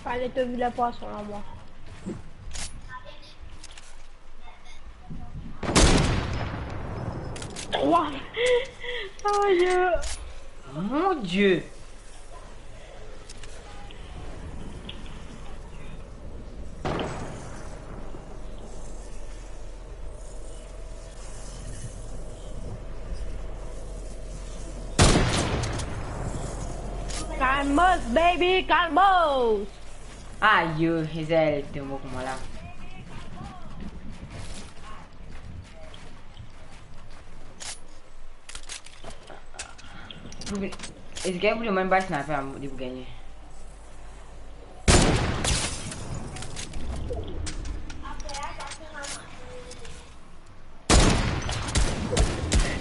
Fallait te vu la poisson là, moi. Wow. Oh Dieu. Mon Dieu. Calmos, baby, calmos. Aïe, Hazel, t'es beau comme moi là. Est-ce que vous voulez même pas sniper pour gagner?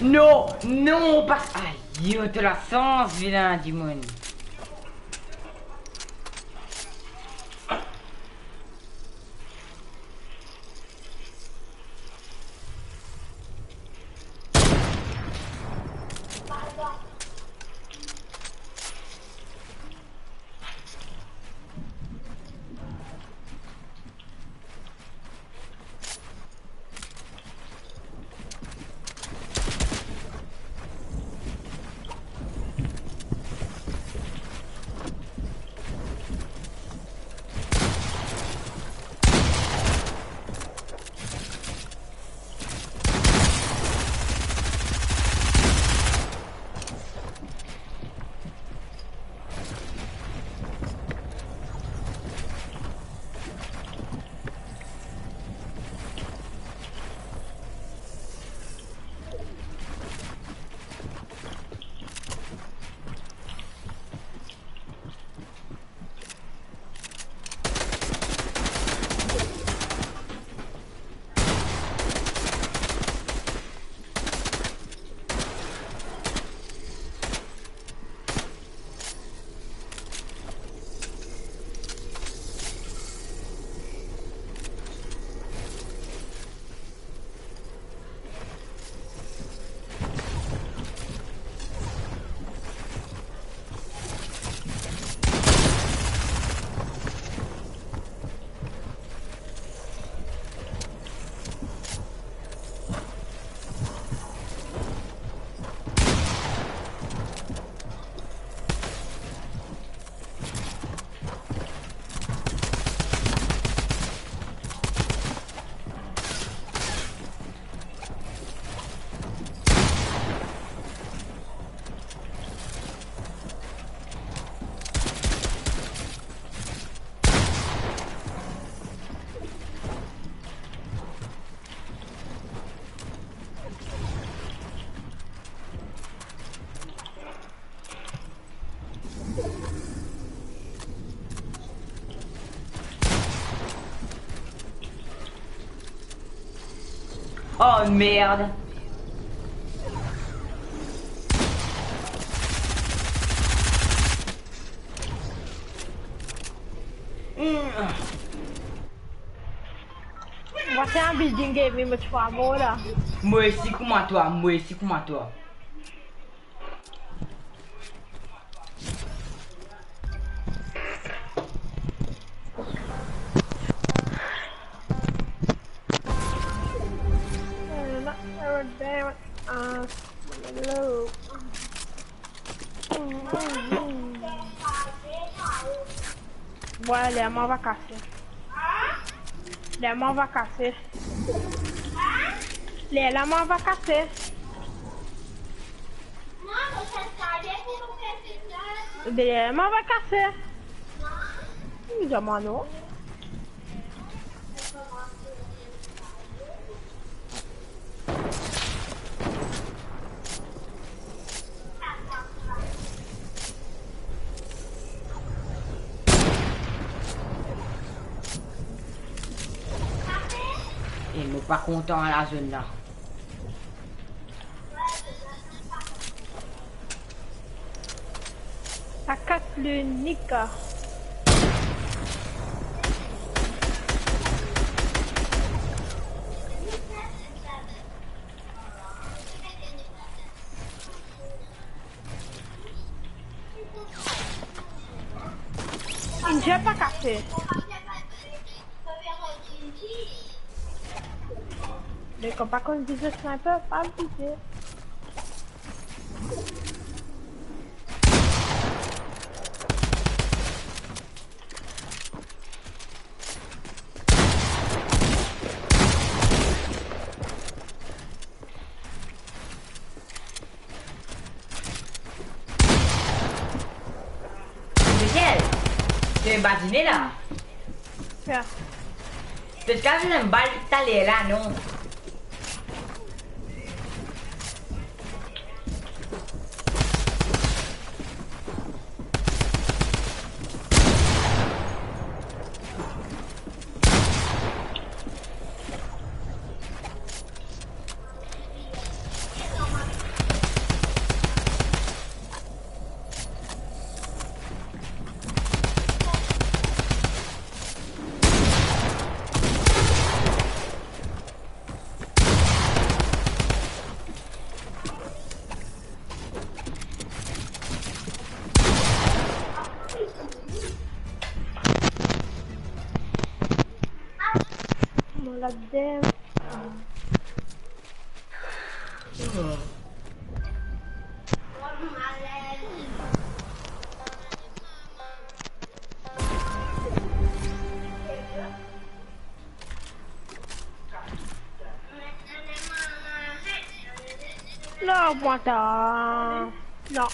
Non, non, pas. Aïe, t'as la sens, vilain Dimon. Oh merde. On va faire un building game, mais tu vas avoir là. Moi aussi, comment toi? Moi aussi, comment toi? Ouais, les mains va casser. Les mains va casser. La main va casser. Mano, você sabe é que não quer ficar. Les mains va casser. Me chama não. Il n'est pas content à la zone là. Ça casse le nick. Il ne j'ai pas cassé. Mais comme par contre, je sniper, pas visé. Tu es batiné là. Yeah. Peut-être que je n'aime pas t'aller là, non. La damn. Non, moi t'as... Non.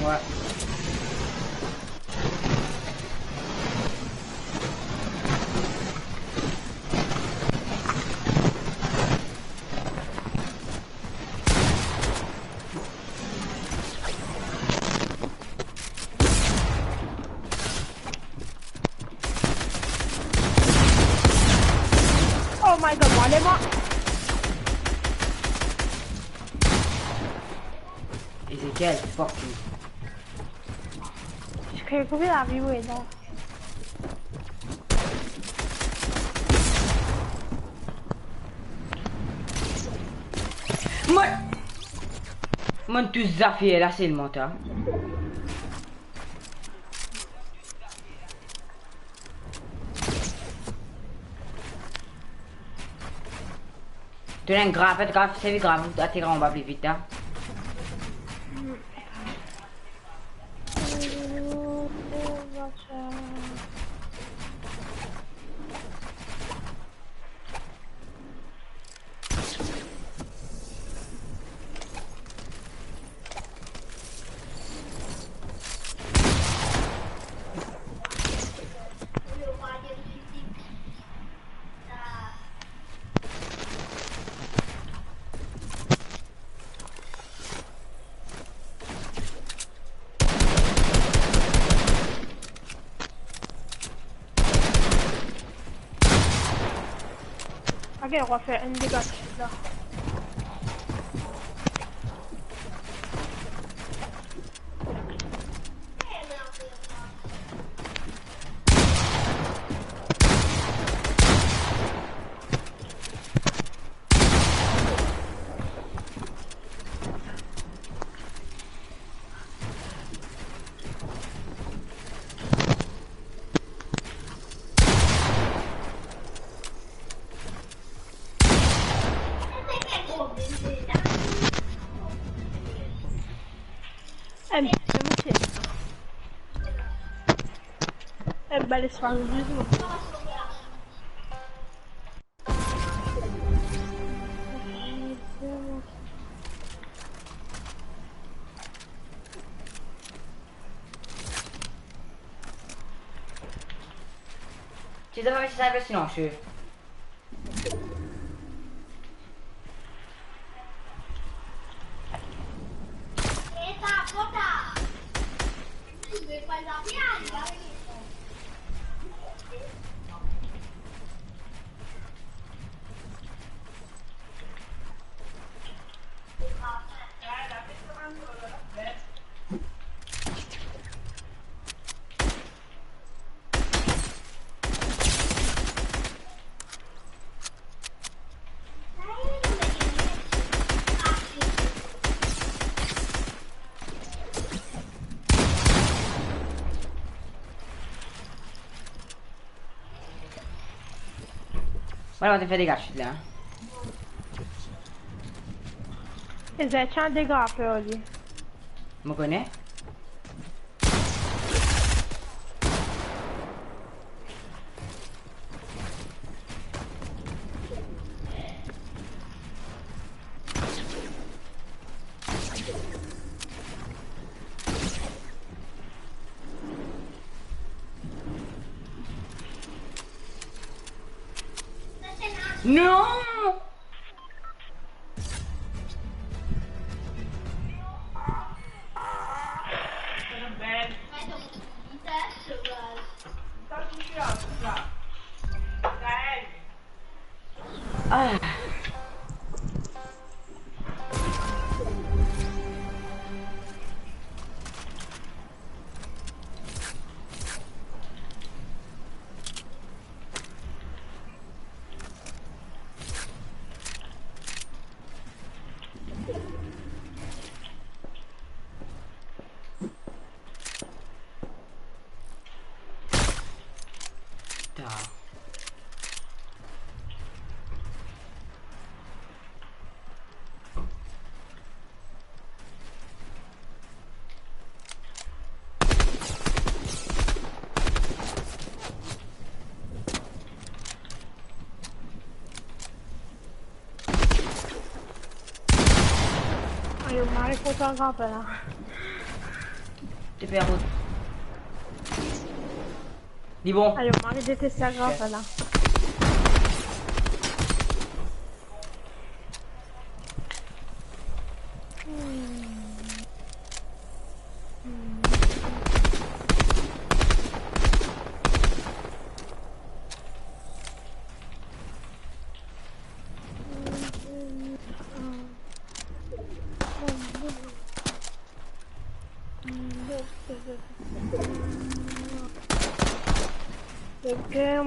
Ouais. Oh my god, moi, les moi. Ezekiel, fuck you. Je crée combien la vie, ouais, là. Moi, tous affaires là, c'est le mental. Tu as un grave, c'est grave, tu as on va plus vite, hein. Ok, on va faire un dégât là. Mucho. Vale, es fan mismo. Ci dove ci serve snowshoe? Guarda quanto fai di cacci là. Ese c'ha dei capi oggi. Ma con ne? No! Ah. Io male foto la capella. Ti perdo. Di bon. Io male detesta la capella. Perché?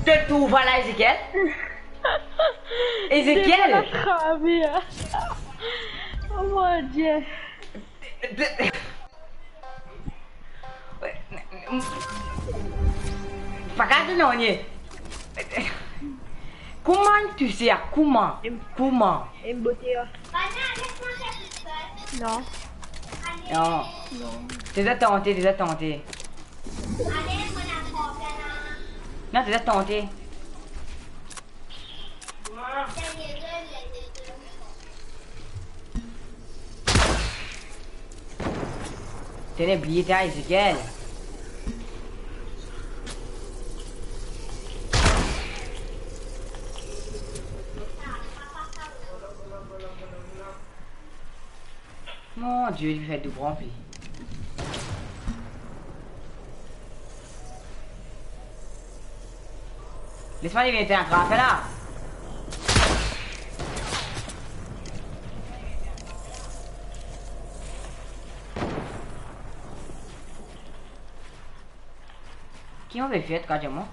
Peut-être tu voilà Ezekiel. Ezekiel. Oh mon Dieu. Pagate non è. Comment tu sais? Comment? Comment? In bottiglia. No. No. T'es attenté, t'es attenté. Non, t'es attenté. T'es oublié ta Ezekiel. Mon Dieu, il fait du rempli. Laisse-moi diventare un craft là. Qui on veut faire, carrément?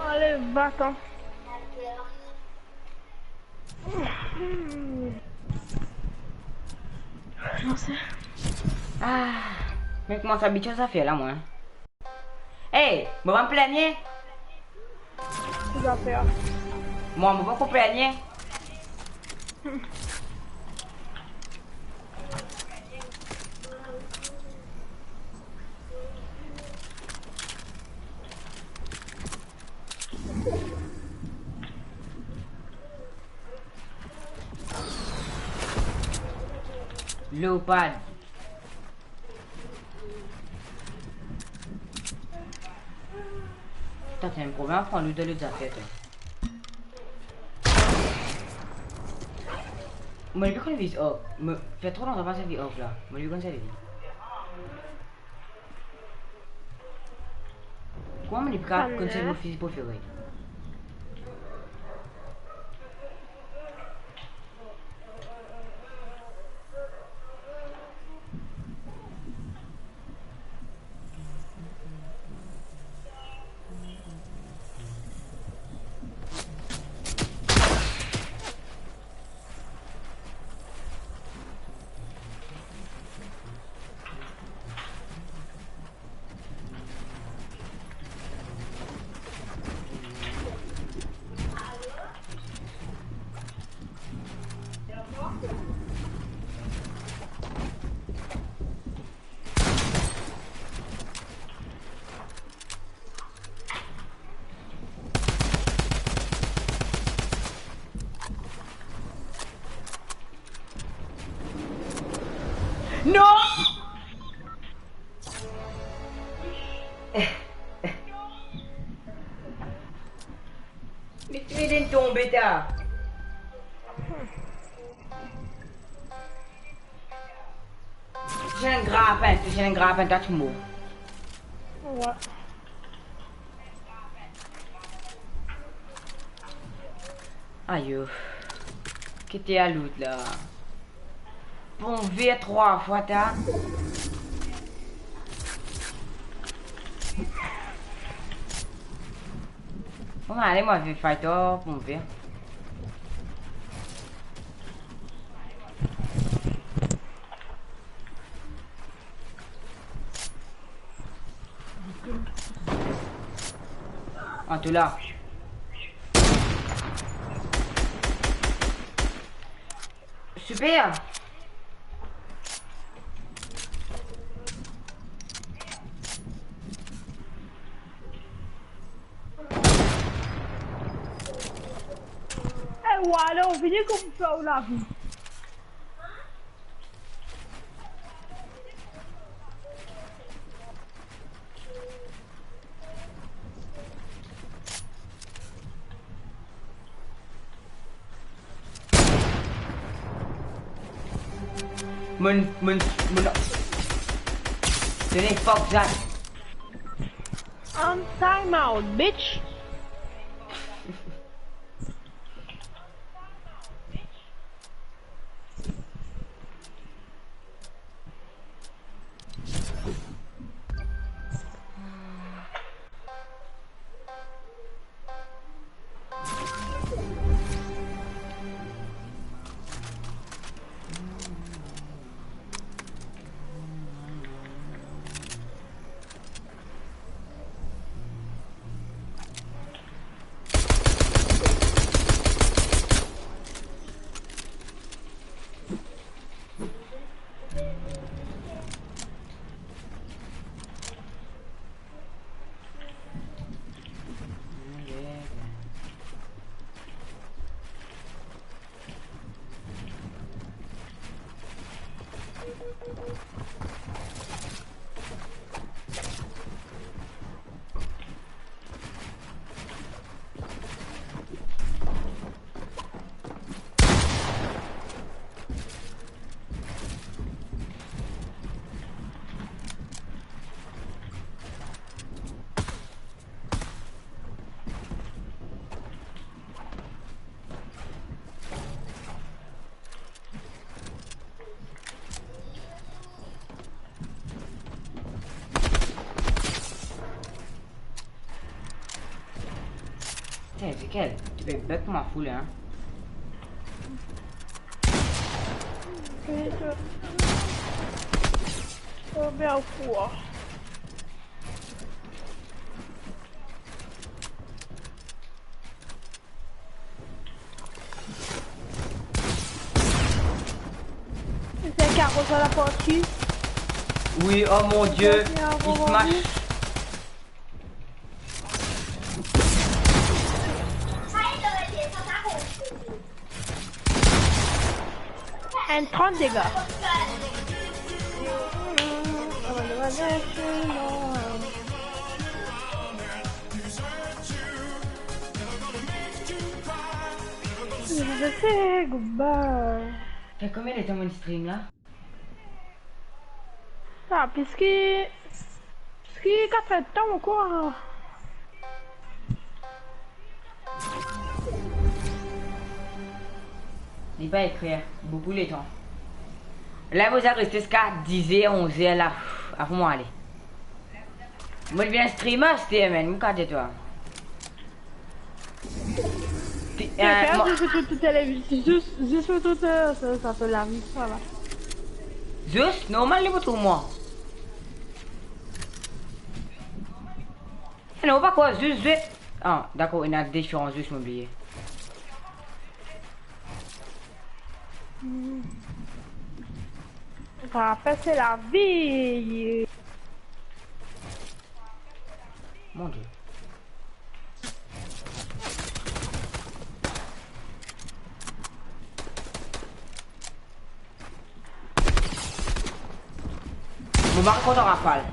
Allez, va-t'en. Non, c'est... Ah, mais comment ça habitué ça fait là, moi? Hey, je vais me plaigner. Tu dois faire. Moi, je vais me plaigner. Léopard. Putain, t'as un problème à prendre de l'autre affaire, toi. Moi, je vais vise up. Me fait trop longtemps pas servir up là. Moi, je vais servir. Comment je peux conserver mon fusil préféré? Non! Mais tu es tombé là. J'ai un grappin, toi tu mourras. Ouais. Aïe. Qui était à l'autre là? Bon, V3 fois t'as. Bon, allez, moi, je vais fighter pour me faire. Ah, tout là. Super. Eh, ouais, on finit comme ça, la vie. Mon... Tenez, fuck that. Time out, bitch. c'est Ezekiel. Tu fais bug pour ma foule, hein. Oh, bien fou. C'est Carlos à la partie. Oui, oh mon dieu. Il smash. Un 30 dégâts. Je sais, goodbye. Fait combien de temps mon stream là? Ah, puisque 4 temps encore. Il va écrire beaucoup de temps. Là, vous avez resté jusqu'à 10h, 11h là. À vous, moi aller. Moi, je viens streamer, c'était, man. Moi, quand toi. Juste tout ça fait la vie, ça va. Juste, normal, les pour moi. Non, pas quoi, juste. Ah, d'accord, il y a des différences, juste m'oublier. Après, c'est la vie. Mon dieu. Mon marque contre rafale.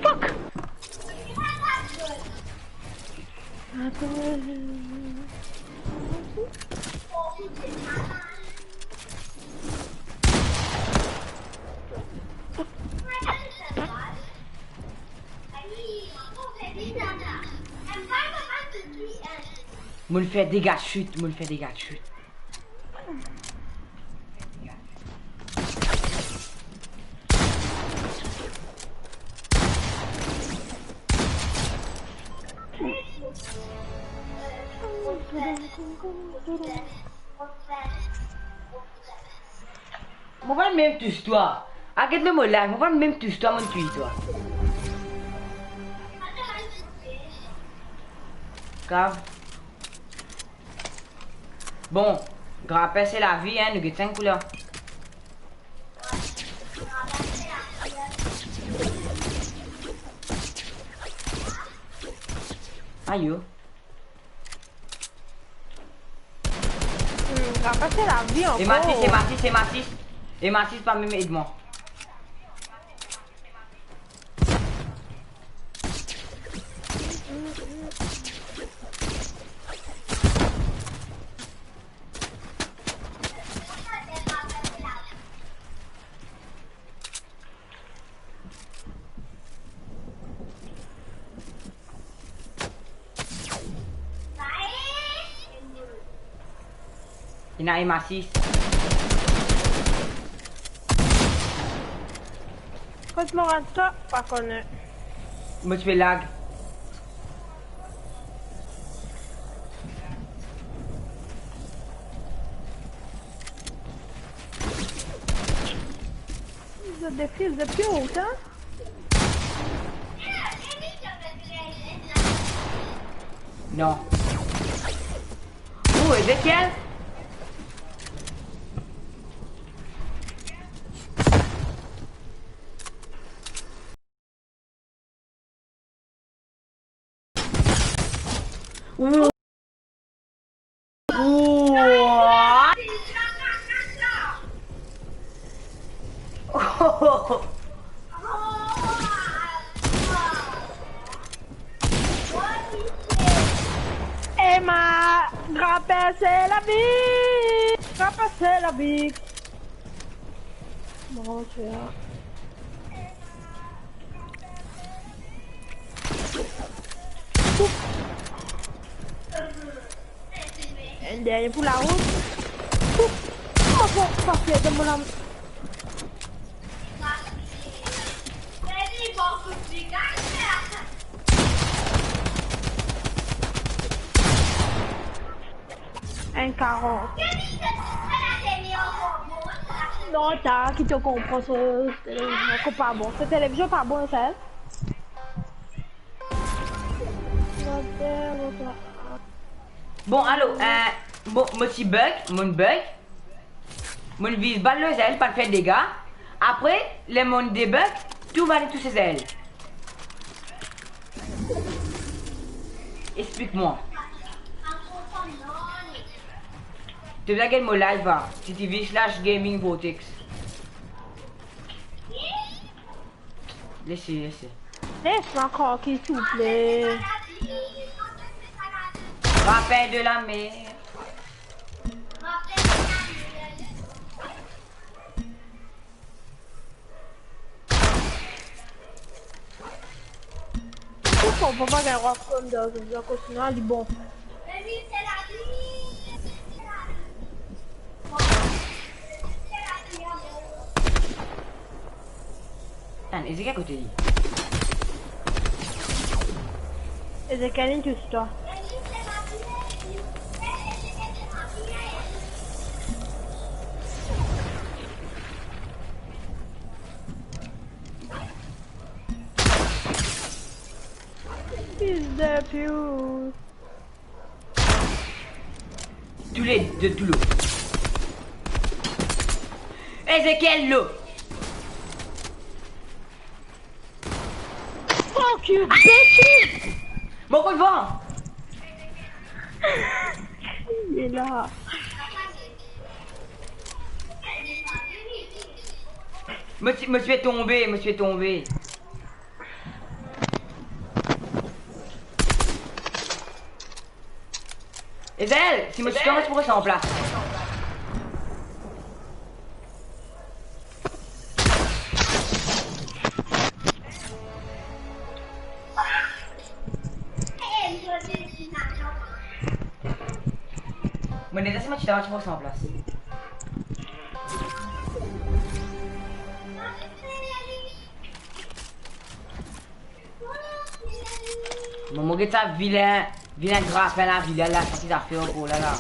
Fuck. Me le fait dégâts de chute, me le fait dégâts de chute. Mon va même tous toi. Arrête le mot là, mon va même tous toi, mon tue toi. Grave. Bon, grappin c'est la vie, hein, nous avons 5 couleurs. Aïe. Après, c'est la vie encore. Et Mathis. Et Mathis, pas même aide-moi. Il y a un M6. Quand je me rends ça, pas connaître. Moi, tu fais lag. Vous êtes des fils de pute, hein? Non. Où Ezekiel? Ouh. Oh. Emma, grappin c'est la vie. Grappin c'est la vie. Bon, tu vois. Un dernier pour la route. Oh, pas fier de mon âme. 1,40. Non, t'as qui te comprend ce télévision pas bon. Ce télévision pas bon, ça. Bon, allô, bon, mon bug. Mon vise balle les ailes, pas de faire de dégâts. Après, les mon débug, tout va aller tous ses ailes. Explique-moi. Tu veux gagner mon live, TTV/Gaming Vortex. Laissez. Laisse-moi encore qui s'il vous plaît. Rappel de la mer. On peut pas gagner un comme dans une sinon elle dit bon. Ezekiel côté dit. Ezekiel tu sais toi. Fils de pute. Tous les de tout l'eau. Ezekiel l'eau. Fuck you, bitch! Bon coup de vent. Il est là. Me suis tombé. Ezel, si me suis tombé, je pourrais ça en place. Mon déjà c'est moi qui t'avais je pourrais ça en place. Mon gars, ça vilain grappin là, vilain là, ça qui t'a fait oh là là.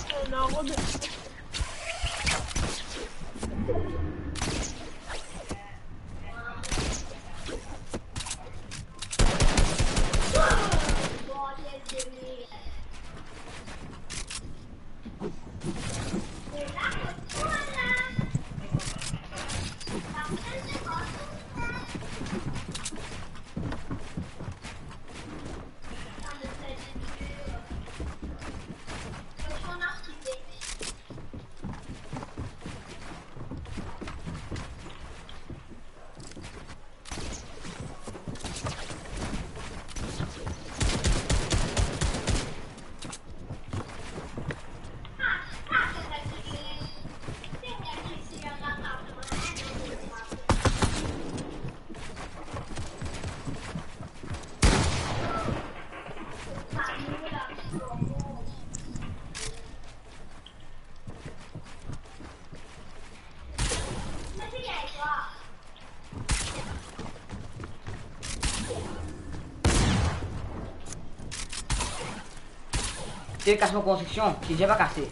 C'est casse mon construction, j'ai déjà pas cassé. Ouais.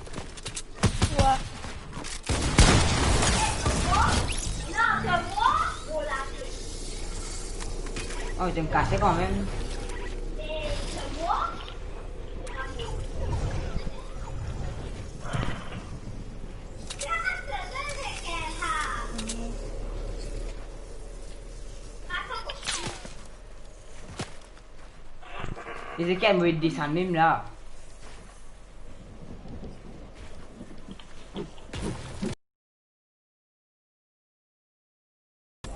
Oh, je vais me casser quand même. Ezekiel me descend même là.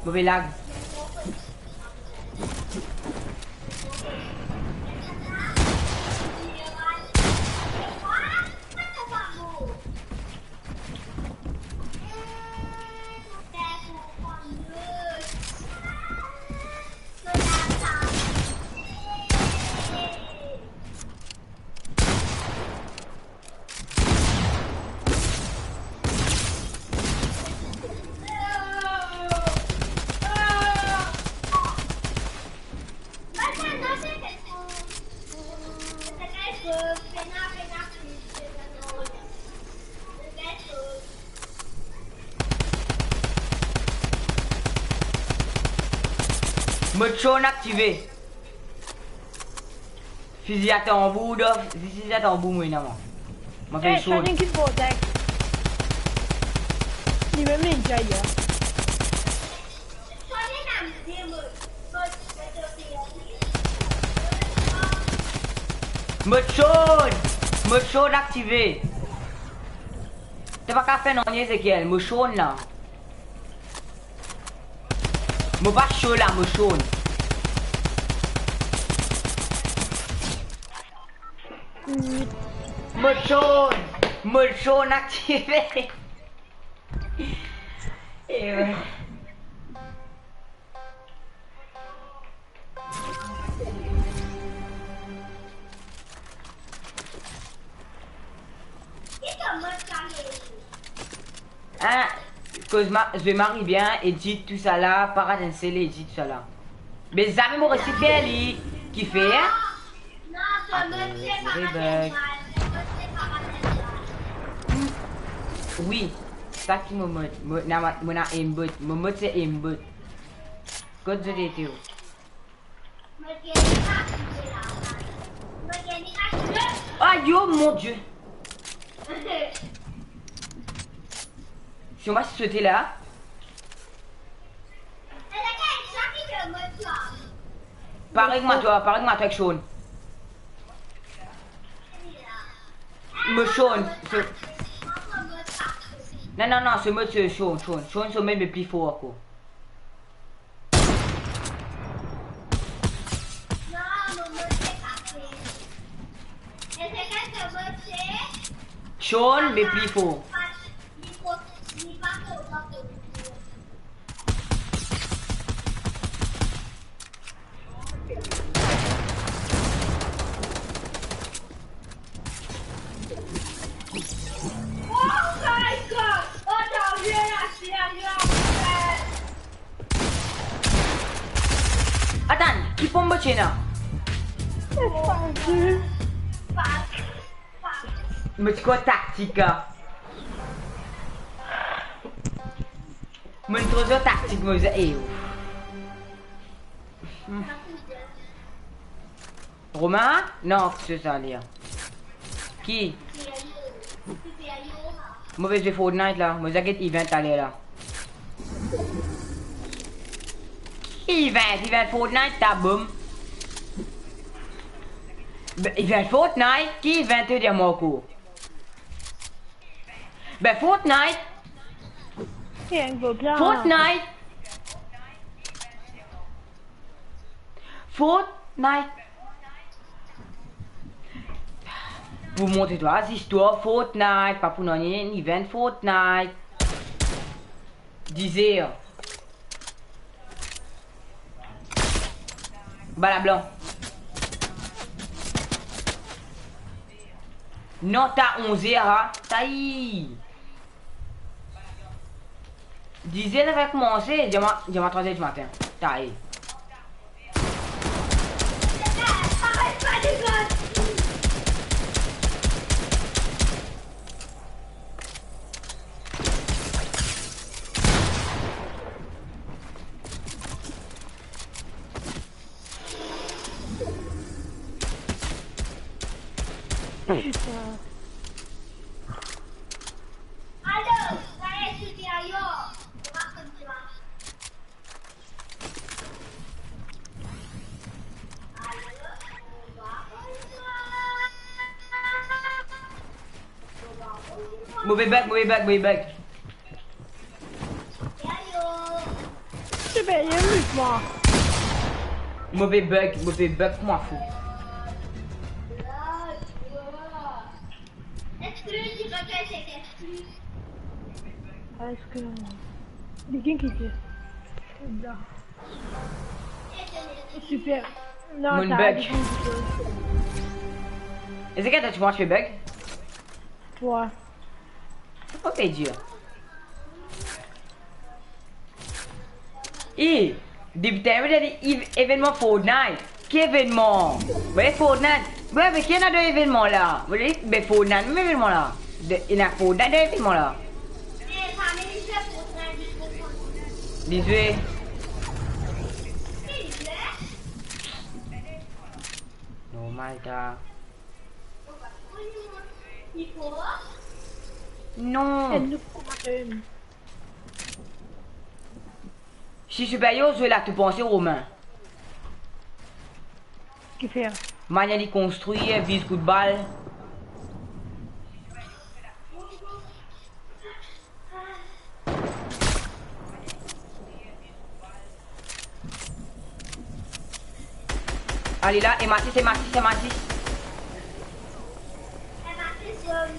Mauvais lag. Mode jaune activé. Fusil à tambour, fusil à tambour, moi, non. M'a fait Eh, chaud. Shining Kid Vortex. Ni même ninja, ya. Mode jaune activé. T'as pas qu'à faire non, Ezekiel. Mode jaune là. Mode pas chaud là, mode jaune. Mode jaune activé. Et ouais. Hein, que je vais marier bien, edit tout ça là, paradenser les edit tout ça là. Mais jamais mon récipient lui qui fait hein. Oui, ça qui me mode, mon aimbot, mon mode c'est aimbot. Code de l'été. Ah yo mon dieu. Si on va se sauter là. Pareil que moi toi avec Sean. Me Sean. Non, ce mode c'est Sean. Sean c'est même le plus fort quoi. Sean mais plus fort. Attends, qui peut me battre là? Mais c'est quoi tactique? Mais trop de tactique, moi j'ai. Romain? Non, c'est ça, Léa. Qui? Mauvais jeu Fortnite là, moi j'ai event aller là. Event Fortnite, ta boum. Event Fortnite, qui event de Marco? Ben Fortnite. Fortnite. Pour montrer toi l'histoire Fortnite, pas pour non un event Fortnite. Disais. Bala blanc. Non, t'as 11 heures, taille. Disais là va commencer, j'ai ma 3 heures du matin. Taille. Mauvais bug. C'est bien, il y a plus moi. Mauvais bug, moi fou. Est-ce que... Quelqu'un qui fait... Là. Super. Non, Mon ça bug. Est-ce que tu manges le bug? Ouais. Ok, dur. Et, débuté avec l'événement Fortnite. Quel événement? Ouais, Fortnite. Ouais, mais qui en a deux événements là? Vous voyez, mais Fortnite, même événement là. Il y a Fortnite, deux événements là. 18. Malta. Il faut. Non. Elle nous comprenne. Si supérieur, je vais là te penser Romain. Qui fait? Manière de construire, vise coup de balle. Allez là, et Mathis, et Mathis, et Mathis. Elle m'a fait seule.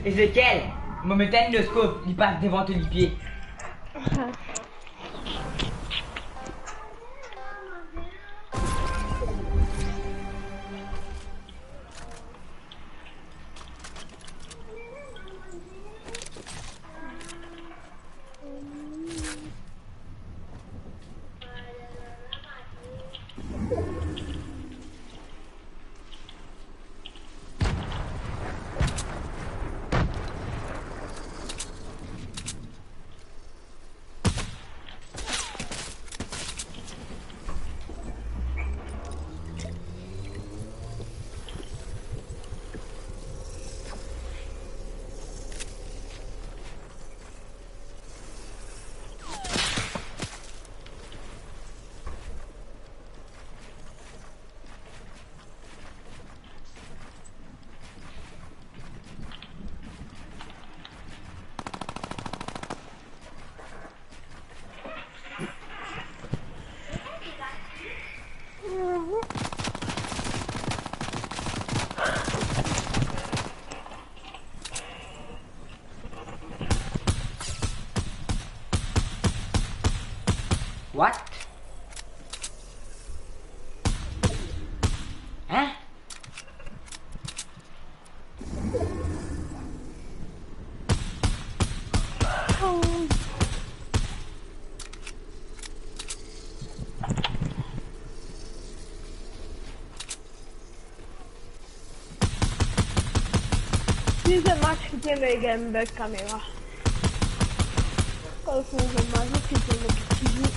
Ezekiel, me mettais le scope, il passe devant tous les pieds. What? Hein? This is a match between the game back camera. Kalau semua match kita nak TV.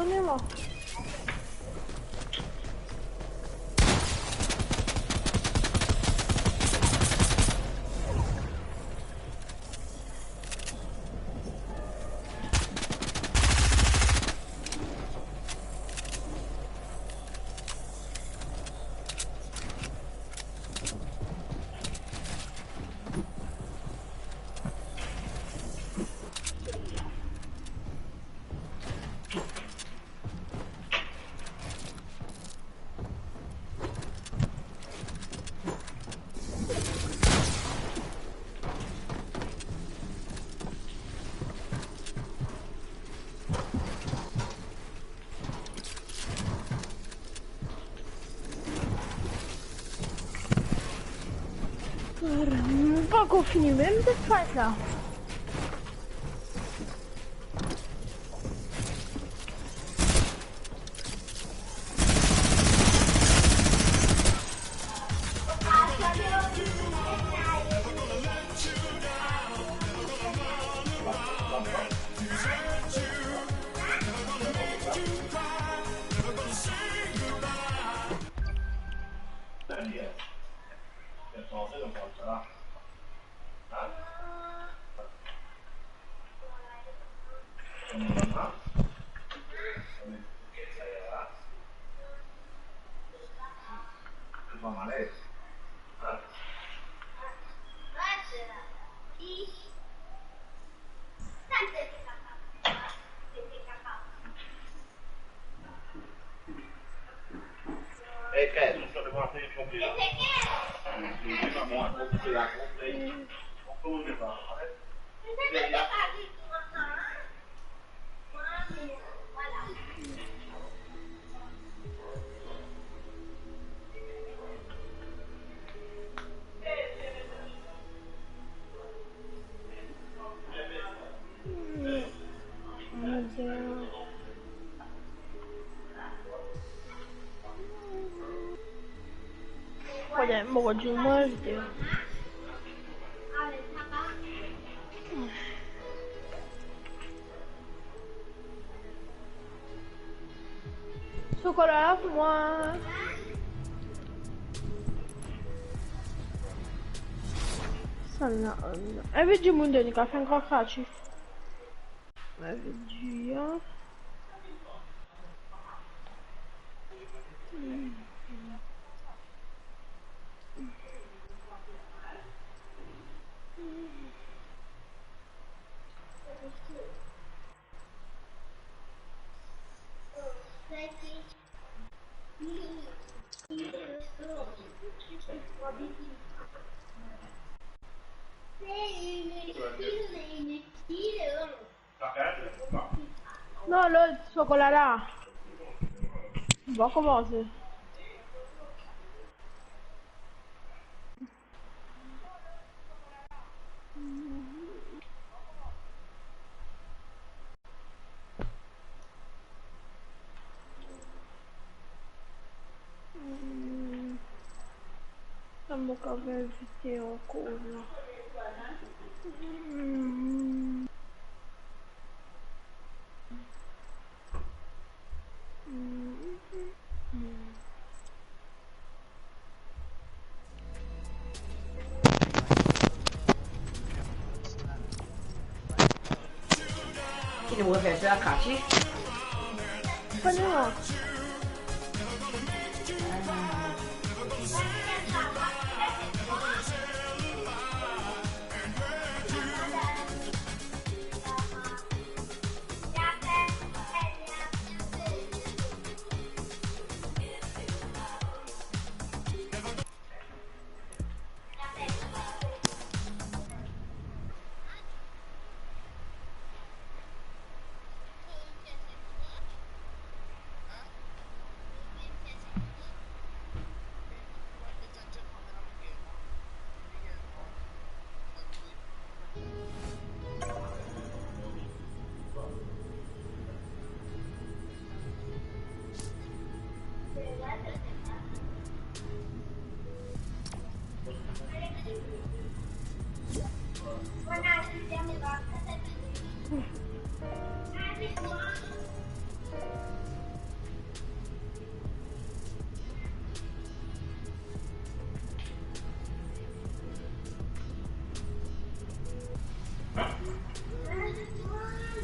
Prenez-moi. Pas encore fini même cette phase là. Olha, morro de uma Deus. Chocolat, moi. Sana evet de mundo ni ka fen ka khachi. Evet ya. Non, l'autre chocolat là. On va commencer. Ça m'a quand même évité encore là. Qui nous refait ça, cracher? Prenez-moi.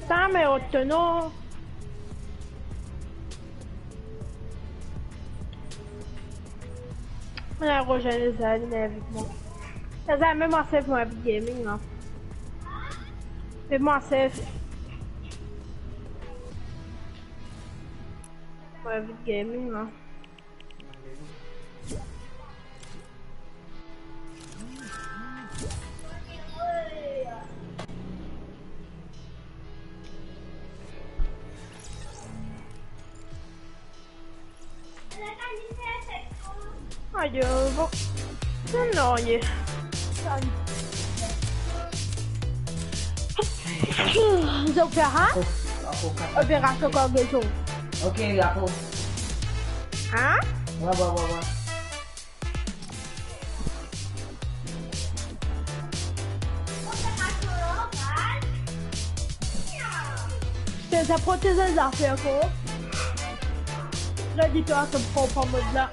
Ça, mais autonome. On a rejoint les amis avec moi. Ça a même assez pour un gaming, là. Mais moi, c'est. Pour un gaming, là. Aduh, kok senang je. Zobrahan? Operator kau besok. Okey, aku. Ha? Wah. Ça protège les affaires, quoi. Là, dis-toi, ça prend pas mode là.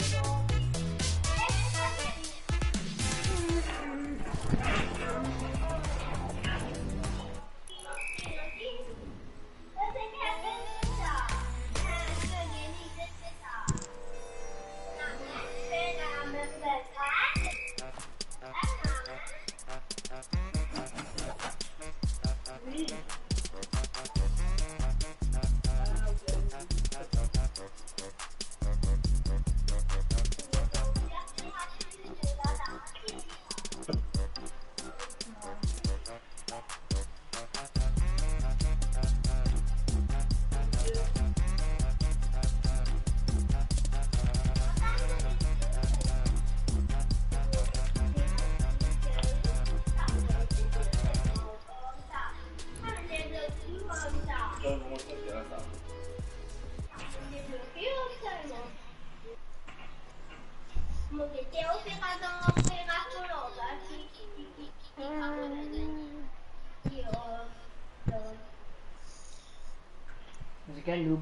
C'est quel loup?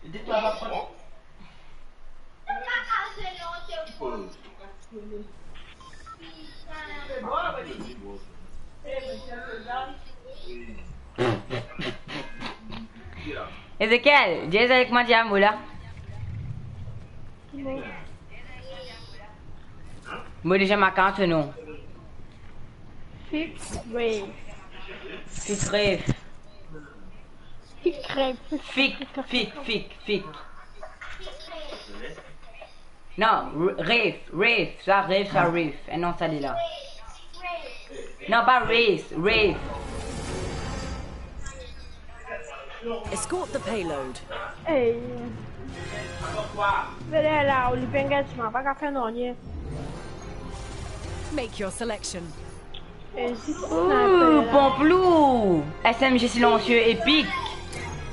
Dites-moi pas prendre. Ezekiel, dis avec moi diamant là. Moi déjà ma carte non. Fix, oui. Fix rêve. Fix crève. Fic. Non, rave, ça rave. Et non, ça dit là. Non, pas rave. Escort the payload. Hey. Venez là, on lui fait un gâchement, pas qu'à faire non, nie. Make your selection. Et si Pomplou, SMG silencieux épique.